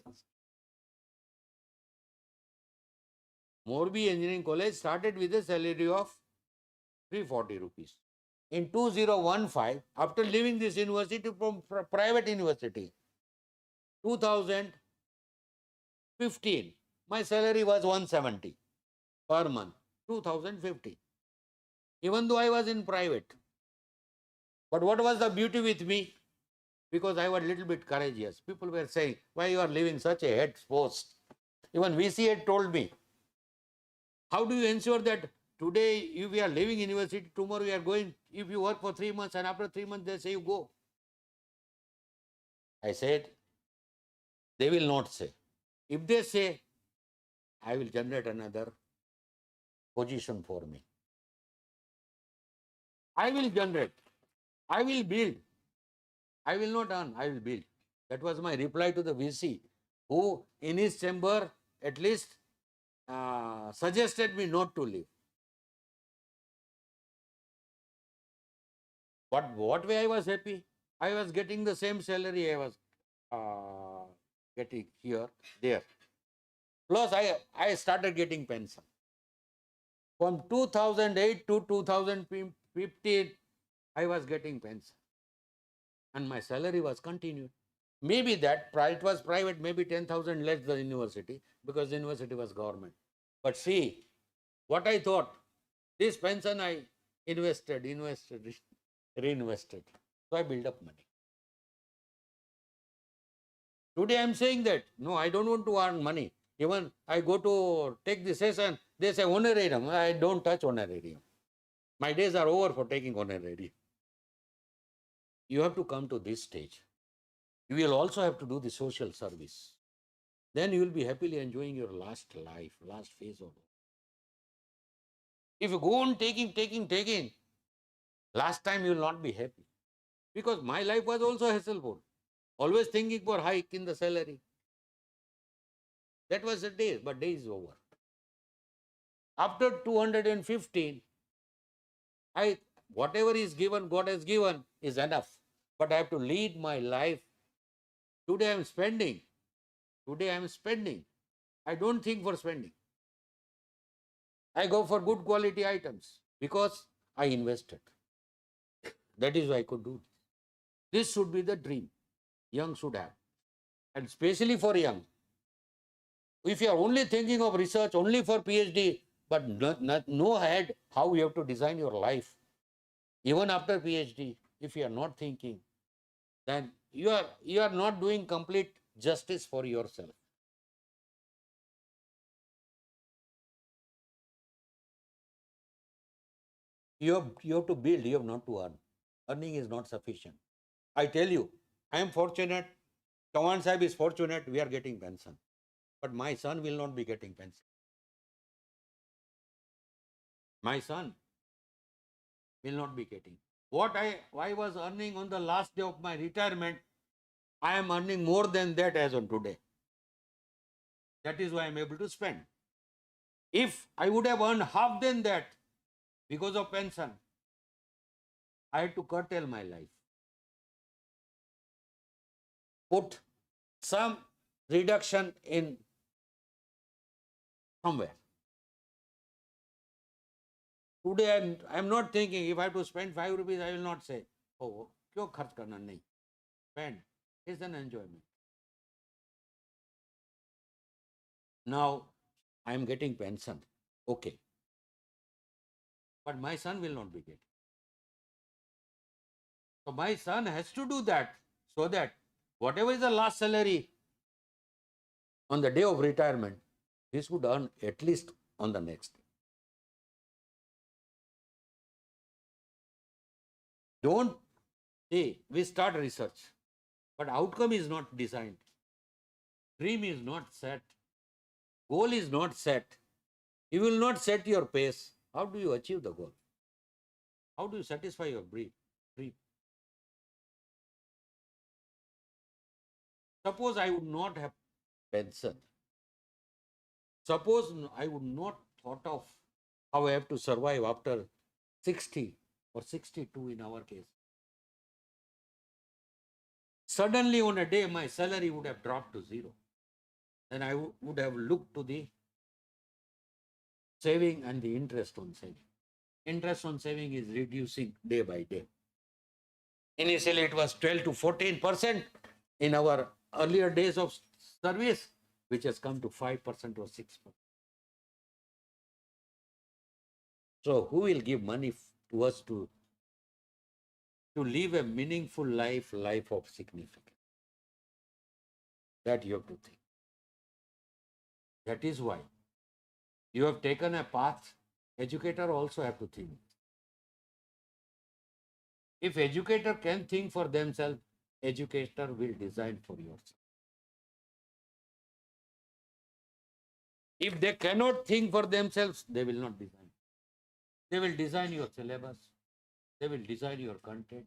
Morbi Engineering College started with a salary of 340 rupees. In 2015, after leaving this university from private university, 2015, my salary was 170 per month, 2015. Even though I was in private. But what was the beauty with me? Because I was a little bit courageous. People were saying, why you are leaving such a head post? Even VC had told me, how do you ensure that today if we are leaving university, tomorrow we are going, if you work for 3 months and after 3 months they say you go. I said, they will not say. If they say, I will generate another position for me. I will generate. I will build. I will not earn, I will build. That was my reply to the VC, who in his chamber at least suggested me not to leave. But what way I was happy? I was getting the same salary I was getting here, there. Plus I started getting pension. From 2008 to 2015, I was getting pension. And my salary was continued. Maybe that, it was private, maybe 10,000 less the university, because the university was government. But see, what I thought, this pension I invested, reinvested. So I built up money. Today I am saying that, no, I don't want to earn money. Even I go to take the session, they say honorarium. I don't touch honorarium. My days are over for taking honorarium. You have to come to this stage. You will also have to do the social service. Then you will be happily enjoying your last life, last phase of it. If you go on taking, last time you will not be happy. Because my life was also hassleful. Always thinking for hike in the salary. That was the day, but day is over. After 215, whatever is given, God has given, is enough. But I have to lead my life. Today I am spending. I don't think for spending. I go for good quality items because I invested. That is why I could do this. This should be the dream young should have. And especially for young. If you are only thinking of research, only for PhD, but no ahead how you have to design your life, even after PhD, if you are not thinking, then you are not doing complete justice for yourself. You have to build, you have not to earn. Earning is not sufficient. I tell you, I am fortunate, Chavan Sahib is fortunate, we are getting pension. But my son will not be getting pension. My son will not be getting. What I was earning on the last day of my retirement, I am earning more than that as on today. That is why I am able to spend. If I would have earned half than that because of pension, I had to curtail my life. Put some reduction in somewhere. Today I am not thinking if I have to spend 5 rupees, I will not say, oh, क्यों खर्च करना नहीं. Spend. It's an enjoyment. Now I am getting pension. Okay. But my son will not be getting. So my son has to do that so that whatever is the last salary on the day of retirement, he should earn at least on the next day. Don't say we start research, but outcome is not designed. Dream is not set. Goal is not set. You will not set your pace. How do you achieve the goal? How do you satisfy your dream? Suppose I would not have pension. Suppose I would not thought of how I have to survive after 60 or 62 in our case. Suddenly on a day my salary would have dropped to zero. Then I would have looked to the saving and the interest on saving. Interest on saving is reducing day by day. Initially it was 12 to 14% in our earlier days of service, which has come to 5% or 6%. So who will give money to us to live a meaningful life of significance? That you have to think. That is why you have taken a path. Educator also have to think. If educator can think for themselves, educator will design for yourself. If they cannot think for themselves, they will not design. They will design your syllabus. They will design your content.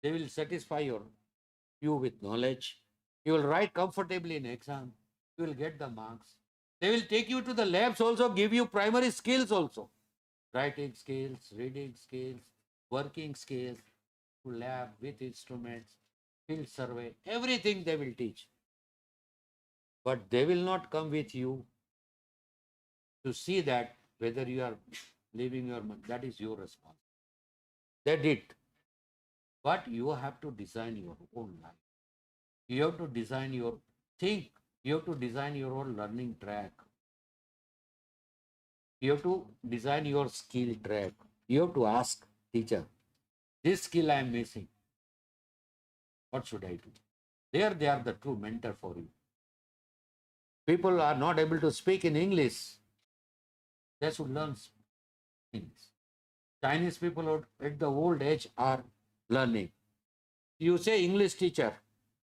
They will satisfy you with knowledge. You will write comfortably in exam. You will get the marks. They will take you to the labs also, give you primary skills also. Writing skills, reading skills, working skills, to lab with instruments, field survey, everything they will teach. But they will not come with you to see that whether you are living your money. That is your responsibility. They did. But you have to design your own life. You have to design your think. You have to design your own learning track. You have to design your skill track. You have to ask teacher, this skill I am missing. What should I do? There they are the true mentor for you. People are not able to speak in English. They should learn English. Chinese people at the old age are learning. You say English teacher,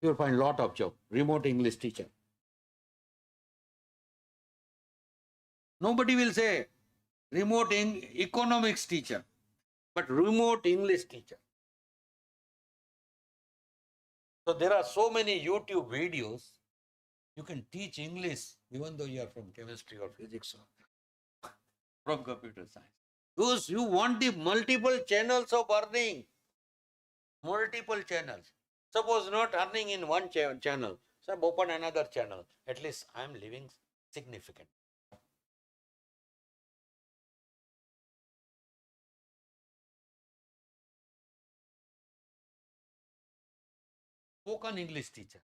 You'll find lot of job. Remote English teacher. Nobody will say remote economics teacher, but remote English teacher. So there are so many YouTube videos. You can teach English even though you are from chemistry or physics or from computer science. Those you want the multiple channels of earning. Multiple channels. Suppose not earning in one channel. So open another channel. At least I am living significant. Spoken English teacher.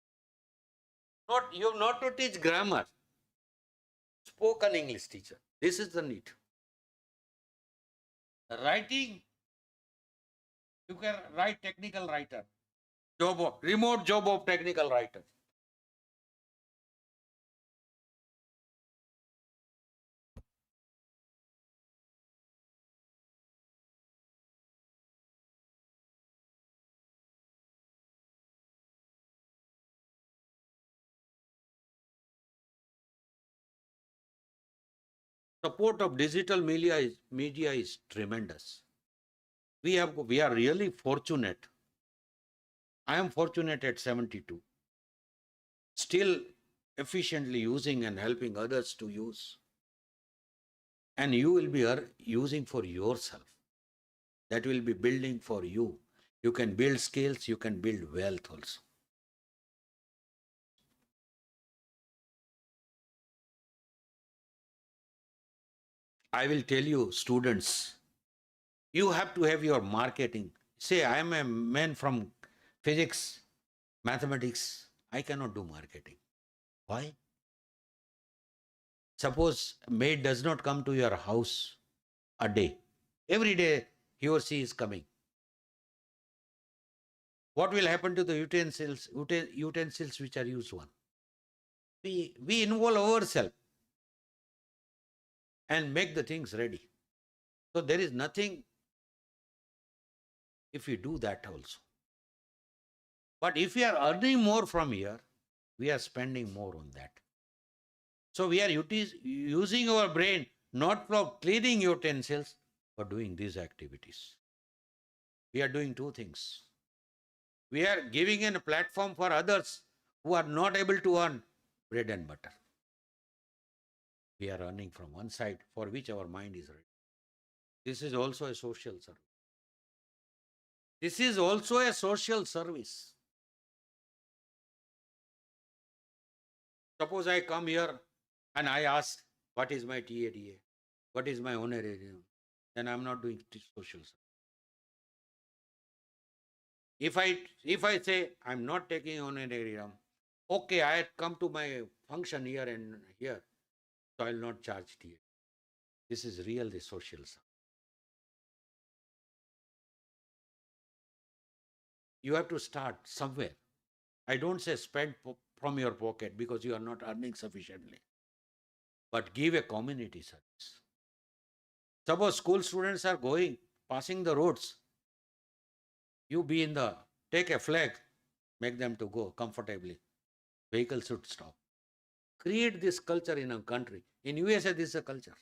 You have not to teach grammar. Spoken English teacher. This is the need. Writing, you can write technical writer. Remote job of technical writer. Support of digital media is tremendous. We are really fortunate. I am fortunate at 72. Still efficiently using and helping others to use. And you will be using for yourself. That will be building for you. You can build skills, you can build wealth also. I will tell you, students, you have to have your marketing. Say, I am a man from physics, mathematics. I cannot do marketing. Why? Suppose maid does not come to your house a day. Every day he or she is coming. What will happen to the utensils which are used one? We involve ourselves and make the things ready. So there is nothing if we do that also. But if we are earning more from here, we are spending more on that. So we are using our brain not for cleaning utensils, but doing these activities. We are doing two things. We are giving a platform for others who are not able to earn bread and butter. We are earning from one side for which our mind is ready. This is also a social service. This is also a social service. Suppose I come here and I ask, what is my TADA? What is my honorarium? Then I am not doing social service. If I say I am not taking honorarium, okay, I had come to my function here and here, so I will not charge TADA. This is really social service. You have to start somewhere. I don't say spend from your pocket because you are not earning sufficiently, but give a community service. Suppose school students are passing the roads. You take a flag, make them to go comfortably. Vehicles should stop. Create this culture in a country. In USA, this is a culture.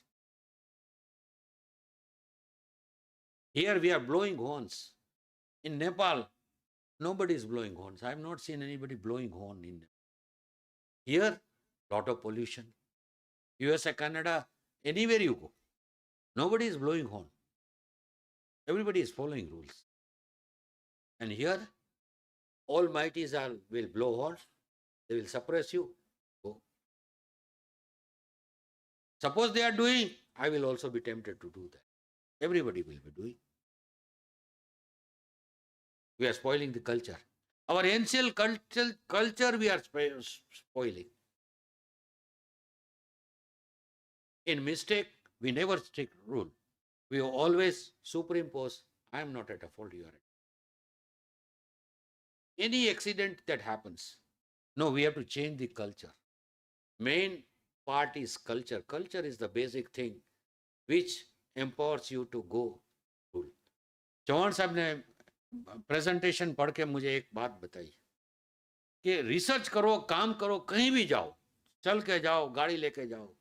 Here we are blowing horns. In Nepal, nobody is blowing horns. I have not seen anybody blowing horn in Nepal. Here, lot of pollution. USA, Canada, anywhere you go, nobody is blowing horn. Everybody is following rules. And here, almighties will blow horns. They will suppress you. Go. Suppose they are doing, I will also be tempted to do that. Everybody will be doing. We are spoiling the culture. Our ancient culture we are spoiling. In mistake, we never stick rule. We always superimpose, I am not at a fault, you are at. Any accident that happens, no, we have to change the culture. Main part is culture. Culture is the basic thing which empowers you to go rule. Chauhan साहब ने presentation पढ़ के मुझे एक बात बताई. कि research करो, काम करो, कहीं भी जाओ, चल के जाओ, गाड़ी लेके जाओ,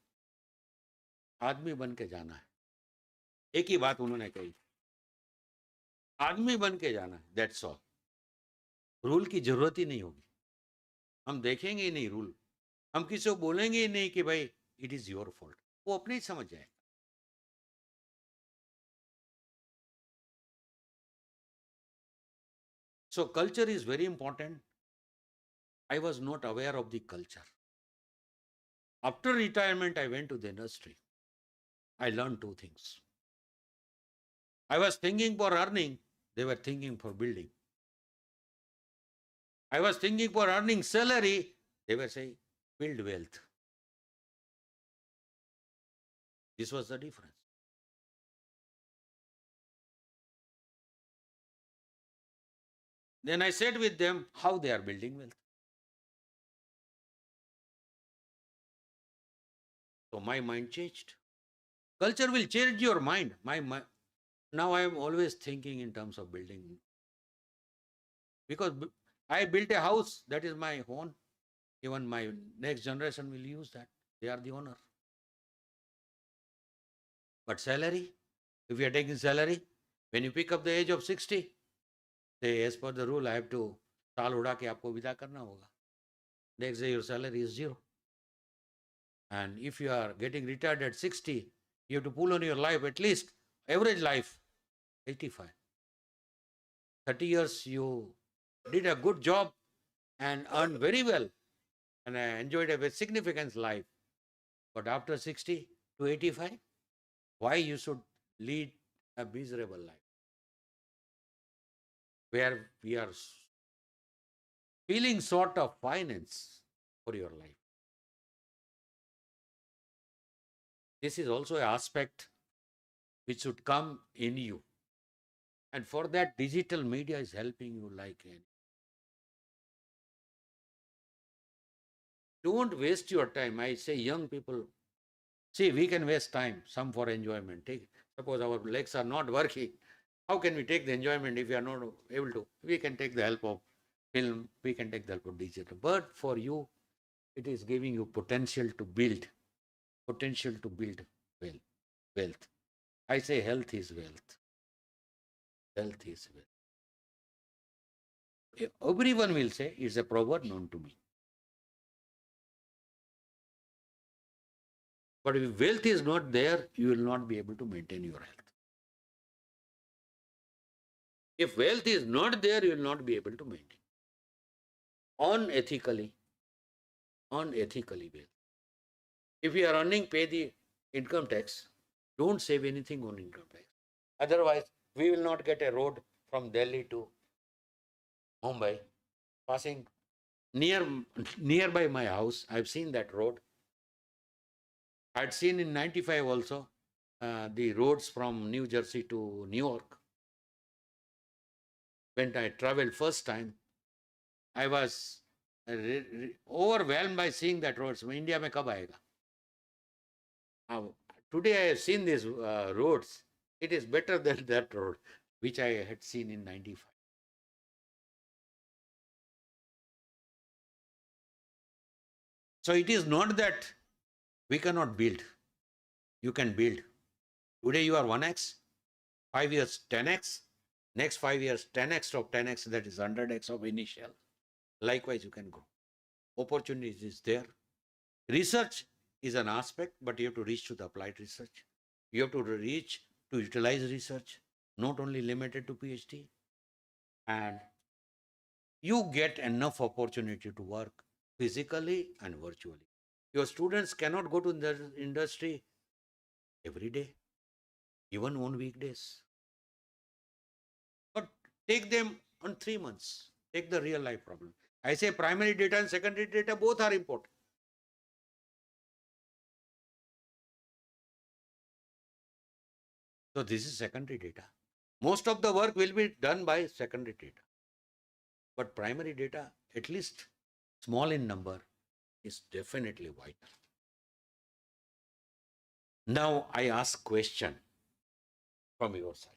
आदमी बन के जाना है। एक ही बात उन्होंने कही, आदमी बन के जाना है, दैट्स ऑल। रूल की जरूरत ही नहीं होगी, हम देखेंगे ही नहीं रूल, हम किसी को बोलेंगे ही नहीं कि भाई इट इज योर फॉल्ट, वो अपने ही समझ जाएगा। So culture is very important. I was not aware of the culture. After retirement, I went to the industry. I learned two things. I was thinking for earning, they were thinking for building. I was thinking for earning salary, they were saying build wealth. This was the difference. Then I said with them how they are building wealth. So my mind changed. Culture will change your mind. Now I am always thinking in terms of building. Because I built a house, that is my own. Even my next generation will use that. They are the owner. But salary, if you are taking salary, when you pick up the age of 60, say as per the rule, I have to साल उड़ा के आपको विदा करना होगा. Next day your salary is 0. And if you are getting retired at 60, you have to pull on your life at least, average life, 85. 30 years you did a good job and earned very well and enjoyed a very significant life. But after 60 to 85, why you should lead a miserable life? Where we are feeling short of finance for your life. This is also an aspect which should come in you. And for that, digital media is helping you like anything. Don't waste your time. I say young people, see, we can waste time, some for enjoyment. Suppose our legs are not working. How can we take the enjoyment if we are not able to? We can take the help of film, we can take the help of digital. But for you, it is giving you potential to build wealth. I say health is wealth. Health is wealth. Everyone will say it's a proverb known to me. But if wealth is not there, you will not be able to maintain your health. If wealth is not there, you will not be able to maintain. Unethically wealth. If you are earning, pay the income tax. Don't save anything on income tax. Otherwise, we will not get a road from Delhi to Mumbai passing nearby my house. I've seen that road. I'd seen in 95 also the roads from New Jersey to New York. When I traveled first time, I was overwhelmed by seeing that roads. India mein kab aayega? Today I have seen these roads. It is better than that road which I had seen in 95. So it is not that we cannot build. You can build. Today you are 1x, 5 years 10x, next 5 years 10x of 10x, that is 100x of initial. Likewise, you can grow. Opportunity is there. Research is an aspect, but you have to reach to the applied research. You have to reach to utilize research, not only limited to PhD. And you get enough opportunity to work physically and virtually. Your students cannot go to the industry every day, even on weekdays. But take them on 3 months. Take the real life problem. I say primary data and secondary data both are important. So this is secondary data. Most of the work will be done by secondary data. But primary data, at least small in number, is definitely vital. Now I ask question from your side.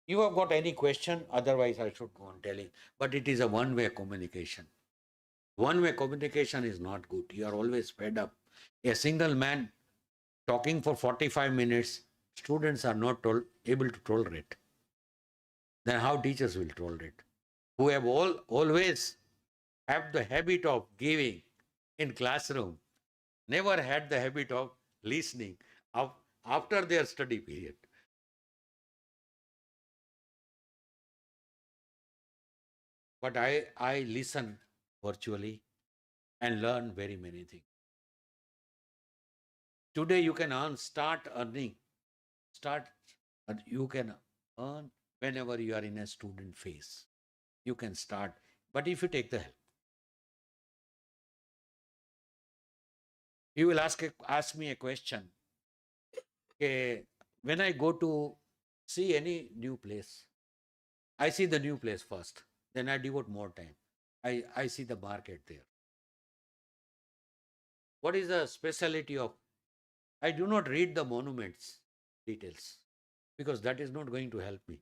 You have got any question? Otherwise I should go on telling. But it is a one-way communication. One-way communication is not good. You are always fed up. A single man talking for 45 minutes, students are not able to tolerate. Then how teachers will tolerate? Who have always have the habit of giving in classroom, never had the habit of listening after their study period. But I listen virtually and learn very many things. Today you can start earning, you can earn whenever you are in a student phase. You can start, but if you take the help. You will ask me a question. Okay, when I go to see any new place, I see the new place first. Then I devote more time. I see the market there. What is the speciality of? I do not read the monuments details because that is not going to help me.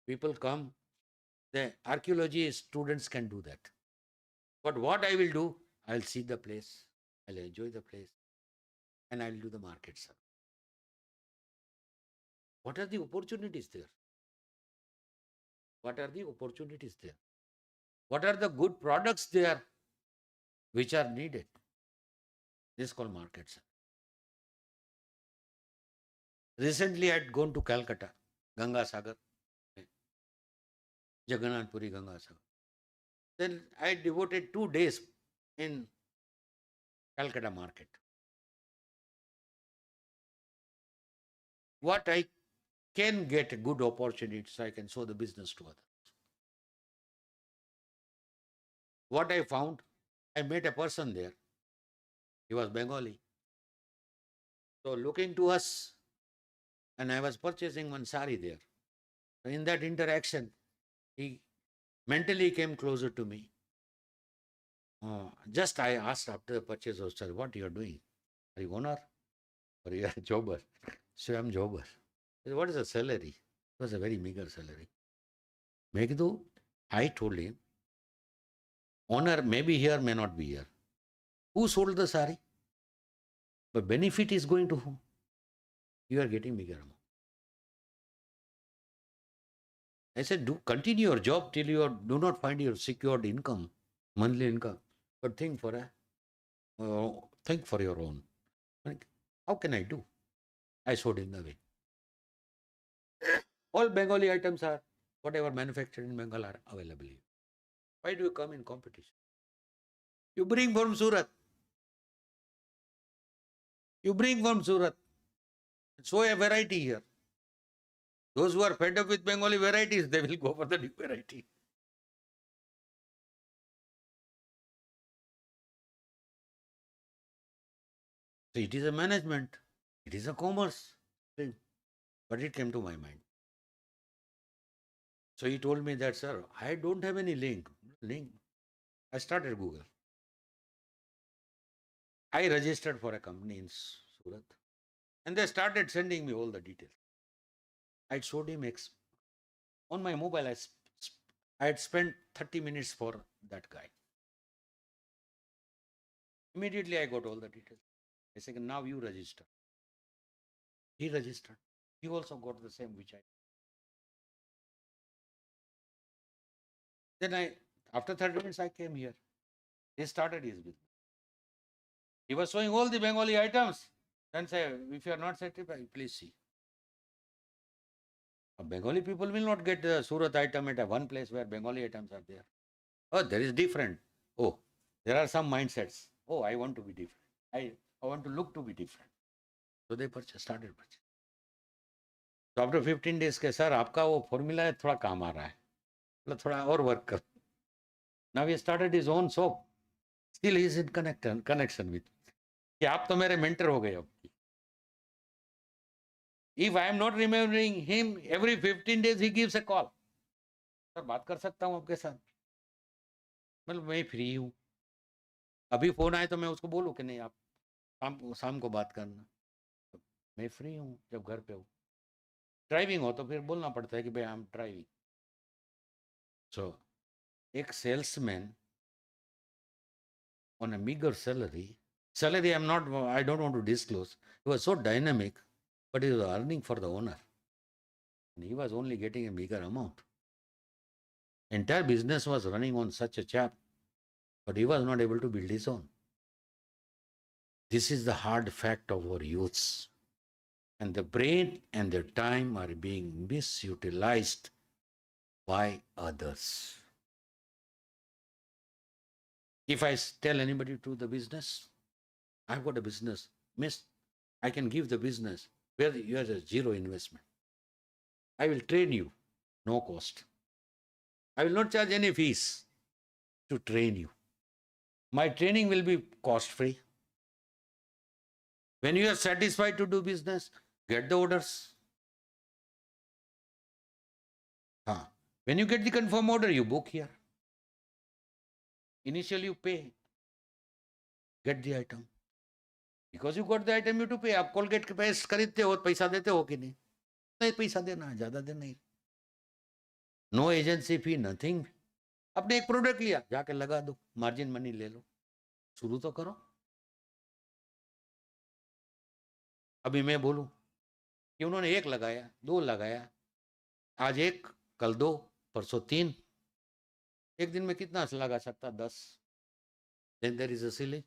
People come, the archaeology students can do that. But what I will do, I'll see the place, I'll enjoy the place, and I'll do the market survey. What are the opportunities there? What are the opportunities there? What are the good products there which are needed? This is called market survey. Recently, I had gone to Calcutta, Ganga Sagar, Jagannath Puri Ganga Sagar. Then I devoted 2 days in Calcutta market. What I can get a good opportunity so I can show the business to others. What I found, I met a person there. He was Bengali. So looking to us, and I was purchasing one sari there. So in that interaction, he mentally came closer to me. Just I asked after the purchase of sari, what you are doing? Are you owner or you are a jobber? So I'm jobber. He said, what is the salary? It was a very meager salary. I told him, owner may be here, may not be here. Who sold the sari? But benefit is going to whom? You are getting bigger amount. I said, continue your job till you do not find your secured income, monthly income. But think for your own. How can I do? I showed him the way. All Bengali items are whatever manufactured in Bengal are available here. Why do you come in competition? You bring from Surat. You bring from Surat. Show a variety here. Those who are fed up with Bengali varieties, they will go for the new variety. So it is a management. It is a commerce thing. But it came to my mind. So he told me that, sir, I don't have any link. I started Google. I registered for a company in Surat. And they started sending me all the details. I showed him on my mobile. I had spent 30 minutes for that guy. Immediately I got all the details. I said, now you register. He registered. He also got the same which I. Then after 30 minutes, I came here. He started his business. He was showing all the Bengali items. Then say, if you are not satisfied, please see. Bengali people will not get the Surat item at one place where Bengali items are there. Oh, there is different. Oh, there are some mindsets. Oh, I want to be different. I want to look to be different. So they started purchase. So after 15 days, के sir आपका वो formula है थोड़ा काम आ रहा है, मतलब थोड़ा और work कर. Now he started his own shop. Still he is in connection with. कि आप तो मेरे mentor हो गए अब. If I am not remembering him, every 15 days he gives a call. Sir बात कर सकता हूँ आपके साथ? मतलब मैं फ्री हूँ. अभी फोन आए तो मैं उसको बोलूँ कि नहीं आप शाम को बात करना. मैं फ्री हूँ जब घर पे हूँ. ड्राइविंग हो तो फिर बोलना पड़ता है कि भाई आई एम ड्राइविंग. सो एक salesman on a meager salary, I don't want to disclose, he was so dynamic, but he was earning for the owner. And he was only getting a meager amount. Entire business was running on such a chap, but he was not able to build his own. This is the hard fact of our youths. And the brain and the time are being misutilized by others. If I tell anybody to the business, I've got a business, miss, I can give the business where you have a zero investment. I will train you, no cost. I will not charge any fees to train you. My training will be cost free. When you are satisfied to do business, get the orders. When you get the confirm order, you book here. Initially you pay, get the item. Because you got the item, you to pay. आप Colgate के paste खरीदते हो, पैसा देते हो कि नहीं? नहीं, पैसा देना है, ज्यादा देना नहीं. नो एजेंसी फी, नथिंग. आपने एक प्रोडक्ट लिया, जाके लगा दो, मार्जिन मनी ले लो, शुरू तो करो. अभी मैं बोलूं कि उन्होंने एक लगाया, दो लगाया, आज एक, कल दो, परसों तीन, एक दिन में कितना लगा सकता? 10. Then there is a ceiling.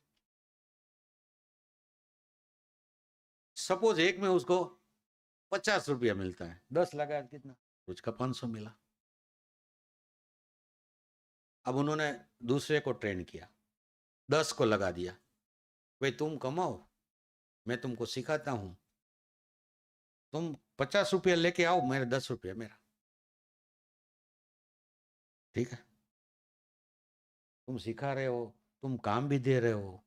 Suppose एक में उसको 50 रुपया मिलता है, 10 लगाया कितना? रोज का 500 मिला. अब उन्होंने दूसरे को ट्रेन किया, 10 को लगा दिया, भाई तुम कमाओ, मैं तुमको सिखाता हूं, तुम 50 रुपया लेके आओ, मेरे 10 रुपया मेरा. ठीक है, तुम सिखा रहे हो, तुम काम भी दे रहे हो,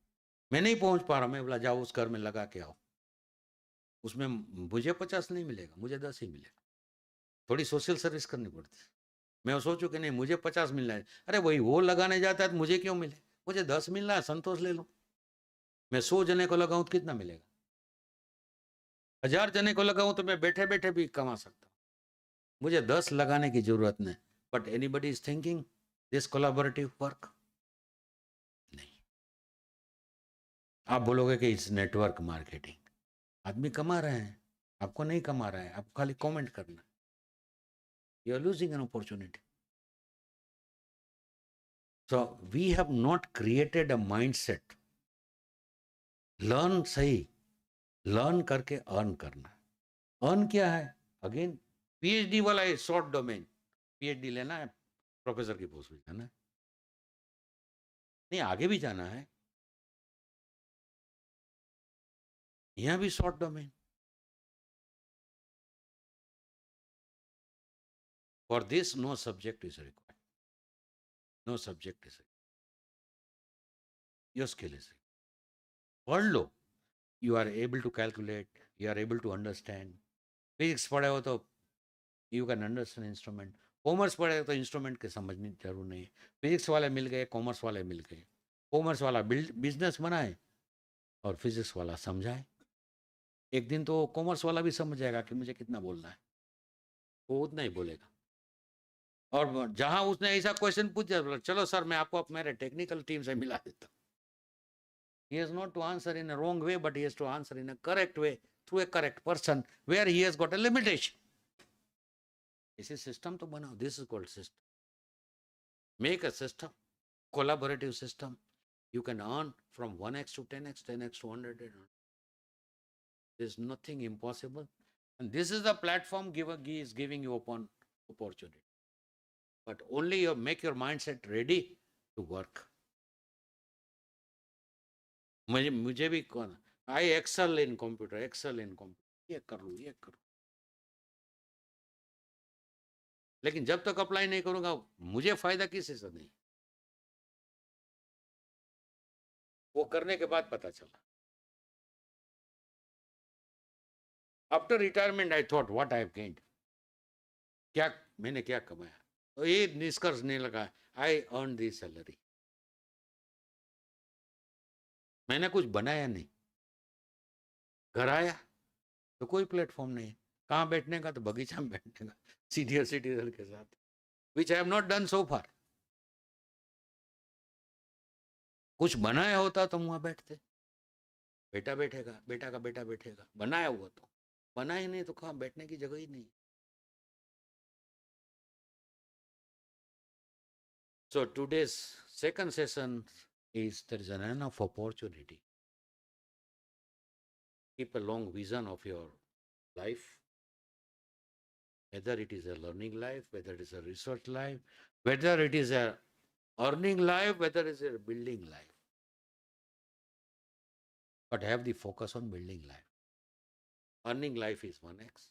मैं नहीं पहुंच पा रहा, मैं बोला जाओ उस घर में लगा के आओ, उसमें मुझे 50 नहीं मिलेगा, मुझे 10 ही मिलेगा. थोड़ी सोशल सर्विस करनी पड़ती है. मैं सोचूं कि नहीं मुझे 50 मिलना है, अरे वही वो लगाने जाता है तो मुझे क्यों मिले, मुझे 10 मिलना है, संतोष ले लो. मैं 100 जने को लगाऊं तो कितना मिलेगा? 1000 जने को लगाऊं तो मैं बैठे बैठे भी कमा सकता हूं. मुझे 10 लगाने की जरूरत नहीं. But anybody is thinking this collaborative work? नहीं. आप बोलोगे कि इट्स नेटवर्क मार्केटिंग. आदमी कमा रहे हैं, आपको नहीं कमा रहा है, आपको खाली कमेंट करना है. You are losing an opportunity. So we have not created a mindset. Learn सही, learn करके earn करना. Earn क्या है? Again, PhD वाला है शॉर्ट डोमेन. PhD लेना है, प्रोफेसर की पोस्ट में जाना है, नहीं आगे भी जाना है, यहां भी short domain. For this, no subject is required. No subject is required. Your skill is required. पढ़ लो. You are able to calculate. You are able to understand. Physics पढ़े हो तो you can understand instrument. Commerce पढ़े हो तो instrument के समझने की जरूर नहीं है. फिजिक्स वाले मिल गए, कॉमर्स वाले मिल गए. कॉमर्स वाला बिजनेस बनाए और फिजिक्स वाला समझाए. एक दिन तो कॉमर्स वाला भी समझ जाएगा कि मुझे कितना बोलना है, वो उतना ही बोलेगा. और जहां उसने ऐसा क्वेश्चन पूछ दिया, चलो सर मैं आपको मेरे टेक्निकल टीम से मिला देता हूं. He has not to answer in a wrong way, but he has to answer in a correct way through a correct person where he has got a limitation. इसी system तो बनाओ. This is called system. Make a system, collaborative system. You can earn from 1x to 10x, 10x to 100. There is nothing impossible, and this is the platform is giving you upon opportunity. But only you make your mindset ready to work. मुझे भी कौन, I excel in computer, ये कर लूँ, ये करूँ. लेकिन जब तक अप्लाई नहीं करूंगा मुझे फायदा किसी से नहीं. वो करने के बाद पता चला. After retirement I thought what I have gained, क्या मैंने क्या कमाया. तो ये निष्कर्ष नहीं लगा, आई अर्न दी सैलरी. मैंने कुछ बनाया नहीं. घर आया तो कोई प्लेटफॉर्म नहीं. कहाँ बैठने का? तो बगीचा में बैठने का, सीनियर सिटीजन के साथ, which I have not done so far. कुछ बनाया होता तो वहां बैठते, बेटा बैठेगा, बेटा का बेटा बैठेगा, बनाया हुआ तो, बनाए नहीं तो कहाँ बैठने की जगह ही नहीं. So today's second session is there is an enough opportunity. Keep a long vision of your life, whether it is a learning life, whether it is a research life, whether it is a earning life, whether it is a building life. But have the focus on building life. Earning life is 1x.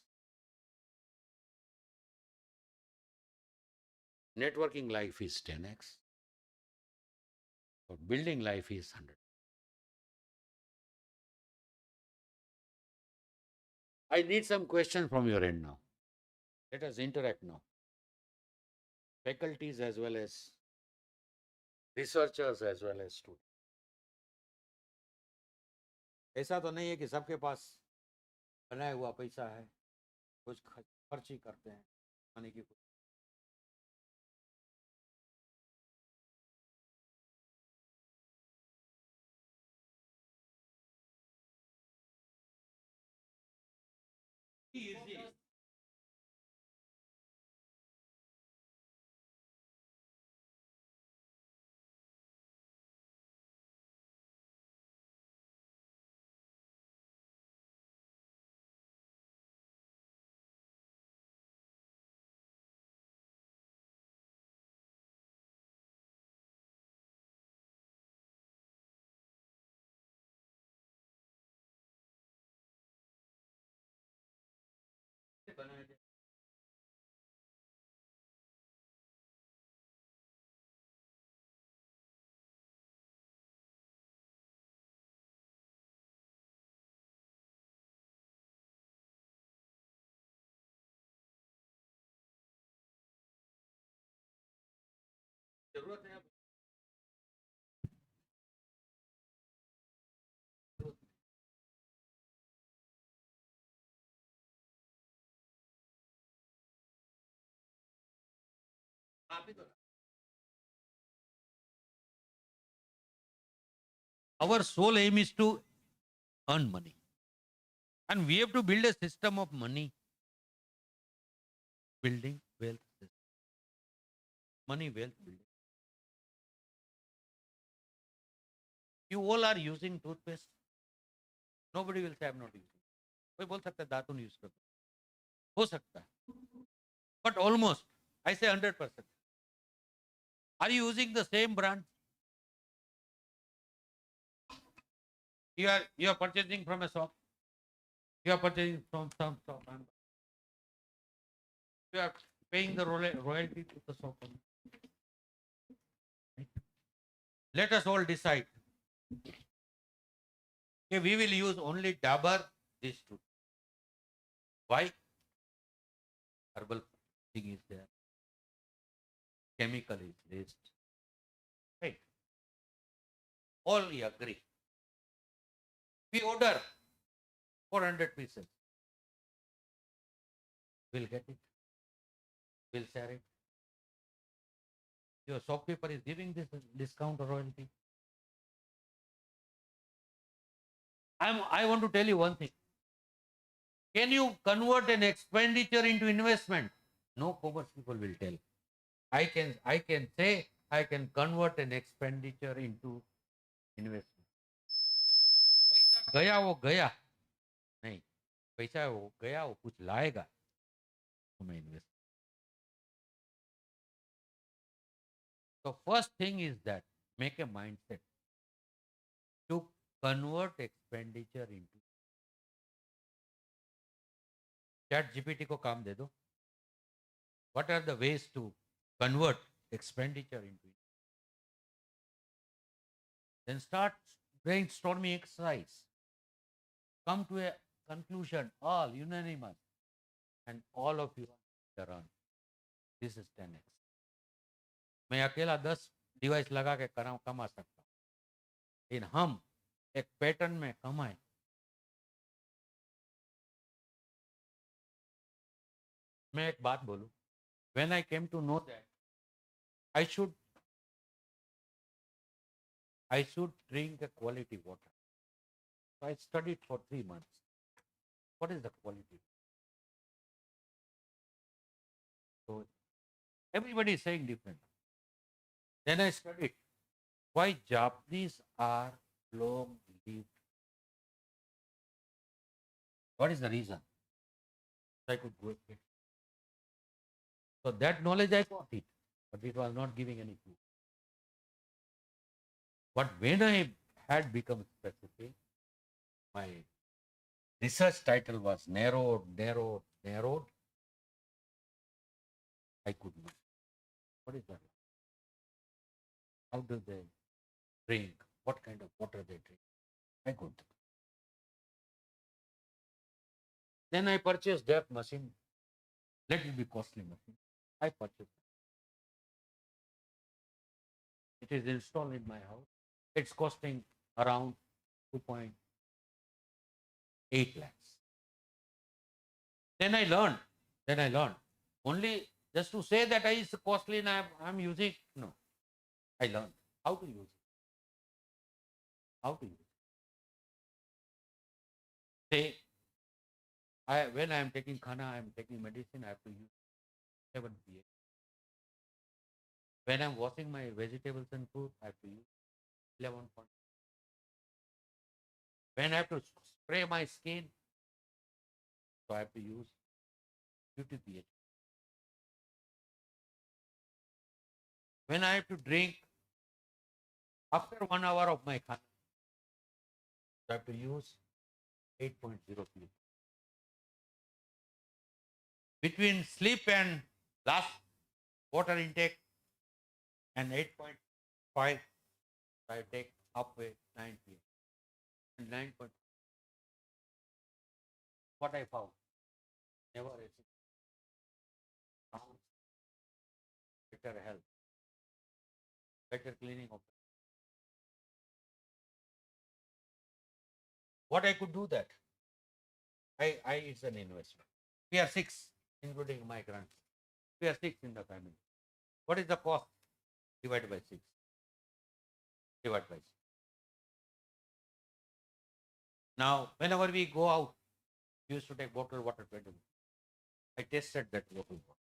Networking life is 10x. But building life is 100. I need some questions from your end now. Let us interact now. Faculties as well as researchers as well as students. ऐसा तो नहीं है कि सबके पास बनाया हुआ पैसा है, कुछ खर्च ही करते हैं, खाने की कुछ. जरूरत है. Our sole aim is to earn money. And we have to build a system of money. Building wealth system. Money wealth building. You all are using toothpaste. Nobody will say I'm not using. कोई बोल सकता है दातुन use करता, हो सकता है, but almost, I say 100%. Are you using the same brand? You are purchasing from a shop. You are purchasing from some shop. You are paying the royalty to the shop. Let us all decide. Okay, we will use only Dabur, these two. Why? Herbal thing is there. Chemical is less. Right. All we agree. We order 400 pieces. We'll get it. We'll share it. Your shopkeeper is giving this discount or royalty. I want to tell you one thing. Can you convert an expenditure into investment? No commerce people will tell. I can say I can convert an expenditure into investment. पैसा गया वो गया नहीं, पैसा वो गया वो कुछ लाएगा तो मैं invest. So first thing is that make a mindset to convert expenditure into. Chat GPT को काम दे दो. What are the ways to convert expenditure into? Then start brainstorming exercise. Come to a conclusion, all unanimous, and all of you are on. This is 10x. मैं अकेला 10 device लगा के कमा सकता हूँ, लेकिन हम एक पैटर्न में कमाएं. मैं एक बात बोलूं. When I came to know that I should I should drink a quality water. So I studied for 3 months. What is the quality? So everybody is saying different. Then I studied why Japanese are long-lived. What is the reason? I could go it. So that knowledge I got it, but it was not giving any clue. But when I had become specific, my research title was narrowed. I could not. What is that? How do they drink? What kind of water they drink? I could. Then I purchased that machine. Let it be costly machine. I purchased it. It is installed in my house. It's costing around 2.8 lakhs. Then I learned. Only just to say that is costly and I'm using, no. I learned how to use it. How to use it. Say, when I am taking khana, I am taking medicine, I have to use 7 pH. When I am washing my vegetables and fruit, I have to use 11. When I have to spray my skin, so I have to use 50 pH. When I have to drink after 1 hour of my khana, I have to use 8.0 pH. Between sleep and last water intake and 8.5, I take halfway 9 pH. And 9. What I found? Never acid. Better health. Better cleaning of. What I could do that? It's an investment. We are 6, including my grandson. We are 6 in the family. What is the cost? Divided by 6. Divided by 6. Now, whenever we go out, we used to take bottled water. I tasted that bottled water.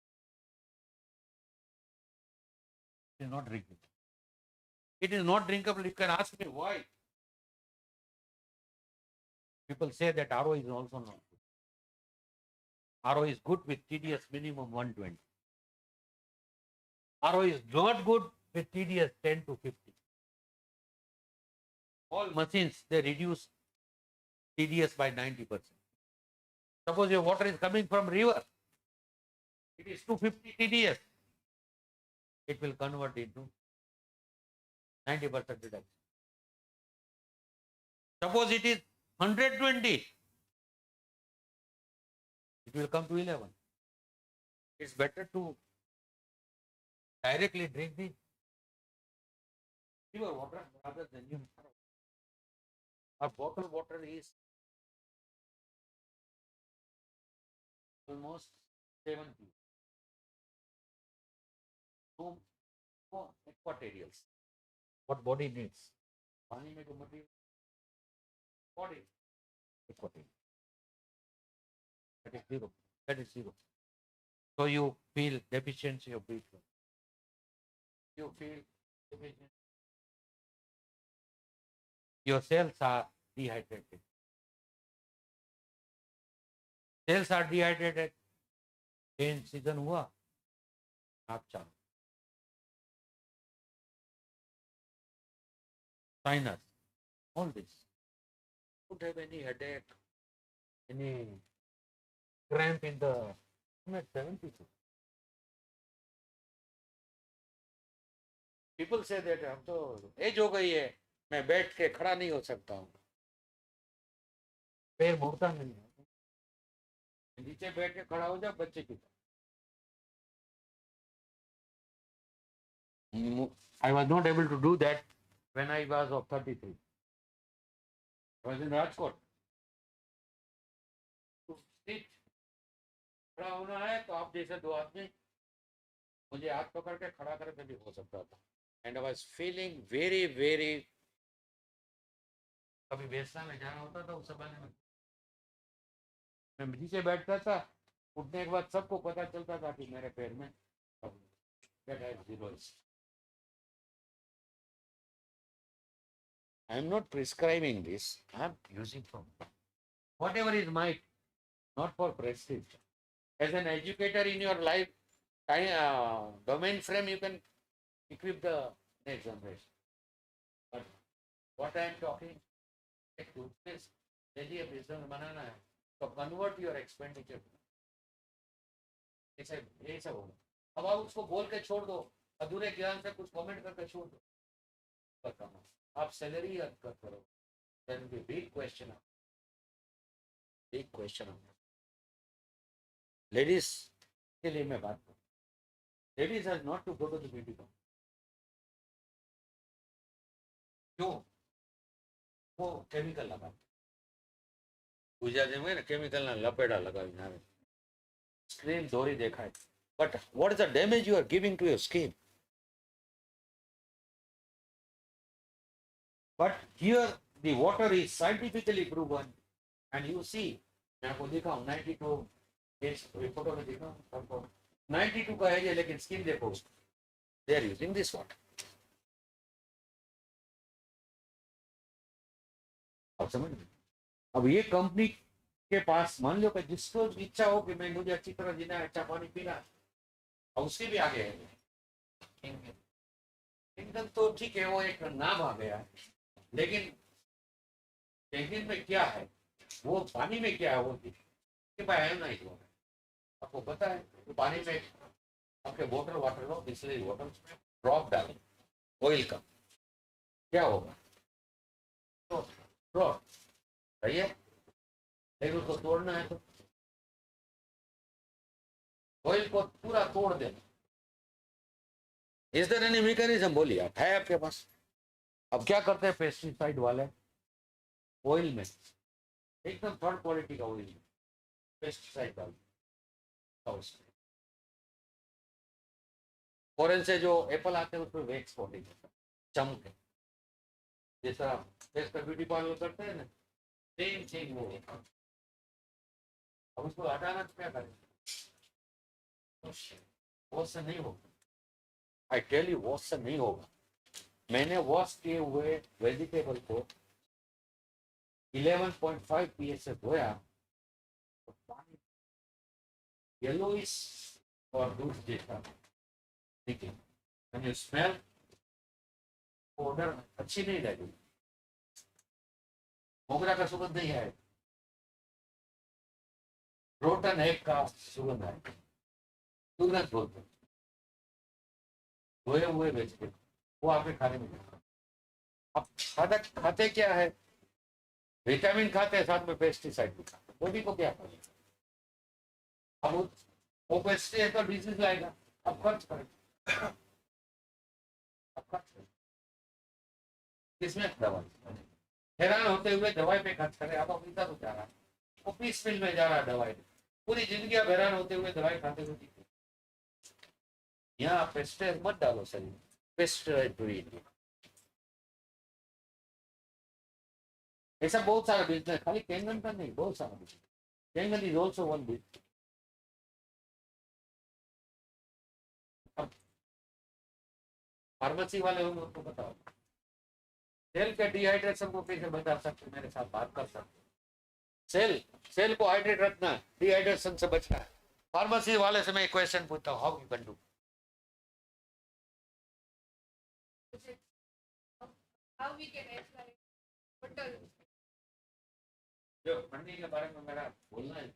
It is not drinkable. It is not drinkable. You can ask me why. People say that RO is also not good. RO is good with TDS minimum 120. RO is not good with TDS 10 to 50. All machines, they reduce TDS by 90%. Suppose your water is coming from river, it is 250 TDS. It will convert into 90% reduction. Suppose it is 120, it will come to 11. It's better to directly drink the river water rather than you. Our bottled water is almost 70. No aquaterials. What body needs? Body aquaterial. That is zero. That is zero. So you feel deficiency of B12. You feel deficiency. Your cells are dehydrated. Cells are dehydrated. Change season हुआ. आप चालू. Sinus. All this. Don't have any headache, any cramp in the. I'm at 72. People say that अब तो as हो गई है, मैं बैठ के खड़ा नहीं हो सकता हूँ, पैर मुड़ता नहीं है, नीचे बैठ के खड़ा हो जा बच्चे की तरह. I was not able to do that when I was of 33. I was in Rajkot. To sit, खड़ा होना है तो आप जैसे 2 आदमी मुझे हाथ पकड़ के खड़ा करके भी हो सकता था. And I was feeling very, very कभी बेसना में जाना होता था उस जमाने में, मैं नीचे बैठता था, उठने के बाद सबको पता चलता था कि मेरे पैर में I am not prescribing this. I am using from whatever is might, not for prestige. As an educator in your life, domain frame, you can equip the next generation. But what I am talking, एक toothpaste, यदि ये business बनाना है, तो convert your expenditure. ऐसे यही सब होगा. अब आप उसको बोल के छोड़ दो, अधूरे ज्ञान से कुछ कमेंट करके छोड़ दो. बताना, आप सैलरी याद करो. Then the big question. Big question. Ladies के लिए मैं बात करूँ. Ladies has not to go to the beauty parlor. क्यों? वो केमिकल लगा. गुजराती में ना केमिकल ना लपेटा लगावी ना. Screen दोरी देखा है. But what is the damage you are giving to your skin? But here the water is scientifically proven, and you see, मैं आपको दिखाऊं 92 इस फोटो में दिखाऊं आपको 92 का है ये, लेकिन स्किन देखो, they are using this water. आप समझ रहे? अब ये कंपनी के पास मान लो कि जिसको इच्छा हो कि मैं मुझे अच्छी तरह जीना है, अच्छा पानी पीना है, और उसके भी आगे है इनकम तो ठीक है, वो एक नाम आ गया है, लेकिन टेक्निक में क्या है, वो पानी में क्या है, वो के पास है ना, आपको पता है. तो पानी में आपके वाटर लो, बिस्लरी वाटर में ड्रॉप डालो ऑयल का, क्या होगा? तो ड्रॉप सही है, लेकिन उसको तोड़ना है तो ऑयल को पूरा तोड़ देना. इस तरह ने मैकेनिज्म बोलिए आप है आपके पास. अब क्या करते हैं पेस्टिसाइड वाले, ऑयल में एकदम थर्ड क्वालिटी का ऑयल में पेस्टिसाइड डालते. फॉरेन से जो एप्पल आते हैं उसमें वैक्स कोटिंग चमके, जिस तरह फेस पर ब्यूटी पार्लर करते हैं ना, सेम थिंग वो. अब उसको हटाना तो क्या करें? वॉश से नहीं होगा. आई टेल यू, वॉश से नहीं होगा. मैंने वॉश किए हुए वेजिटेबल को 11.5 pH से धोया, तो पानी येलोइश और दूध जैसा, ठीक है. When you smell, ऑर्डर अच्छी नहीं लगी, मोगरा का सुगंध नहीं है, रोटन एग का सुगंध है, सुगंध बोलते धोए हुए वेजिटेबल, वो आपके खाने में. अब खाते क्या है? विटामिन खाते हैं, साथ में पेस्टिसाइड भी खाते हैं. बॉडी को क्या करें? अब वो पेस्टिसाइड तो डिजीज लाएगा. अब खर्च करें, किसमें दवा? हैरान होते हुए दवाई पे खर्च करें. अब अपनी तरफ जा रहा है, वो पीस मिल में जा रहा है दवाई. पूरी जिंदगी आप हैरान होते हुए दवाई खाते हुए. यहाँ पेस्टिसाइड मत डालो शरीर, पेस्टिसाइड फ्री. ऐसा बहुत सारा बिजनेस, खाली कैंगन का नहीं, बहुत सारा business. Kangen is also one business. Pharmacy वाले होंगे उनको बताओ, सेल के डिहाइड्रेशन को कैसे बचा सकते, मेरे साथ बात कर सकते. सेल को हाइड्रेट रखना है, डिहाइड्रेशन से बचना है. फार्मेसी वाले से मैं एक क्वेश्चन पूछता हूँ, how you can do? How we can apply total. जो फंडिंग के बारे में मेरा बोलना है,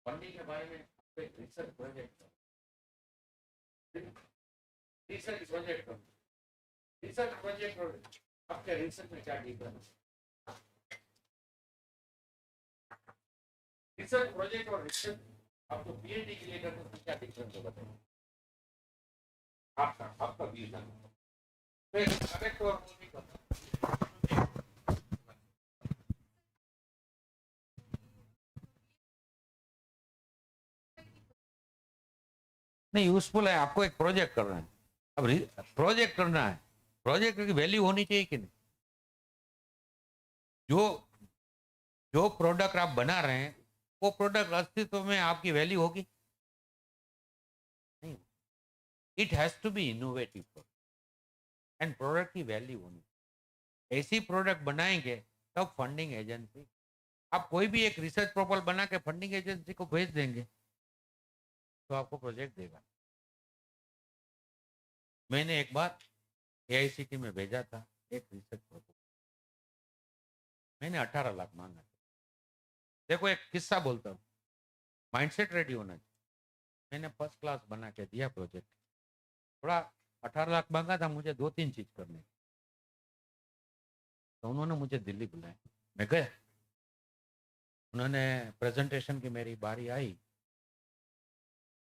फंडिंग के बारे में रिसर्च प्रोजेक्ट आपके रिसर्च में क्या डिफरेंस? रिसर्च प्रोजेक्ट और रिसर्च आपको पीएचडी के लिए करने में क्या डिफरेंस है बताइए. आपका व्यू जानो. करेक्ट और वो नहीं करता. नहीं यूजफुल है. आपको एक प्रोजेक्ट करना है. अब प्रोजेक्ट करना है, प्रोजेक्ट की वैल्यू होनी चाहिए कि नहीं? जो जो प्रोडक्ट आप बना रहे हैं वो प्रोडक्ट अस्तित्व में आपकी वैल्यू होगी नहीं। It has to be innovative and product की वैल्यू होनी। ऐसी प्रोडक्ट बनाएंगे तब फंडिंग एजेंसी, आप कोई भी एक रिसर्च प्रपोजल बना के फंडिंग एजेंसी को भेज देंगे तो आपको प्रोजेक्ट देगा। मैंने एक बार एआईसीटी में भेजा था एक रिसर्च प्रपोजल, मैंने 18 लाख मांगा था। देखो एक किस्सा बोलता हूँ, माइंडसेट रेडी होना चाहिए। मैंने फर्स्ट क्लास बना के दिया प्रोजेक्ट, थोड़ा 18 लाख मांगा था मुझे 2-3 चीज करने, तो उन्होंने मुझे दिल्ली बुलाया, मैं गया, उन्होंने प्रेजेंटेशन की मेरी बारी आई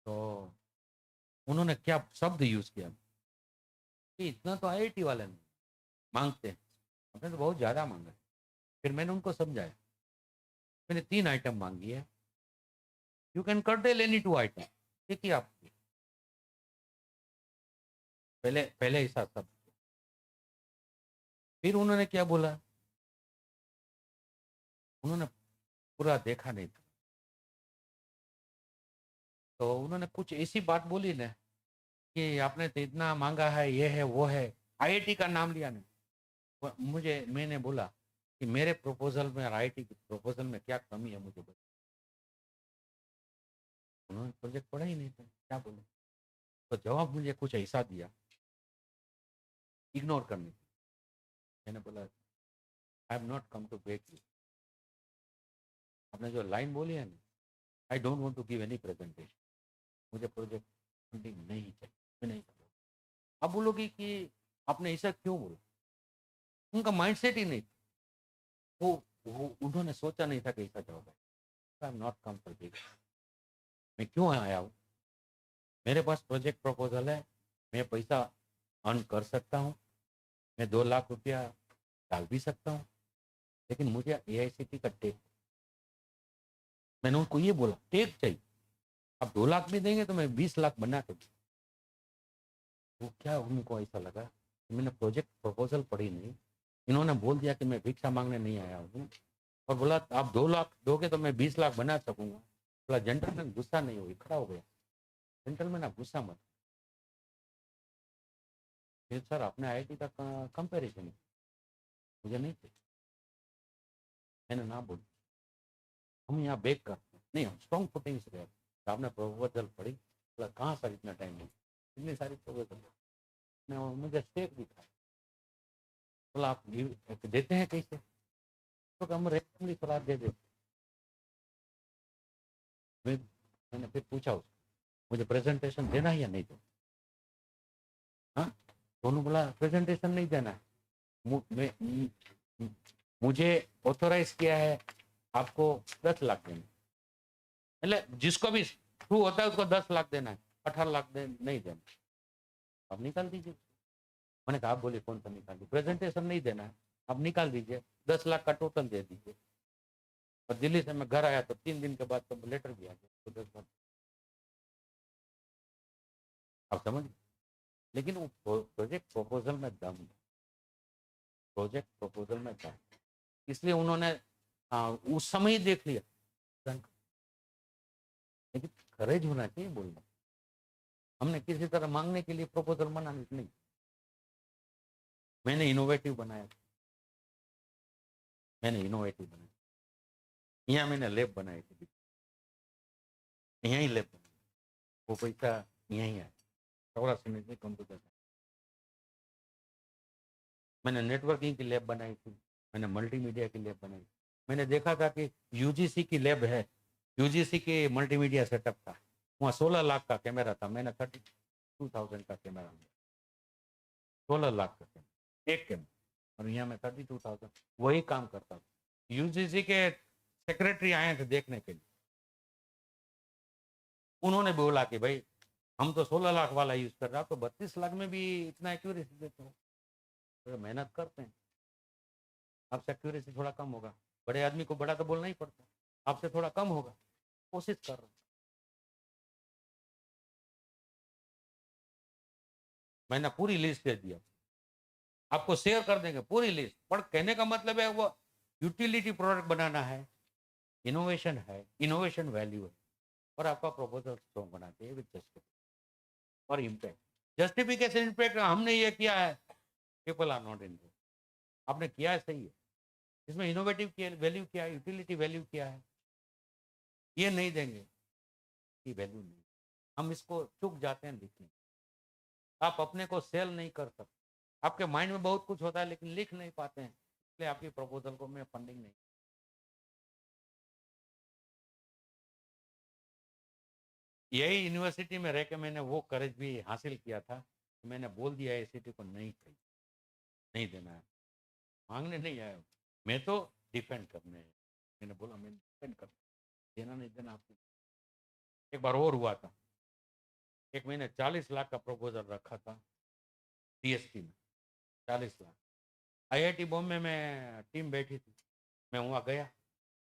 तो उन्होंने क्या शब्द यूज किया कि इतना तो आईआईटी वाले नहीं मांगते हैं, हमने तो बहुत ज्यादा मांगा। फिर मैंने उनको समझाया, मैंने 3 आइटम मांगी है, you can cartel any 2 item, ठीक है आप पहले हिसाब सब। फिर उन्होंने क्या बोला, उन्होंने पूरा देखा नहीं था, तो उन्होंने कुछ ऐसी बात बोली ना कि आपने तो इतना मांगा है, ये है वो है, आईआईटी का नाम लिया नहीं। मैंने बोला कि मेरे प्रपोजल में और आईआईटी के प्रपोजल में क्या कमी है मुझे बताओ। उन्होंने प्रोजेक्ट पढ़ा ही नहीं था, क्या बोले, तो जवाब मुझे कुछ ऐसा दिया इग्नोर करने की। मैंने बोला I am not come to beg you, आपने जो लाइन बोली है ना, I don't want to give any presentation, मुझे प्रोजेक्ट फंडिंग नहीं चाहिए, मैं नहीं करूँगा। अब बोलोगी कि आपने ऐसा क्यों बोला, उनका माइंडसेट ही नहीं था, वो उन्होंने सोचा नहीं था कि ऐसा जवाब है। I am not come to beg, मैं क्यों आया हूँ, मेरे पास प्रोजेक्ट प्रपोजल है, मैं पैसा अर्न कर सकता हूँ, मैं 2 लाख रुपया डाल भी सकता हूँ, लेकिन मुझे एआईसीटी का टेक, मैंने उनको ये बोला टेक चाहिए, अब 2 लाख भी देंगे तो मैं 20 लाख बना के। वो क्या उनको ऐसा लगा कि मैंने प्रोजेक्ट प्रपोजल पढ़ी नहीं, इन्होंने बोल दिया कि मैं भिक्षा मांगने नहीं आया हूँ, और बोला आप 2 लाख दोगे तो मैं 20 लाख बना सकूंगा। बोला जेंटलमैन गुस्सा नहीं हुई, खड़ा हो गया, जेंटलमैन आप गुस्सा मत। फिर सर आपने आईआईटी का कंपैरिजन मुझे नहीं चाहिए, मैंने ना बोली, हम यहाँ बेक करते हैं नहीं, हम स्ट्रॉन्ग फुटिंग से गए। आपने प्रपोजल पढ़ी, बोला कहाँ सर इतना टाइम नहीं, इतनी सारी प्रपोजल, मुझे स्टेक भी था। बोला आप देते हैं कैसे, तो हम रेंडमली सलाह दे देते। मैंने फिर पूछा उसको मुझे प्रेजेंटेशन देना है या नहीं देना, हाँ, तो उन्होंने बोला प्रेजेंटेशन नहीं देना है, मुझे ऑथोराइज किया है आपको 10 लाख देना, मतलब जिसको भी थ्रू होता है उसको 10 लाख देना है, 18 लाख नहीं देना, आप निकाल दीजिए। मैंने कहा आप बोलिए कौन सा निकाल दीजिए, प्रेजेंटेशन नहीं देना है, आप निकाल दीजिए, 10 लाख का टोटल दे दीजिए। और दिल्ली से मैं घर आया तो 3 दिन के बाद तो लेटर भी आ गया, तो 10 लाख आप समझ। लेकिन वो प्रोजेक्ट प्रपोजल में दम, प्रोजेक्ट प्रपोजल में दम, इसलिए उन्होंने उस समय ही देख लिया। लेकिन करेज होना चाहिए बोलना, हमने किसी तरह मांगने के लिए प्रपोजल बना नहीं, मैंने इनोवेटिव बनाया, यहाँ मैंने लैब बनाई थी, यहाँ ही लैब बनाई, वो पैसा यहीं आया, चौरासी में कंप्यूटर। मैंने नेटवर्किंग की लैब बनाई थी, मैंने मल्टीमीडिया की लैब बनाई, मैंने देखा था कि यूजीसी की लैब है, यूजीसी के मल्टीमीडिया सेटअप था, वहाँ 16 लाख का कैमरा था, मैंने 32,000 का कैमरा लिया, 16 लाख का कैमरा एक कैमरा, और यहाँ में 32,000 वही काम करता था। यूजीसी के सेक्रेटरी आए थे देखने के लिए, उन्होंने बोला कि भाई हम तो 16 लाख वाला यूज कर रहा, तो 32 लाख में भी इतना एक्यूरेसी देते हो, तो मेहनत करते हैं, आपसे एक्यूरेसी थोड़ा कम होगा, बड़े आदमी को बड़ा तो बोलना ही पड़ता है, आपसे थोड़ा कम होगा, कोशिश कर रहे हैं। मैंने पूरी लिस्ट दे दिया, आपको शेयर कर देंगे पूरी लिस्ट, पर कहने का मतलब है वो यूटिलिटी प्रोडक्ट बनाना है, इनोवेशन है, इनोवेशन वैल्यू है, और आपका प्रपोजल स्ट्रॉन्ग बना चाहिए विद जस्टिफिकेशन और इम्पैक्ट. जस्टिफिकेशन इम्पैक्ट हमने ये किया है, पीपल आर नॉट इन. आपने किया है, सही है. इसमें इनोवेटिव वैल्यू क्या है, यूटिलिटी वैल्यू क्या है, ये नहीं देंगे कि वैल्यू नहीं. हम इसको चूक जाते हैं लिखने. आप अपने को सेल नहीं कर सकते. आपके माइंड में बहुत कुछ होता है लेकिन लिख नहीं पाते हैं, इसलिए आपकी प्रपोजल को मैं फंडिंग नहीं. यही यूनिवर्सिटी में रह के मैंने वो करेज भी हासिल किया था कि मैंने बोल दिया है सिटी को नहीं चाहिए, नहीं देना है. मांगने नहीं आया मैं, तो डिफेंड करने. मैंने बोला मैं डिफेंड कर, देना नहीं देना आपको. एक बार और हुआ था, एक महीने 40 लाख का प्रपोजल रखा था DST में. 40 लाख. IIT बॉम्बे में टीम बैठी थी, मैं वहाँ गया.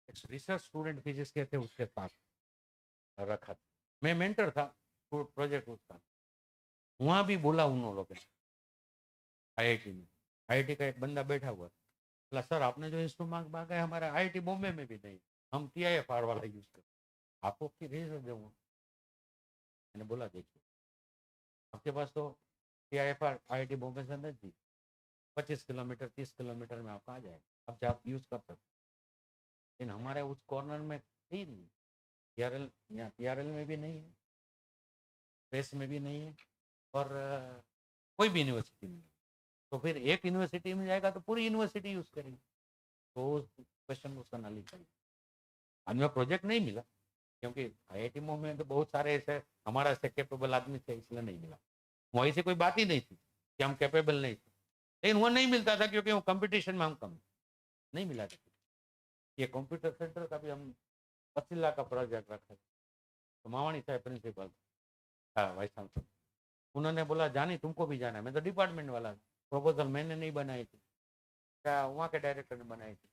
एक रिसर्च स्टूडेंट फिजिक्स के थे, उसके साथ रखा था. मैं मेंटर था प्रोजेक्ट उसका. वहाँ भी बोला उन लोगों ने IIT में. IIT का एक बंदा बैठा हुआ, बोला सर आपने जो इंस्ट्रूमेंट मांगा है हमारा IIT बॉम्बे में भी नहीं, हम TIFR वाला यूज कर, आपको की रीजन दूंगा. मैंने बोला देखिए आपके पास तो TIFR IIT बॉम्बे से नजदीक 25 किलोमीटर 30 किलोमीटर में आपका आ जाएगा, अब आप यूज कर सकते. लेकिन हमारे उस कॉर्नर में ही नहीं, TRL यहाँ TRL में भी नहीं है, प्रेस में भी नहीं है, और कोई भी यूनिवर्सिटी में. तो फिर एक यूनिवर्सिटी में जाएगा तो पूरी यूनिवर्सिटी यूज करेगी. तो क्वेश्चन उसका नॉलेज. आज में प्रोजेक्ट नहीं मिला क्योंकि IIT में तो बहुत सारे ऐसे हमारा ऐसे कैपेबल आदमी थे, इसलिए नहीं मिला. वहीं से कोई बात ही नहीं थी कि हम कैपेबल नहीं थे, लेकिन वो नहीं मिलता था क्योंकि वो कंपटीशन में हम कम नहीं मिला था. ये कंप्यूटर सेंटर का भी हम 80 लाख का प्रोजेक्ट रखा. तो मावाणी साहब प्रिंसिपल था, वाइस चांसलर. उन्होंने बोला जानी तुमको भी जाना है. मैं तो डिपार्टमेंट वाला, प्रपोजल मैंने नहीं बनाई थी, क्या वहाँ के डायरेक्टर ने बनाई थी.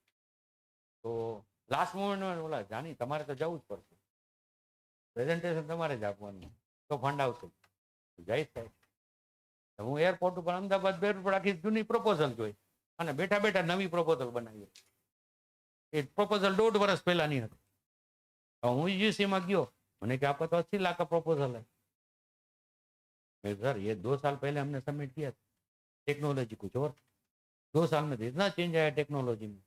तो लास्ट मोमेंट में बोला जानी તમારે તો જવું જ પડશે, પ્રેઝન્ટેશન તમારે જ આપવાનું, તો ફંડ આવશે. જઈશ સાહેબ. હું એરપોર્ટ ઉપર અમદાવાદ બેરપોર્ટ આખી જૂની પ્રપોઝલ જોઈ અને બેઠા બેઠા નવી પ્રપોઝલ બનાવી. એ પ્રપોઝલ 1.5 વર્ષ પહેલાની હતી. હું UGC માં ગયો, मैंने कहा आपका तो 80 लाख का प्रपोजल है. मैं सर ये 2 साल पहले हमने सबमिट किया, टेक्नोलॉजी कुछ और. 2 साल में तो इतना चेंज आया टेक्नोलॉजी में.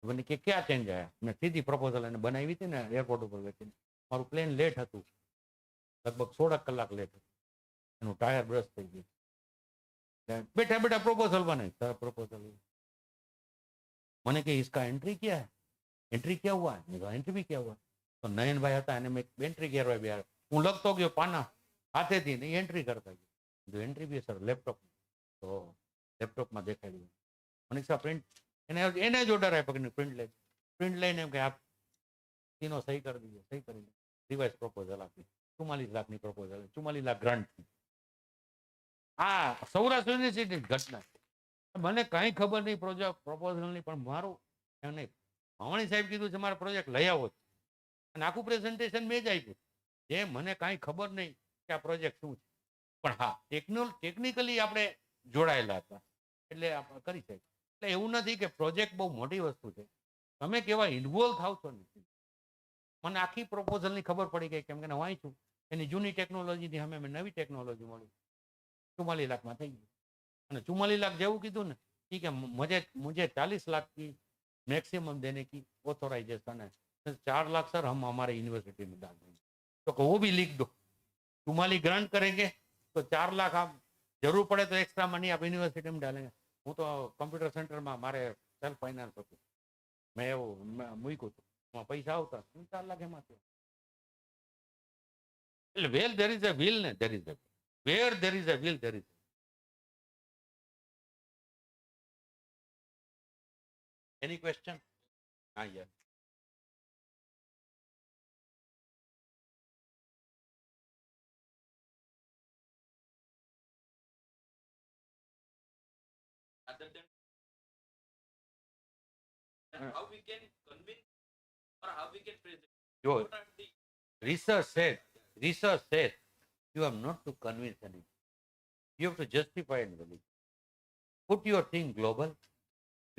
मैंने कि क्या चेंज आया. मैं सीधी प्रपोजल એને બનાવી હતી ને એરપોર્ટ ઉપર બેઠીને. મારું પ્લેન લેટ હતું, લગભગ 16 કલાક લેટ હતું. એનું ટાયર બ્રશ થઈ ગયું. बैठा बैठा प्रपोजल बनाई. सर प्रपोजल मैंने कि इसका एंट्री क्या है, एंट्री क्या हुआ है. मैं एंट्री भी क्या हुआ. तो नयन भाई હતા એને મેં એન્ટ્રી કરવા બેહાર. હું લખતો ગયો પાના હાથેથી, નહીં એન્ટ્રી કરતા ગયો. જો એન્ટ્રી બી સર લેપટોપ, તો લેપટોપમાં દેખાડ્યું. મને સર પ્રિન્ટ એને જ ઓર્ડર આપ્યો કે પ્રિન્ટ લઈને એમ કે આપ तीनों सही कर दीजिए. सही કરી દીધું. રિવાઇઝ પ્રપોઝલ આપી. 44 લાખની પ્રપોઝલ, 44 લાખ ગ્રાન્ટ. આ સૌરાષ્ટ્ર યુનિવર્સિટી ઘટના. મને કાંઈ ખબર નહીં પ્રોજેક્ટ પ્રપોઝલની, પણ મારું એમ નહીં, ભવાણી સાહેબ કીધું છે મારા પ્રોજેક્ટ લઈ આવો, અને આખું પ્રેઝન્ટેશન મેં જ આપ્યું. જે મને કાંઈ ખબર નહીં કે આ પ્રોજેક્ટ શું છે, પણ હા ટેકનિકલી આપણે જોડાયેલા હતા એટલે આપણે કરી શકીએ. એટલે એવું નથી કે પ્રોજેક્ટ બહુ મોટી વસ્તુ છે, તમે કેવા ઇન્વોલ્વ થાવ છો ને. મને આખી પ્રપોઝલની ખબર પડી ગઈ કેમ કે હું વાંચું એની જૂની ટેકનોલોજીથી અમે નવી ટેકનોલોજી મળી. 44 લાખમાં થઈ ગયું. અને 44 लाख જેવું કીધું ને, ठीक है मुझे 40 लाख की मैक्सिमम देने की ऑथोराइजेशन है. 4 लाख सर हम हमारे यूनिवर्सिटी में डाल देंगे. तो वो भी लिख दो. 44 ग्रांट करेंगे तो 4 लाख आप जरूर पड़े तो एक्स्ट्रा मनी आप यूनिवर्सिटी में डालेंगे. હું તો કમ્પ્યુટર સેન્ટરમાં મારે સેલ્ફ ફાઇનાન્સ હતું, મેં એવું મૂક્યું હતું, એમાં પૈસા આવતા 4 લાખ એમાં થયો. એટલે well there is a will ને there is a way there is a will there is. Any question? હા yes. Other than how we can convince or how we can present. Research says you have not to convince anyone. You have to justify and validate. Put your thing global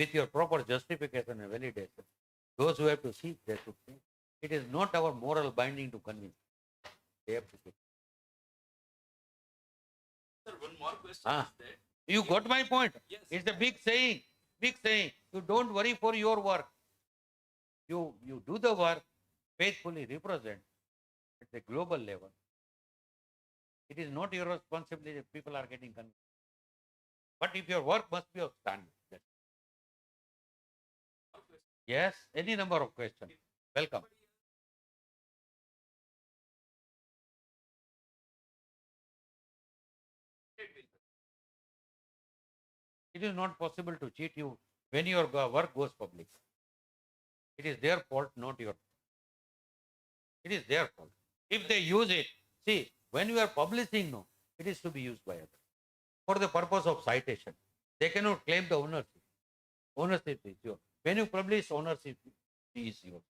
with your proper justification and validation. Those who have to see, they should see. It is not our moral binding to convince. They have to see. Sir, one more question Ah. is there. You got my point? Yes. It's a big saying. Big saying. You don't worry for your work. You do the work, faithfully represent at the global level. It is not your responsibility if people are getting convinced. But if your work must be of standard. Yes, any number of questions. Welcome. It is not possible to cheat you when your work goes public. It is their fault, not your fault. It is their fault. If they use it, see, when you are publishing, no, it is to be used by others for the purpose of citation. They cannot claim the ownership. Ownership is yours. When you publish, ownership is yours.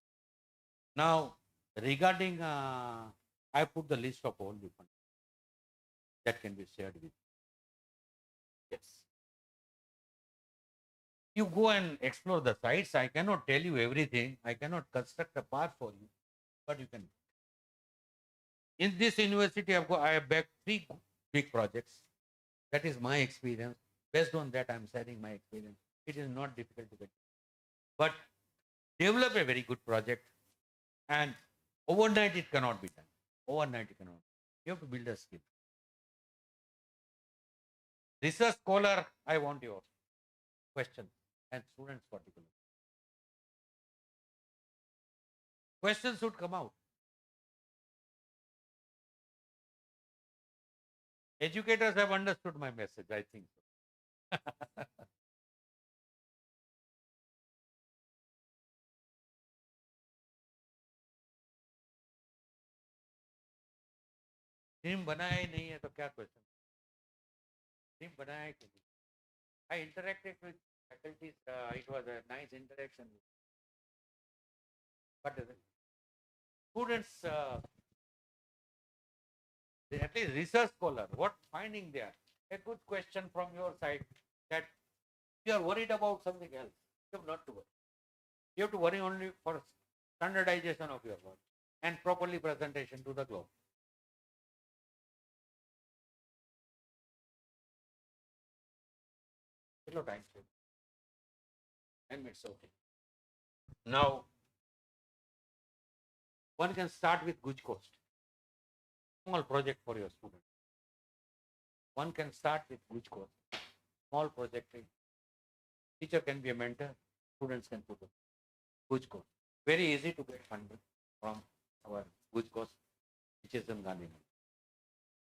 Now, regarding, I put the list of all the funds that can be shared with you. Yes. You go and explore the sites. I cannot tell you everything. I cannot construct a path for you, but you can. In this university, I have backed 3 big projects. That is my experience. Based on that, I am sharing my experience. It is not difficult to get. But develop a very good project, and overnight it cannot be done. Overnight it cannot. You have to build a skill. Research scholar, I want your question, and students particularly. Questions should come out. Educators have understood my message, I think. Team बनाया ही नहीं है तो क्या question? Team बनाया है कि नहीं? I interacted with faculties. It was a nice interaction. But students, at least research scholar, what finding there? A good question from your side that you are worried about something else. You have not to worry. You have to worry only for standardization of your work and properly presentation to the globe. Hello, time. 10 minutes, okay. Now, one can start with good cost. Small project for your student. One can start with good cost. Small project. Teacher can be a mentor. Students can put a good cost. Very easy to get funding from our good cost, which is in Gandhi.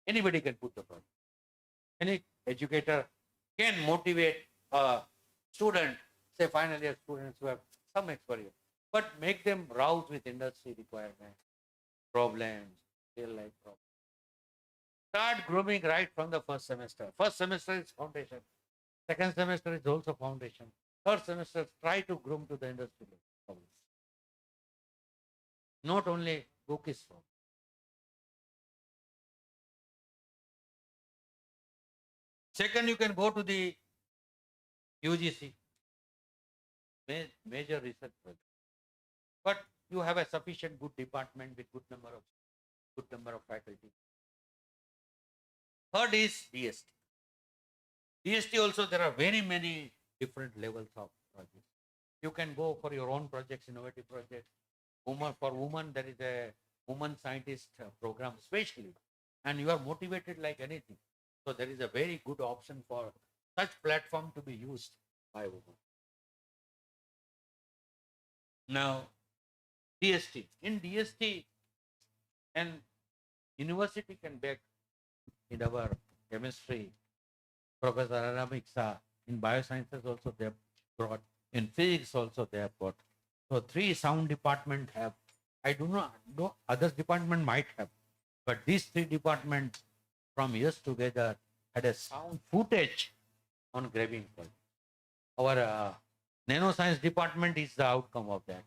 Anybody can put the project. Any educator can motivate a student, say final year students who have some experience, but make them rouse with industry requirements, problems, real life problems. Start grooming right from the first semester. First semester is foundation. Second semester is also foundation. Third semester, try to groom to the industry problems. Not only book is from. Second, you can go to the UGC, major research project. But you have a sufficient good department with good number of faculty. Third is DST. DST also, there are very many different levels of projects. You can go for your own projects, innovative projects. For women, there is a woman scientist program especially, and you are motivated like anything. So there is a very good option for such platform to be used by women. Now, DST. In DST, and university can back in our chemistry, Professor Aramiksa, in biosciences also they have brought, in physics also they have got. So 3 sound department have, I do not know, other department might have, but these 3 departments from years together had a sound footage on graving project. Our nanoscience department is the outcome of that.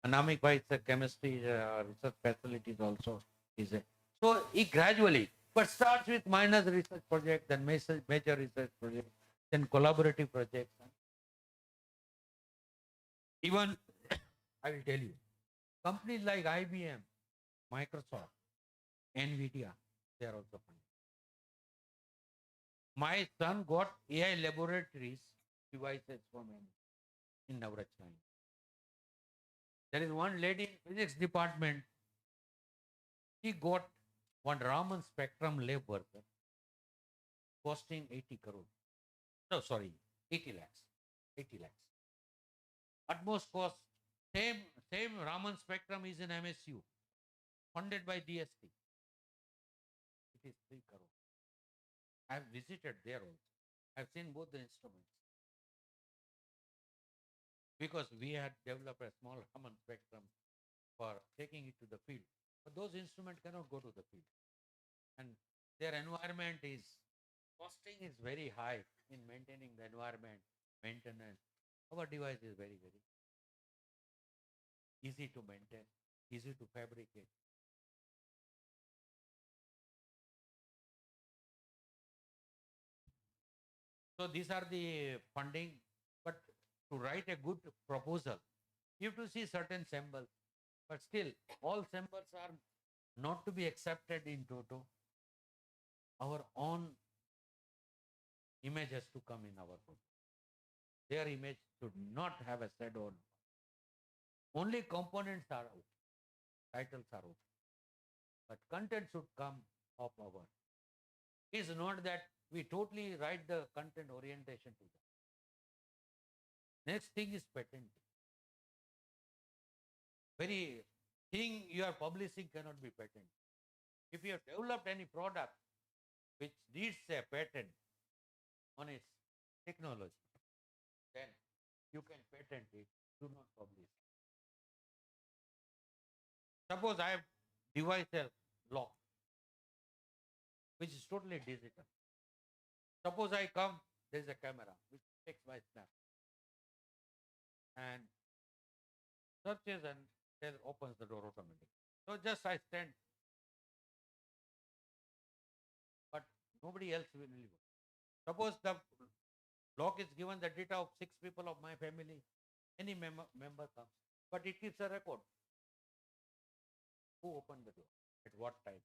Anamic by its chemistry research facilities also is a. So it gradually, but starts with minor research project, then major research project, then collaborative projects. Even I will tell you, companies like IBM, Microsoft, NVIDIA, they are also funding. My son got AI laboratories devices from him in Navratna. There is one lady in physics department. She got one Raman spectrum lab worker costing 80 crore. No, sorry, 80 lakhs. 80 lakhs. Utmost cost, same Raman spectrum is in MSU, funded by DST. It is 3 crore. I have visited there also. I have seen both the instruments. Because we had developed a small Raman spectrum for taking it to the field. But those instruments cannot go to the field. And their environment is, costing is very high in maintaining the environment, maintenance. Our device is very, very easy to maintain, easy to fabricate. So these are the funding, but to write a good proposal, you have to see certain symbols. But still, all symbols are not to be accepted in toto. Our own image has to come in our photo. Their image should not have a shadow. Only components are out. Titles are out. But content should come of our. It is not that we totally write the content orientation to that. Next thing is patent. Very thing you are publishing cannot be patent. If you have developed any product which needs a patent on its technology, then you can patent it, do not publish. Suppose I have devised a lock which is totally digital. Suppose I come, there is a camera which takes my snap and searches and then opens the door automatically. So just I stand, but nobody else will leave. Suppose the lock is given the data of 6 people of my family, any member comes, but it keeps a record. Who opened the door? At what time?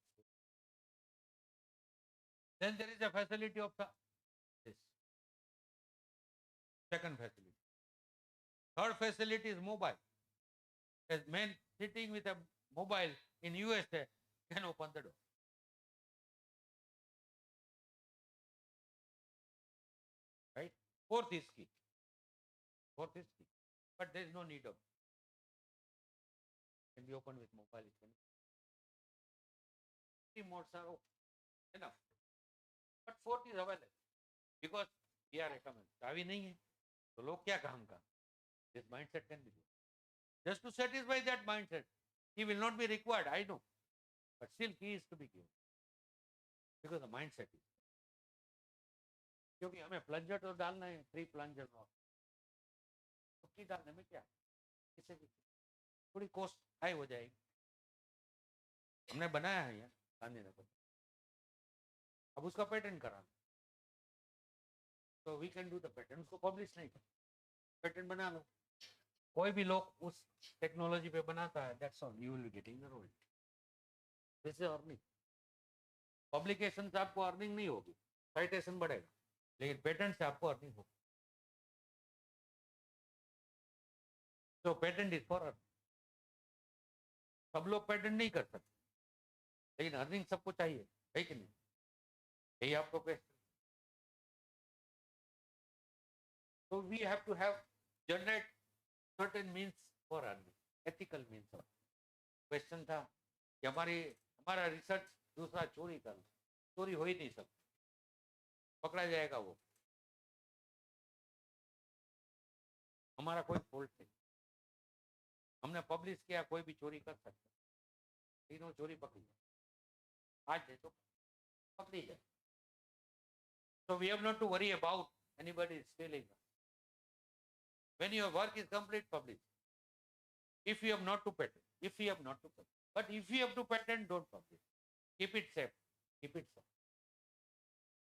Then there is a facility of this. Second facility. Third facility is mobile. A man sitting with a mobile in USA can open the door. Right? Fourth is key. Fourth is key. But there is no need of it. Can be opened with mobile. It can. Three modes are open. Enough. But fourth is available. Because we are recommended. चाबी नहीं है तो लोग क्या काम का? This mindset can be good. Just to satisfy that mindset, he will not be required, I know. But still key is to be given. Because the mindset is. क्योंकि हमें प्लंजर तो डालना है, 3 प्लंजर और तो की डालने में क्या किसे भी थोड़ी कॉस्ट हाई हो जाएगी. हमने बनाया है यार गांधीनगर, अब उसका पेटेंट कराना, तो we can do the patent. उसको पब्लिश नहीं कर, पेटेंट बना लो. कोई भी लोग उस टेक्नोलॉजी पे बनाता है, that's all, you will be getting the royalty. This is earning. Publication से आपको अर्निंग नहीं होगी, साइटेशन बढ़ेगा, लेकिन पेटेंट से आपको अर्निंग होगी. तो पेटेंट इज फॉर अर्निंग. सब लोग पेटेंट नहीं कर सकते, लेकिन अर्निंग सबको चाहिए, है कि नहीं? यही आपको question. So we have to have generate certain means for earning, ethical means of. Question था कि हमारा रिसर्च दूसरा चोरी कर, चोरी हो ही नहीं सकती, पकड़ा जाएगा वो. हमारा कोई फॉल्ट नहीं, हमने पब्लिश किया, कोई भी चोरी कर सकता, लेकिन वो चोरी पकड़ी जाए. आज नहीं तो पकड़ी जाए. So we have not to worry about anybody stealing. When your work is complete, publish. If you have not to patent, if you have not to patent, but if you have to patent, don't publish. Keep it safe. Keep it safe.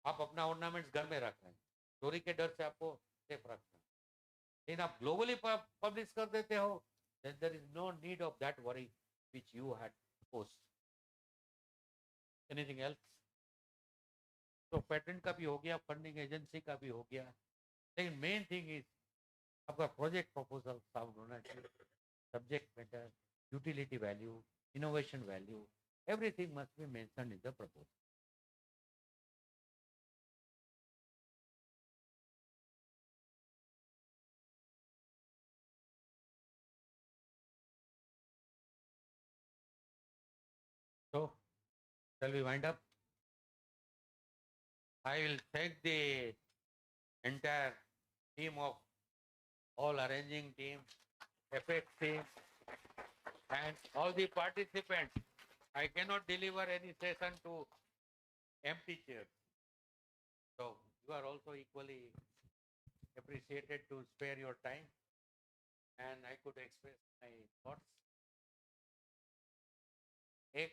आप अपना ornaments घर में रख रहे हैं, चोरी के डर से आपको सेफ रखना है. लेकिन आप ग्लोबली पब्लिश कर देते हो, then there is no need of that worry which you had posed. Anything else? तो पेटेंट का भी हो गया, फंडिंग एजेंसी का भी हो गया, लेकिन मेन थिंग इज आपका प्रोजेक्ट प्रपोजल साउंड होना चाहिए, subject matter, utility value, innovation value, everything must be mentioned in the proposal. So, shall we wind up? I will thank the entire team of all arranging team, FX team, and all the participants. I cannot deliver any session to empty chairs. So you are also equally appreciated to spare your time, and I could express my thoughts. A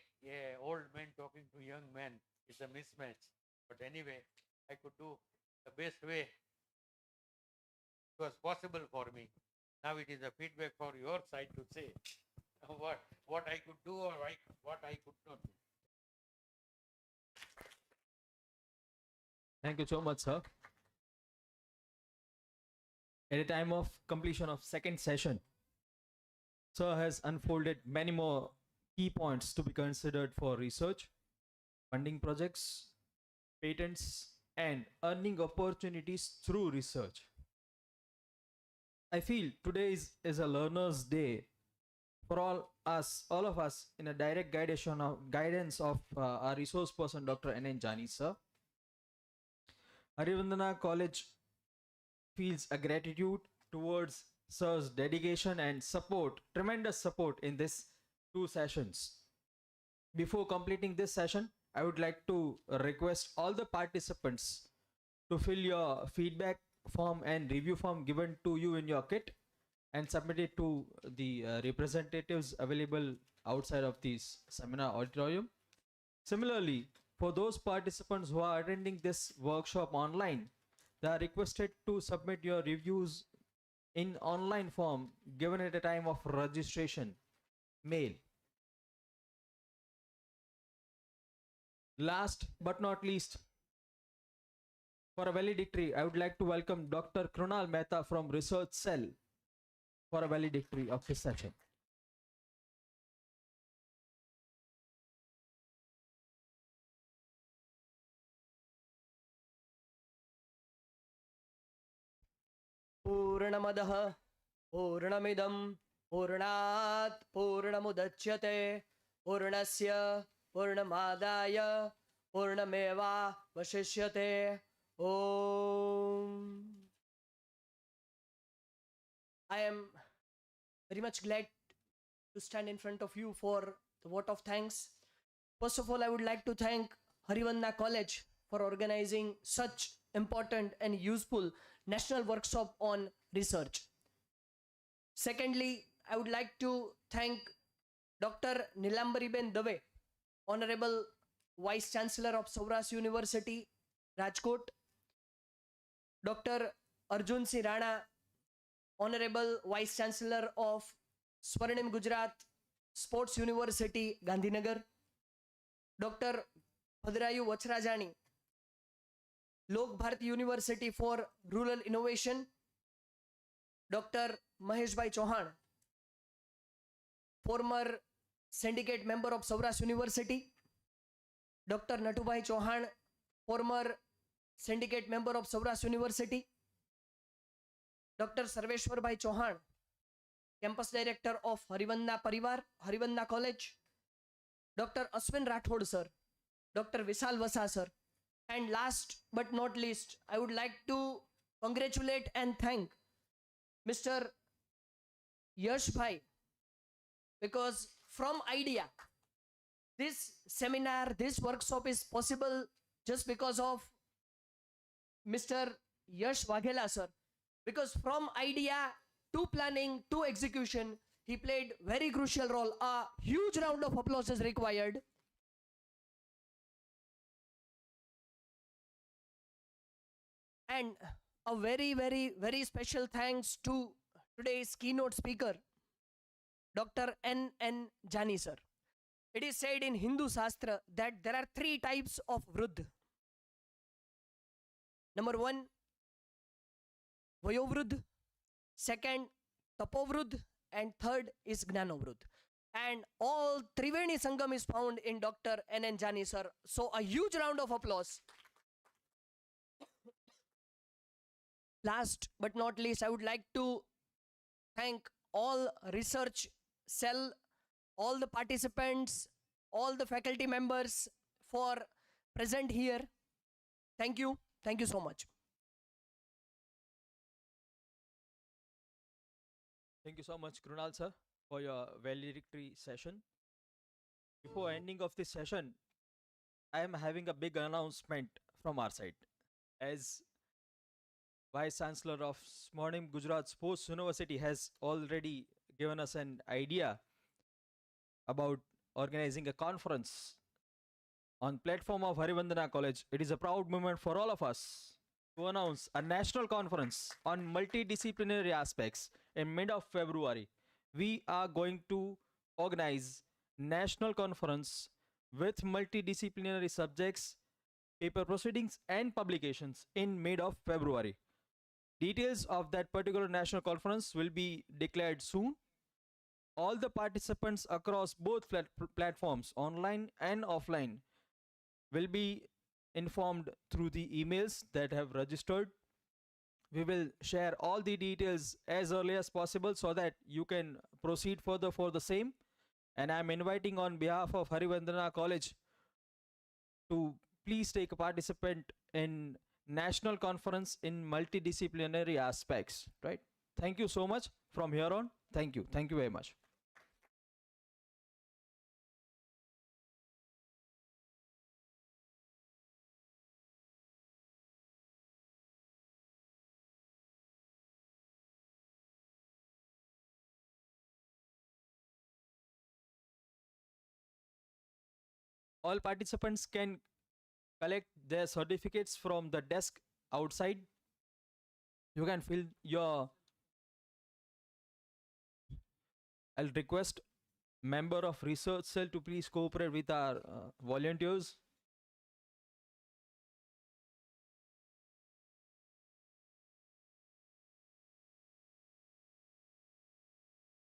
old man talking to young man is a mismatch. But anyway, I could do the best way it was possible for me. Now it is a feedback for your side to say what I could do or what I could not do. Thank you so much, sir. At the time of completion of second session, sir has unfolded many more key points to be considered for research, funding projects, patents, and earning opportunities through research. I feel today is a learner's day for all of us, in a direct guidance of our resource person, Dr. N. Jani, sir. Harivandana College feels a gratitude towards sir's dedication and support, tremendous support in this 2 sessions. Before completing this session, I would like to request all the participants to fill your feedback form and review form given to you in your kit and submit it to the representatives available outside of this seminar auditorium. Similarly, for those participants who are attending this workshop online, they are requested to submit your reviews in online form given at the time of registration, mail. Last but not least, for a valedictory, I would like to welcome Dr. Krunal Mehta from Research Cell for a valedictory of this session. पूर्णमदः पूर्णमिदं पूर्णात् पूर्णमुदच्यते पूर्णस्य पूर्णमादाय पूर्णमेवावशिष्यते. I am very much glad to stand in front of you for the vote of thanks. First of all, I would like to thank Harivandana College for organizing such important and useful national workshop on research. Secondly, I would like to thank Dr. Nilambariben Dave, Honorable Vice Chancellor of Saurashtra University, Rajkot, Dr. Arjun Singh Rana, Honorable Vice Chancellor of Swarnim Gujarat Sports University, Gandhinagar, Dr. Bhadrayu Vachrajani, Lok Bharati University for Rural Innovation, Dr. Maheshbhai Chauhan, former syndicate member of Saurashtra University, Dr. Natubhai Chauhan, former syndicate member of Saurashtra University, Dr. Sarveshwarbhai Chauhan, campus director of Harivandana Parivar, Harivandana College, Dr. Aswin Rathod sir, Dr. Vishal Vasa sir, and last but not least, I would like to congratulate and thank Mr. Yash Bhai, because from idea, this seminar, this workshop is possible just because of Mr. Yash Waghela sir, because from idea to planning to execution, he played very crucial role. A huge round of applause is required. And a very special thanks to today's keynote speaker, Dr. N. Jani sir. It is said in Hindu Shastra that there are 3 types of Vrudh. Number 1, Vayovrudh. Second, Tapovrudh. And third is Gnanovrudh. And all Triveni Sangam is found in Dr. N. Jani sir. So a huge round of applause. Last but not least, I would like to thank all research cell, all the participants, all the faculty members for present here. Thank you. Thank you so much. Thank you so much, Krunal sir, for your valedictory session. Before ending of this session, I am having a big announcement from our side. As Vice Chancellor of Swarnim Gujarat Sports University has already given us an idea about organizing a conference on platform of Harivandana College. It is a proud moment for all of us to announce a national conference on multidisciplinary aspects in mid of February. We are going to organize national conference with multidisciplinary subjects, paper proceedings and publications in mid of February. Details of that particular national conference will be declared soon. All the participants across both platforms, online and offline, will be informed through the emails that have registered. We will share all the details as early as possible so that you can proceed further for the same. And I'm inviting on behalf of Harivandana College to please take a participant in national conference in multidisciplinary aspects, right? Thank you so much. From here on, thank you. Thank you very much. All participants can collect their certificates from the desk outside. You can fill your... I'll request member of research cell to please cooperate with our volunteers.